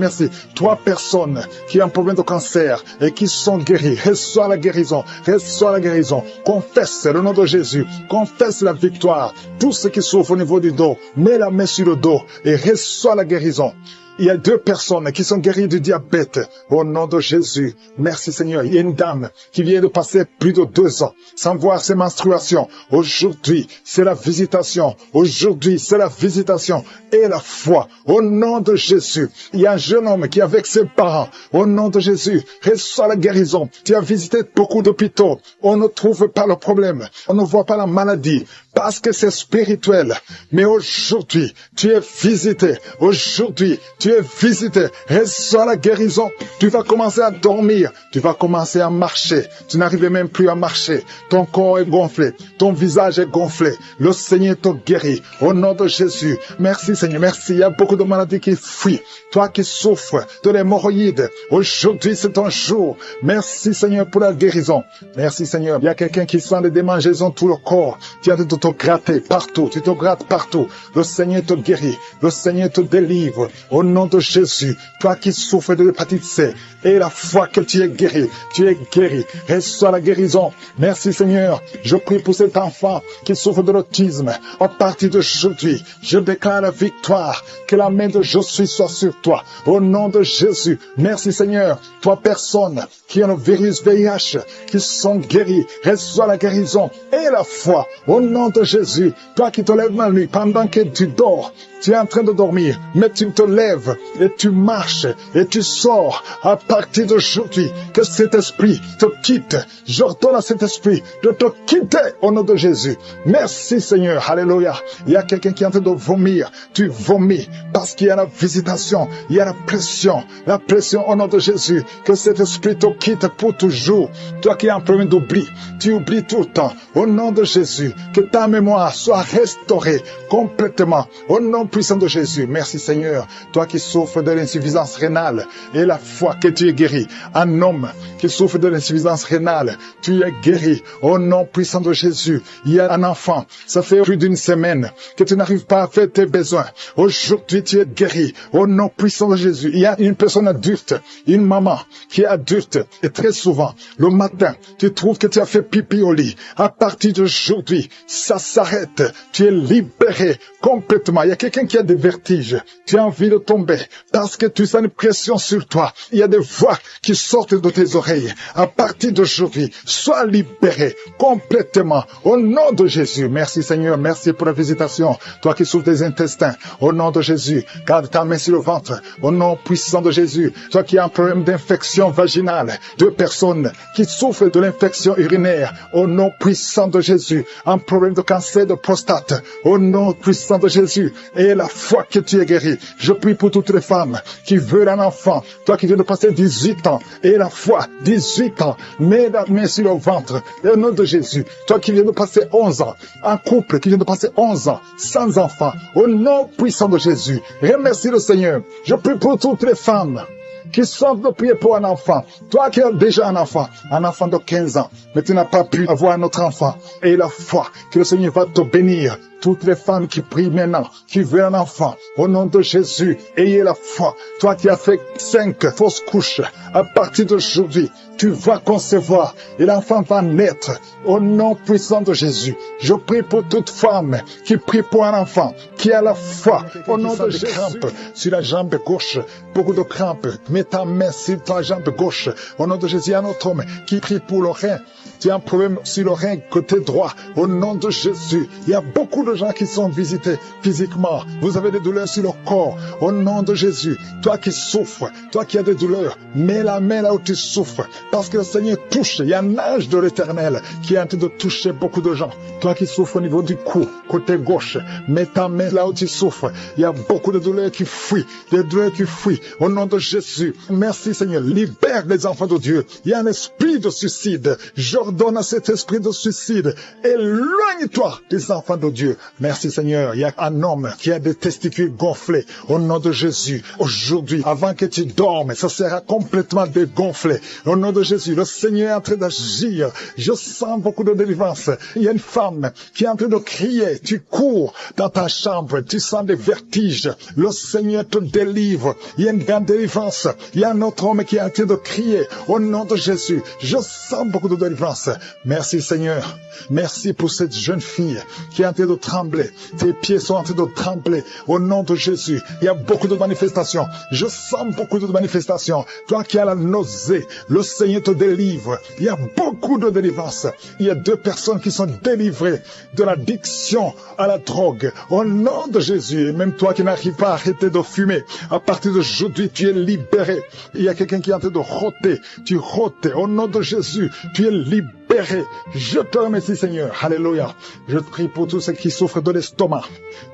3 personnes qui ont un problème de cancer et qui sont guéries. Reçois la guérison. Reçois la guérison. Confesse le nom de Jésus. Confesse la victoire. Tous ceux qui souffrent au niveau du dos, mets la main sur le dos et reçois la guérison. Il y a 2 personnes qui sont guéries du diabète. Au nom de Jésus. Merci Seigneur. Il y a une dame qui vient de passer plus de 2 ans sans voir ses menstruations. Aujourd'hui, c'est la visitation. Aujourd'hui, c'est la visitation et la foi. Au nom de Jésus. Il y a un jeune homme qui est avec ses parents. Au nom de Jésus. Reçois la guérison. Tu as visité beaucoup d'hôpitaux. On ne trouve pas le problème. On ne voit pas la maladie. parce que c'est spirituel. Mais aujourd'hui, tu es visité. Aujourd'hui, tu es visité. Reçois la guérison. Tu vas commencer à dormir. Tu vas commencer à marcher. Tu n'arrives même plus à marcher. Ton corps est gonflé. Ton visage est gonflé. Le Seigneur te guérit. Au nom de Jésus. Merci Seigneur. Merci. Il y a beaucoup de maladies qui fuient. Toi qui souffres de l'hémorroïde. Aujourd'hui, c'est ton jour. Merci Seigneur pour la guérison. Merci Seigneur. Il y a quelqu'un qui sent des démangeaisons tout le corps. Tu as de te gratter partout. Tu te grattes partout. Le Seigneur te guérit. Le Seigneur te délivre. Au nom de Jésus. Toi qui souffres de l'hépatite C. Et la foi que tu es guéri. Tu es guéri. Reçois la guérison. Merci Seigneur. Je prie pour cet enfant qui souffre de l'autisme. À partir d'aujourd'hui, je déclare la victoire. Que la main de Jésus soit sur toi. Au nom de Jésus. Merci Seigneur. Toi personne qui ont le virus VIH, qui sont guéris. Reçois la guérison et la foi. Au nom de Jésus. Toi qui te lèves la nuit pendant que tu dors. Tu es en train de dormir, mais tu te lèves et tu marches et tu sors à partir d'aujourd'hui. Que cet esprit te quitte. J'ordonne à cet esprit de te quitter au nom de Jésus. Merci Seigneur. Alléluia. Il y a quelqu'un qui est en train de vomir. Tu vomis parce qu'il y a la visitation. Il y a la pression. La pression au nom de Jésus. Que cet esprit te quitte pour toujours. Toi qui as un problème d'oubli. Tu oublies tout le temps. Au nom de Jésus. Que ta mémoire soit restaurée complètement. Au nom puissant de Jésus. Merci Seigneur. Toi qui souffres de l'insuffisance rénale et la foi que tu es guéri. Un homme qui souffre de l'insuffisance rénale, tu es guéri. Au nom puissant de Jésus. Il y a un enfant. Ça fait plus d'une semaine que tu n'arrives pas à faire tes besoins. Aujourd'hui, tu es guéri. Au nom puissant de Jésus. Il y a une personne adulte, une maman qui est adulte et très souvent, le matin, tu trouves que tu as fait pipi au lit. À partir d'aujourd'hui, ça s'arrête. Tu es libéré complètement. Il y a quelqu'un qui a des vertiges. Tu as envie de tomber parce que tu sens une pression sur toi. Il y a des voix qui sortent de tes oreilles. À partir d'aujourd'hui, sois libéré complètement au nom de Jésus. Merci Seigneur. Merci pour la visitation. Toi qui souffres des intestins, au nom de Jésus, garde ta main sur le ventre. Au nom puissant de Jésus. Toi qui as un problème d'infection vaginale, deux personnes qui souffrent de l'infection urinaire, au nom puissant de Jésus. Un problème de cancer de prostate, au nom puissant de Jésus. Et la foi que tu es guéri. Je prie pour toutes les femmes qui veulent un enfant. Toi qui viens de passer 18 ans. Et la foi, 18 ans. Mets la main sur le ventre. Et au nom de Jésus. Toi qui viens de passer 11 ans. Un couple qui vient de passer 11 ans. Sans enfant. Au nom puissant de Jésus. Remercie le Seigneur. Je prie pour toutes les femmes qui sont de prier pour un enfant. Toi qui as déjà un enfant de 15 ans, mais tu n'as pas pu avoir un autre enfant. Et la foi que le Seigneur va te bénir. Toutes les femmes qui prient maintenant, qui veulent un enfant, au nom de Jésus, ayez la foi. Toi qui as fait 5 fausses couches, à partir d'aujourd'hui, tu vas concevoir et l'enfant va naître au nom puissant de Jésus. Je prie pour toute femme qui prie pour un enfant, qui a la foi au nom de Jésus. Crampes sur la jambe gauche, beaucoup de crampes. Mets ta main sur ta jambe gauche. Au nom de Jésus, il y a un autre homme qui prie pour le rein. Tu as un problème sur le rein côté droit. Au nom de Jésus, il y a beaucoup de gens qui sont visités physiquement. Vous avez des douleurs sur le corps. Au nom de Jésus, toi qui souffres, toi qui as des douleurs, mets la main là où tu souffres. Parce que le Seigneur touche. Il y a un ange de l'Éternel qui est en train de toucher beaucoup de gens. Toi qui souffres au niveau du cou, côté gauche, mets ta main là où tu souffres. Il y a beaucoup de douleurs qui fuient. Des douleurs qui fuient. Au nom de Jésus. Merci Seigneur. Libère les enfants de Dieu. Il y a un esprit de suicide. J'ordonne à cet esprit de suicide. Éloigne-toi des enfants de Dieu. Merci Seigneur. Il y a un homme qui a des testicules gonflés. Au nom de Jésus. Aujourd'hui, avant que tu dormes, ça sera complètement dégonflé. Au nom de Jésus, le Seigneur est en train d'agir. Je sens beaucoup de délivrance. Il y a une femme qui est en train de crier. Tu cours dans ta chambre. Tu sens des vertiges. Le Seigneur te délivre. Il y a une grande délivrance. Il y a un autre homme qui est en train de crier. Au nom de Jésus, je sens beaucoup de délivrance. Merci Seigneur. Merci pour cette jeune fille qui est en train de trembler. Tes pieds sont en train de trembler. Au nom de Jésus, il y a beaucoup de manifestations. Je sens beaucoup de manifestations. Toi qui as la nausée, le Seigneur te délivre. Il y a beaucoup de délivrance. Il y a 2 personnes qui sont délivrées de l'addiction à la drogue. Au nom de Jésus, et même toi qui n'arrives pas à arrêter de fumer, à partir d'aujourd'hui, tu es libéré. Il y a quelqu'un qui est en train de rôter. Tu rôtes. Au nom de Jésus, tu es libéré libéré. Je te remercie, Seigneur. Alléluia. Je prie pour tous ceux qui souffrent de l'estomac.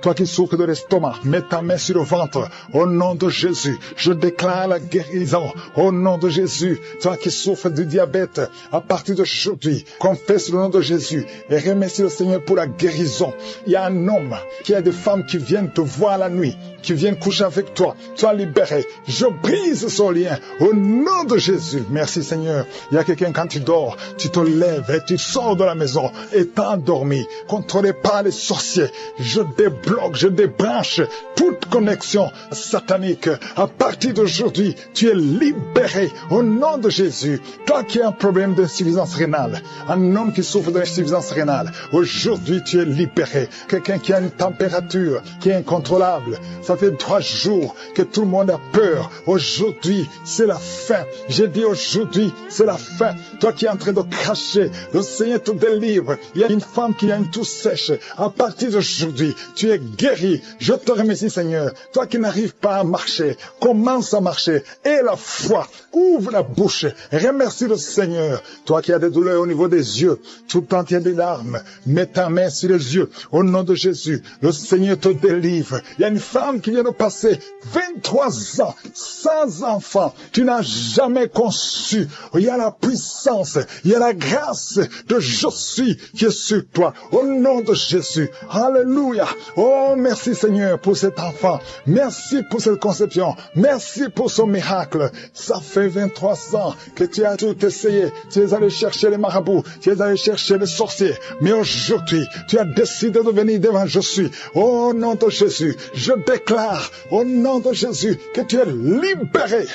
Toi qui souffres de l'estomac, mets ta main sur le ventre. Au nom de Jésus, je déclare la guérison. Au nom de Jésus, toi qui souffres du diabète, à partir d'aujourd'hui, confesse le nom de Jésus et remercie le Seigneur pour la guérison. Il y a un homme, il y a des femmes qui viennent te voir la nuit, qui viennent coucher avec toi. Sois libéré. Je brise son lien au nom de Jésus. Merci Seigneur. Il y a quelqu'un, quand tu dors, tu te lèves et tu sors de la maison et t'as endormi, contrôlé par les sorciers. Je débloque, je débranche toute connexion satanique. À partir d'aujourd'hui, tu es libéré au nom de Jésus. Toi qui as un problème d'insuffisance rénale, un homme qui souffre d'insuffisance rénale, aujourd'hui tu es libéré. Quelqu'un qui a une température qui est incontrôlable, ça fait 3 jours que tout le monde a peur. Aujourd'hui, c'est la fin. J'ai dit aujourd'hui, c'est la fin. Toi qui es en train de cracher, le Seigneur te délivre. Il y a une femme qui a une toux sèche. À partir d'aujourd'hui, tu es guéri. Je te remercie, Seigneur. Toi qui n'arrives pas à marcher, commence à marcher. Et la foi, ouvre la bouche. Remercie le Seigneur. Toi qui as des douleurs au niveau des yeux, tout le temps tu as des larmes, mets ta main sur les yeux. Au nom de Jésus, le Seigneur te délivre. Il y a une femme qui vient de passer 23 ans sans enfant. Tu n'as jamais conçu. Il y a la puissance, il y a la grâce de Je suis qui est sur toi. Au nom de Jésus. Alléluia. Oh, merci Seigneur pour cet enfant. Merci pour cette conception. Merci pour ce miracle. Ça fait 23 ans que tu as tout essayé. Tu es allé chercher les marabouts. Tu es allé chercher les sorciers. Mais aujourd'hui, tu as décidé de venir devant Je suis. Au nom de Jésus, je déclare au nom de Jésus que tu es libéré.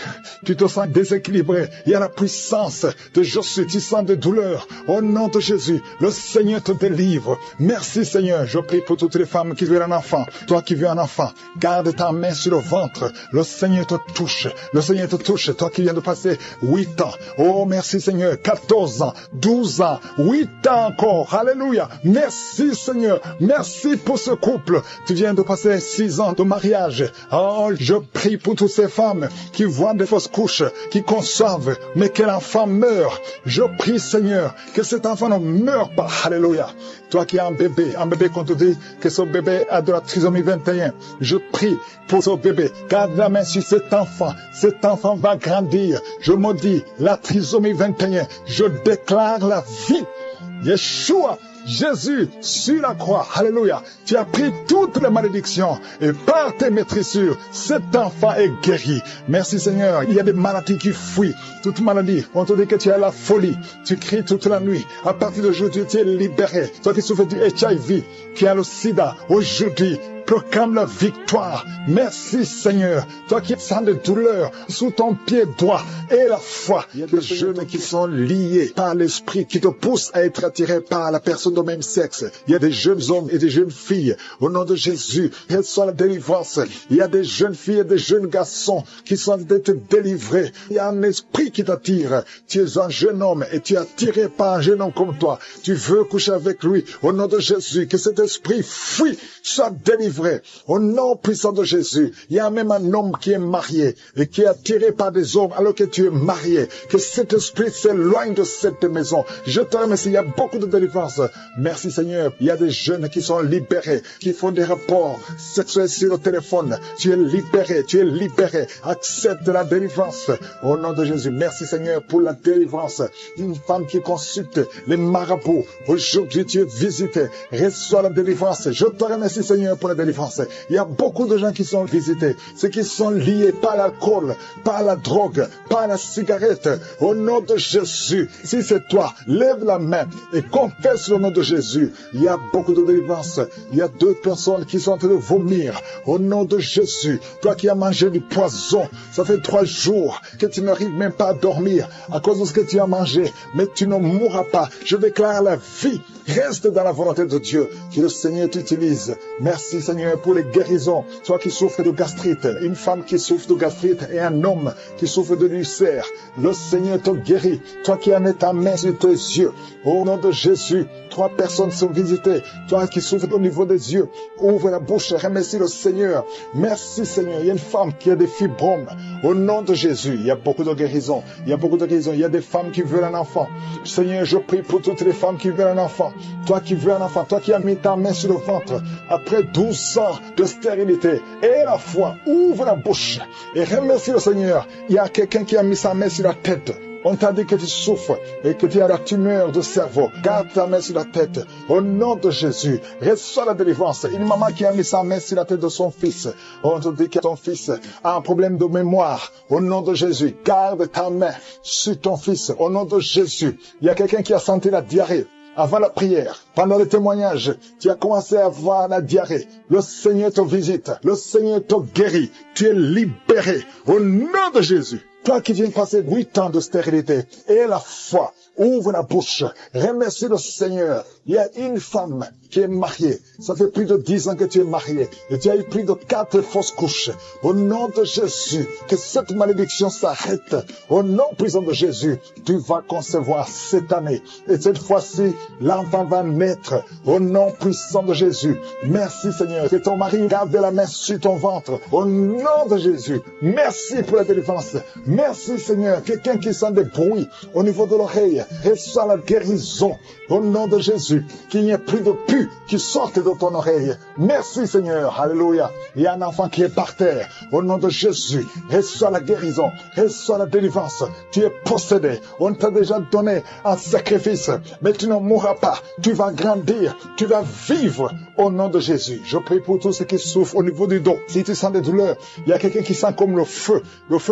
Tu te sens déséquilibré. Il y a la puissance de Je suis. Tu sens des douleurs. Au nom de Jésus, le Seigneur te délivre. Merci Seigneur. Je prie pour toutes les femmes qui veulent un enfant. Toi qui veux un enfant, garde ta main sur le ventre. Le Seigneur te touche. Le Seigneur te touche. Toi qui viens de passer 8 ans. Oh, merci Seigneur. 14 ans, 12 ans, 8 ans encore. Alléluia. Merci Seigneur. Merci pour ce couple. Tu viens de passer 6 ans de mariage. Oh, je prie pour toutes ces femmes qui voient des fausses couches, qui conçoivent, mais que l'enfant meurt. Je prie Seigneur que cet enfant ne meure pas. Alléluia. Toi qui as un bébé qu'on te dit que ce bébé a de la trisomie 21. Je prie pour ce bébé. Garde la main sur cet enfant. Cet enfant va grandir. Je maudis la trisomie 21. Je déclare la vie. Yeshua, Jésus, sur la croix, alléluia, tu as pris toutes les malédictions et par tes maîtrissures, cet enfant est guéri. Merci Seigneur, il y a des maladies qui fuient, toute maladie, on te dit que tu as la folie, tu cries toute la nuit, à partir d'aujourd'hui tu es libéré. Toi qui souffres du HIV, qui a le sida, aujourd'hui, proclame la victoire. Merci Seigneur. Toi qui sens des douleurs sous ton pied droit et la foi. Il y a des jeunes qui sont liés par l'esprit qui te poussent à être attiré par la personne de même sexe. Il y a des jeunes hommes et des jeunes filles. Au nom de Jésus, reçois la délivrance. Il y a des jeunes filles et des jeunes garçons qui sont d'être délivrés. Il y a un esprit qui t'attire. Tu es un jeune homme et tu es attiré par un jeune homme comme toi. Tu veux coucher avec lui. Au nom de Jésus, que cet esprit fuit, soit délivré. Au nom puissant de Jésus, il y a même un homme qui est marié et qui est attiré par des hommes alors que tu es marié. Que cet esprit s'éloigne de cette maison. Je te remercie, il y a beaucoup de délivrance. Merci Seigneur. Il y a des jeunes qui sont libérés, qui font des rapports sexuels sur le téléphone. Tu es libéré, tu es libéré. Accepte la délivrance. Au nom de Jésus, merci Seigneur pour la délivrance. Une femme qui consulte les marabouts. Aujourd'hui, tu es visité. Reçois la délivrance. Je te remercie Seigneur pour la délivrance. Il y a beaucoup de gens qui sont visités, ceux qui sont liés par l'alcool, par la drogue, par la cigarette. Au nom de Jésus, si c'est toi, lève la main et confesse le nom de Jésus. Il y a beaucoup de délivrance. Il y a 2 personnes qui sont en train de vomir. Au nom de Jésus, toi qui as mangé du poison, ça fait 3 jours que tu n'arrives même pas à dormir à cause de ce que tu as mangé, mais tu ne mourras pas. Je déclare la vie. Reste dans la volonté de Dieu, que le Seigneur t'utilise. Merci Seigneur pour les guérisons. Toi qui souffres de gastrite, une femme qui souffre de gastrite et un homme qui souffre de l'ulcère, le Seigneur te guérit. Toi qui en es ta main sur tes yeux, au nom de Jésus, 3 personnes sont visitées. Toi qui souffres au niveau des yeux, ouvre la bouche, remercie le Seigneur. Merci Seigneur. Il y a une femme qui a des fibromes. Au nom de Jésus, il y a beaucoup de guérison. Il y a beaucoup de guérison. Il y a des femmes qui veulent un enfant. Seigneur, je prie pour toutes les femmes qui veulent un enfant. Toi qui veux un enfant, toi qui as mis ta main sur le ventre, après 12 ans de stérilité, et la foi, ouvre la bouche et remercie le Seigneur. Il y a quelqu'un qui a mis sa main sur la tête. On t'a dit que tu souffres et que tu as la tumeur de cerveau. Garde ta main sur la tête. Au nom de Jésus, reçois la délivrance. Une maman qui a mis sa main sur la tête de son fils. On te dit que ton fils a un problème de mémoire. Au nom de Jésus, garde ta main sur ton fils. Au nom de Jésus, il y a quelqu'un qui a senti la diarrhée. Avant la prière, pendant le témoignage, tu as commencé à avoir la diarrhée. Le Seigneur te visite. Le Seigneur te guérit. Tu es libéré. Au nom de Jésus. Toi qui viens de passer 8 ans de stérilité, et la foi, ouvre la bouche, remercie le Seigneur. Il y a une femme qui est mariée. Ça fait plus de 10 ans que tu es mariée. Et tu as eu plus de 4 fausses couches. Au nom de Jésus, que cette malédiction s'arrête. Au nom puissant de Jésus, tu vas concevoir cette année. Et cette fois-ci, l'enfant va naître. Au nom puissant de Jésus. Merci Seigneur. Que ton mari garde la main sur ton ventre. Au nom de Jésus. Merci pour la délivrance. Merci Seigneur. Quelqu'un qui sent des bruits au niveau de l'oreille, reçoit la guérison. Au nom de Jésus. Qu'il n'y ait plus de pus qui sortent de ton oreille. Merci Seigneur. Alléluia. Il y a un enfant qui est par terre. Au nom de Jésus. Reçois la guérison. Reçois la délivrance. Tu es possédé. On t'a déjà donné un sacrifice. Mais tu ne mourras pas. Tu vas grandir. Tu vas vivre. Au nom de Jésus. Je prie pour tous ceux qui souffrent au niveau du dos. Si tu sens des douleurs, il y a quelqu'un qui sent comme le feu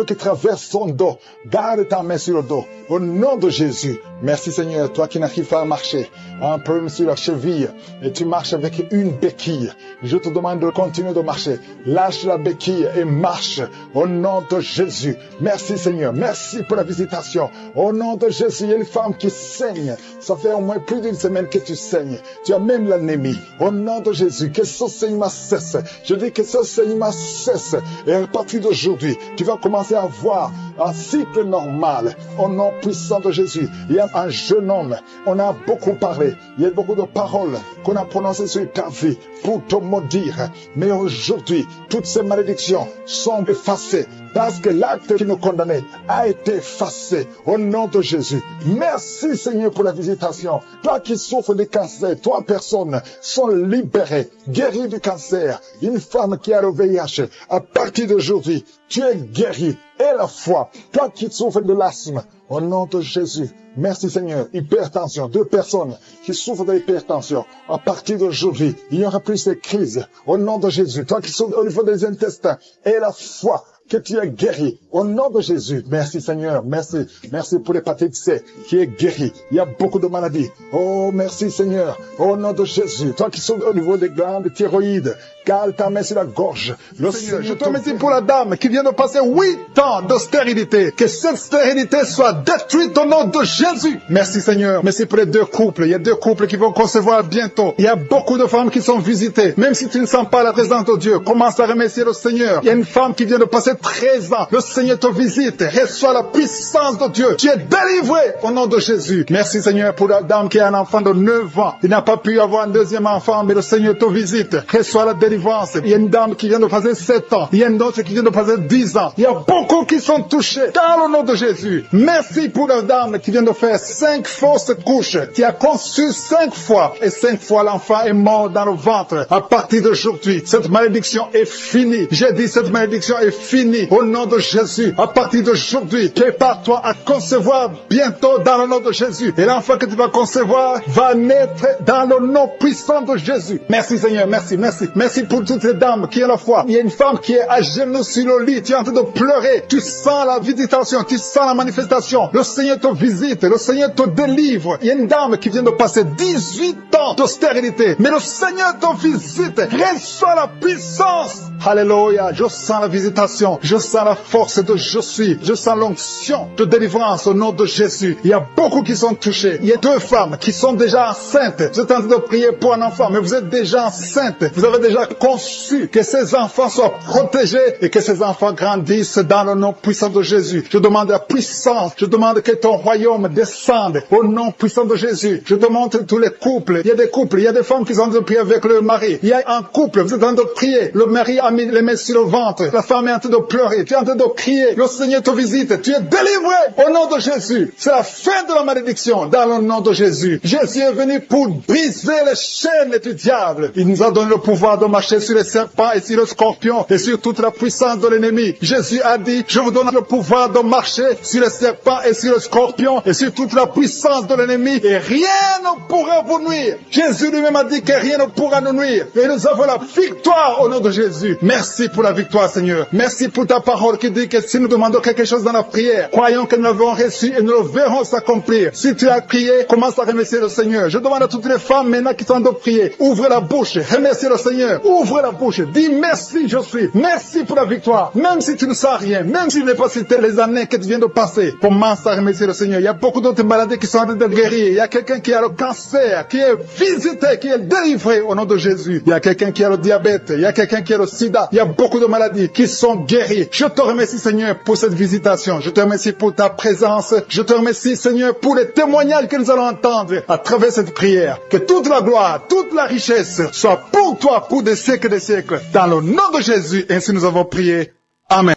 qui traverse son dos. Garde ta main sur le dos. Au nom de Jésus. Merci Seigneur. Toi qui n'arrives pas à marcher, un problème sur la cheville, et tu marches avec une béquille. Je te demande de continuer de marcher. Lâche la béquille et marche. Au nom de Jésus. Merci Seigneur. Merci pour la visitation. Au nom de Jésus, il y a une femme qui saigne. Ça fait au moins plus d'une semaine que tu saignes. Tu as même l'anémie. Au nom de Jésus, que ce saignement cesse. Je dis que ce saignement cesse. Et à partir d'aujourd'hui, tu vas commencer à avoir un cycle normal. Au nom puissant de Jésus. Il y a un jeune homme. On a beaucoup parlé. Il y a beaucoup de paroles qu'on a prononcées sur ta vie pour te maudire. Mais aujourd'hui, toutes ces malédictions sont effacées. Parce que l'acte qui nous condamnait a été effacé au nom de Jésus. Merci Seigneur pour la visitation. Toi qui souffres du cancer, 3 personnes sont libérées, guéries du cancer. Une femme qui a le VIH, à partir d'aujourd'hui, tu es guéri. Et la foi, toi qui souffres de l'asthme, au nom de Jésus. Merci Seigneur. Hypertension, 2 personnes qui souffrent de l'hypertension. À partir d'aujourd'hui, il n'y aura plus ces crises. Au nom de Jésus. Toi qui souffres au niveau des intestins. Et la foi, que tu es guéri. Au nom de Jésus. Merci Seigneur. Merci. Merci pour l'hépatite C qui est guéri. Il y a beaucoup de maladies. Oh, merci Seigneur. Au nom de Jésus. Toi qui souffres au niveau des glandes thyroïdes. Garde ta main sur la gorge. Le Seigneur, je te remercie pour la dame qui vient de passer 8 ans de stérilité. Que cette stérilité soit détruite au nom de Jésus. Merci Seigneur. Merci pour les 2 couples. Il y a 2 couples qui vont concevoir bientôt. Il y a beaucoup de femmes qui sont visitées. Même si tu ne sens pas la présence de Dieu, commence à remercier le Seigneur. Il y a une femme qui vient de passer 13 ans. Le Seigneur te visite. Reçois la puissance de Dieu. Tu es délivré au nom de Jésus. Merci Seigneur pour la dame qui a un enfant de 9 ans. Il n'a pas pu avoir un 2e enfant, mais le Seigneur te visite. Reçois la délivrance. Il y a une dame qui vient de passer 7 ans. Il y a une autre qui vient de passer 10 ans. Il y a beaucoup qui sont touchés dans le nom de Jésus. Merci pour la dame qui vient de faire 5 fausses couches. Qui a conçu 5 fois. Et 5 fois l'enfant est mort dans le ventre. À partir d'aujourd'hui, cette malédiction est finie. J'ai dit cette malédiction est finie. Au nom de Jésus. À partir d'aujourd'hui, prépare-toi à concevoir bientôt dans le nom de Jésus. Et l'enfant que tu vas concevoir va naître dans le nom puissant de Jésus. Merci Seigneur. Merci. Merci pour toutes les dames qui ont la foi. Il y a une femme qui est à genoux sur le lit. Tu es en train de pleurer. Tu sens la visitation. Tu sens la manifestation. Le Seigneur te visite. Le Seigneur te délivre. Il y a une dame qui vient de passer 18 ans de stérilité. Mais le Seigneur te visite. Reçois la puissance. Alléluia. Je sens la visitation. bénédiction. Je sens la force de je suis. Je sens l'onction de délivrance au nom de Jésus. Il y a beaucoup qui sont touchés. Il y a 2 femmes qui sont déjà enceintes. Vous êtes en train de prier pour un enfant, mais vous êtes déjà enceinte. Vous avez déjà conçu que ces enfants soient protégés et que ces enfants grandissent dans le nom puissant de Jésus. Je demande la puissance. Je demande que ton royaume descende au nom puissant de Jésus. Je demande tous les couples. Il y a des couples, il y a des femmes qui sont en train de prier avec leur mari. Il y a un couple, vous êtes en train de prier. Le mari a mis les mains sur le ventre. La femme est en train de pleurer. Tu es en train de crier. Le Seigneur te visite. Tu es délivré au nom de Jésus. C'est la fin de la malédiction dans le nom de Jésus. Jésus est venu pour briser les chaînes du diable. Il nous a donné le pouvoir de marcher sur les serpents et sur le scorpion et sur toute la puissance de l'ennemi. Jésus a dit, je vous donne le pouvoir de marcher sur les serpents et sur le scorpion et sur toute la puissance de l'ennemi et rien ne pourra vous nuire. Jésus lui-même a dit que rien ne pourra nous nuire. Et nous avons la victoire au nom de Jésus. Merci pour la victoire, Seigneur. Merci pour ta parole qui dit que si nous demandons quelque chose dans la prière, croyons que nous l'avons reçu et nous le verrons s'accomplir. Si tu as prié, commence à remercier le Seigneur. Je demande à toutes les femmes maintenant qui sont en train de prier, ouvre la bouche, remercie le Seigneur. Ouvre la bouche, dis merci, je suis. Merci pour la victoire. Même si tu ne sens rien, même si tu n'as pas cité les années que tu viens de passer, commence à remercier le Seigneur. Il y a beaucoup d'autres maladies qui sont en train de guérir. Il y a quelqu'un qui a le cancer, qui est visité, qui est délivré au nom de Jésus. Il y a quelqu'un qui a le diabète, il y a quelqu'un qui a le sida. Il y a beaucoup de maladies qui sont guéries. Je te remercie, Seigneur, pour cette visitation. Je te remercie pour ta présence. Je te remercie, Seigneur, pour les témoignages que nous allons entendre à travers cette prière. Que toute la gloire, toute la richesse soit pour toi, pour des siècles et des siècles. Dans le nom de Jésus, ainsi nous avons prié. Amen.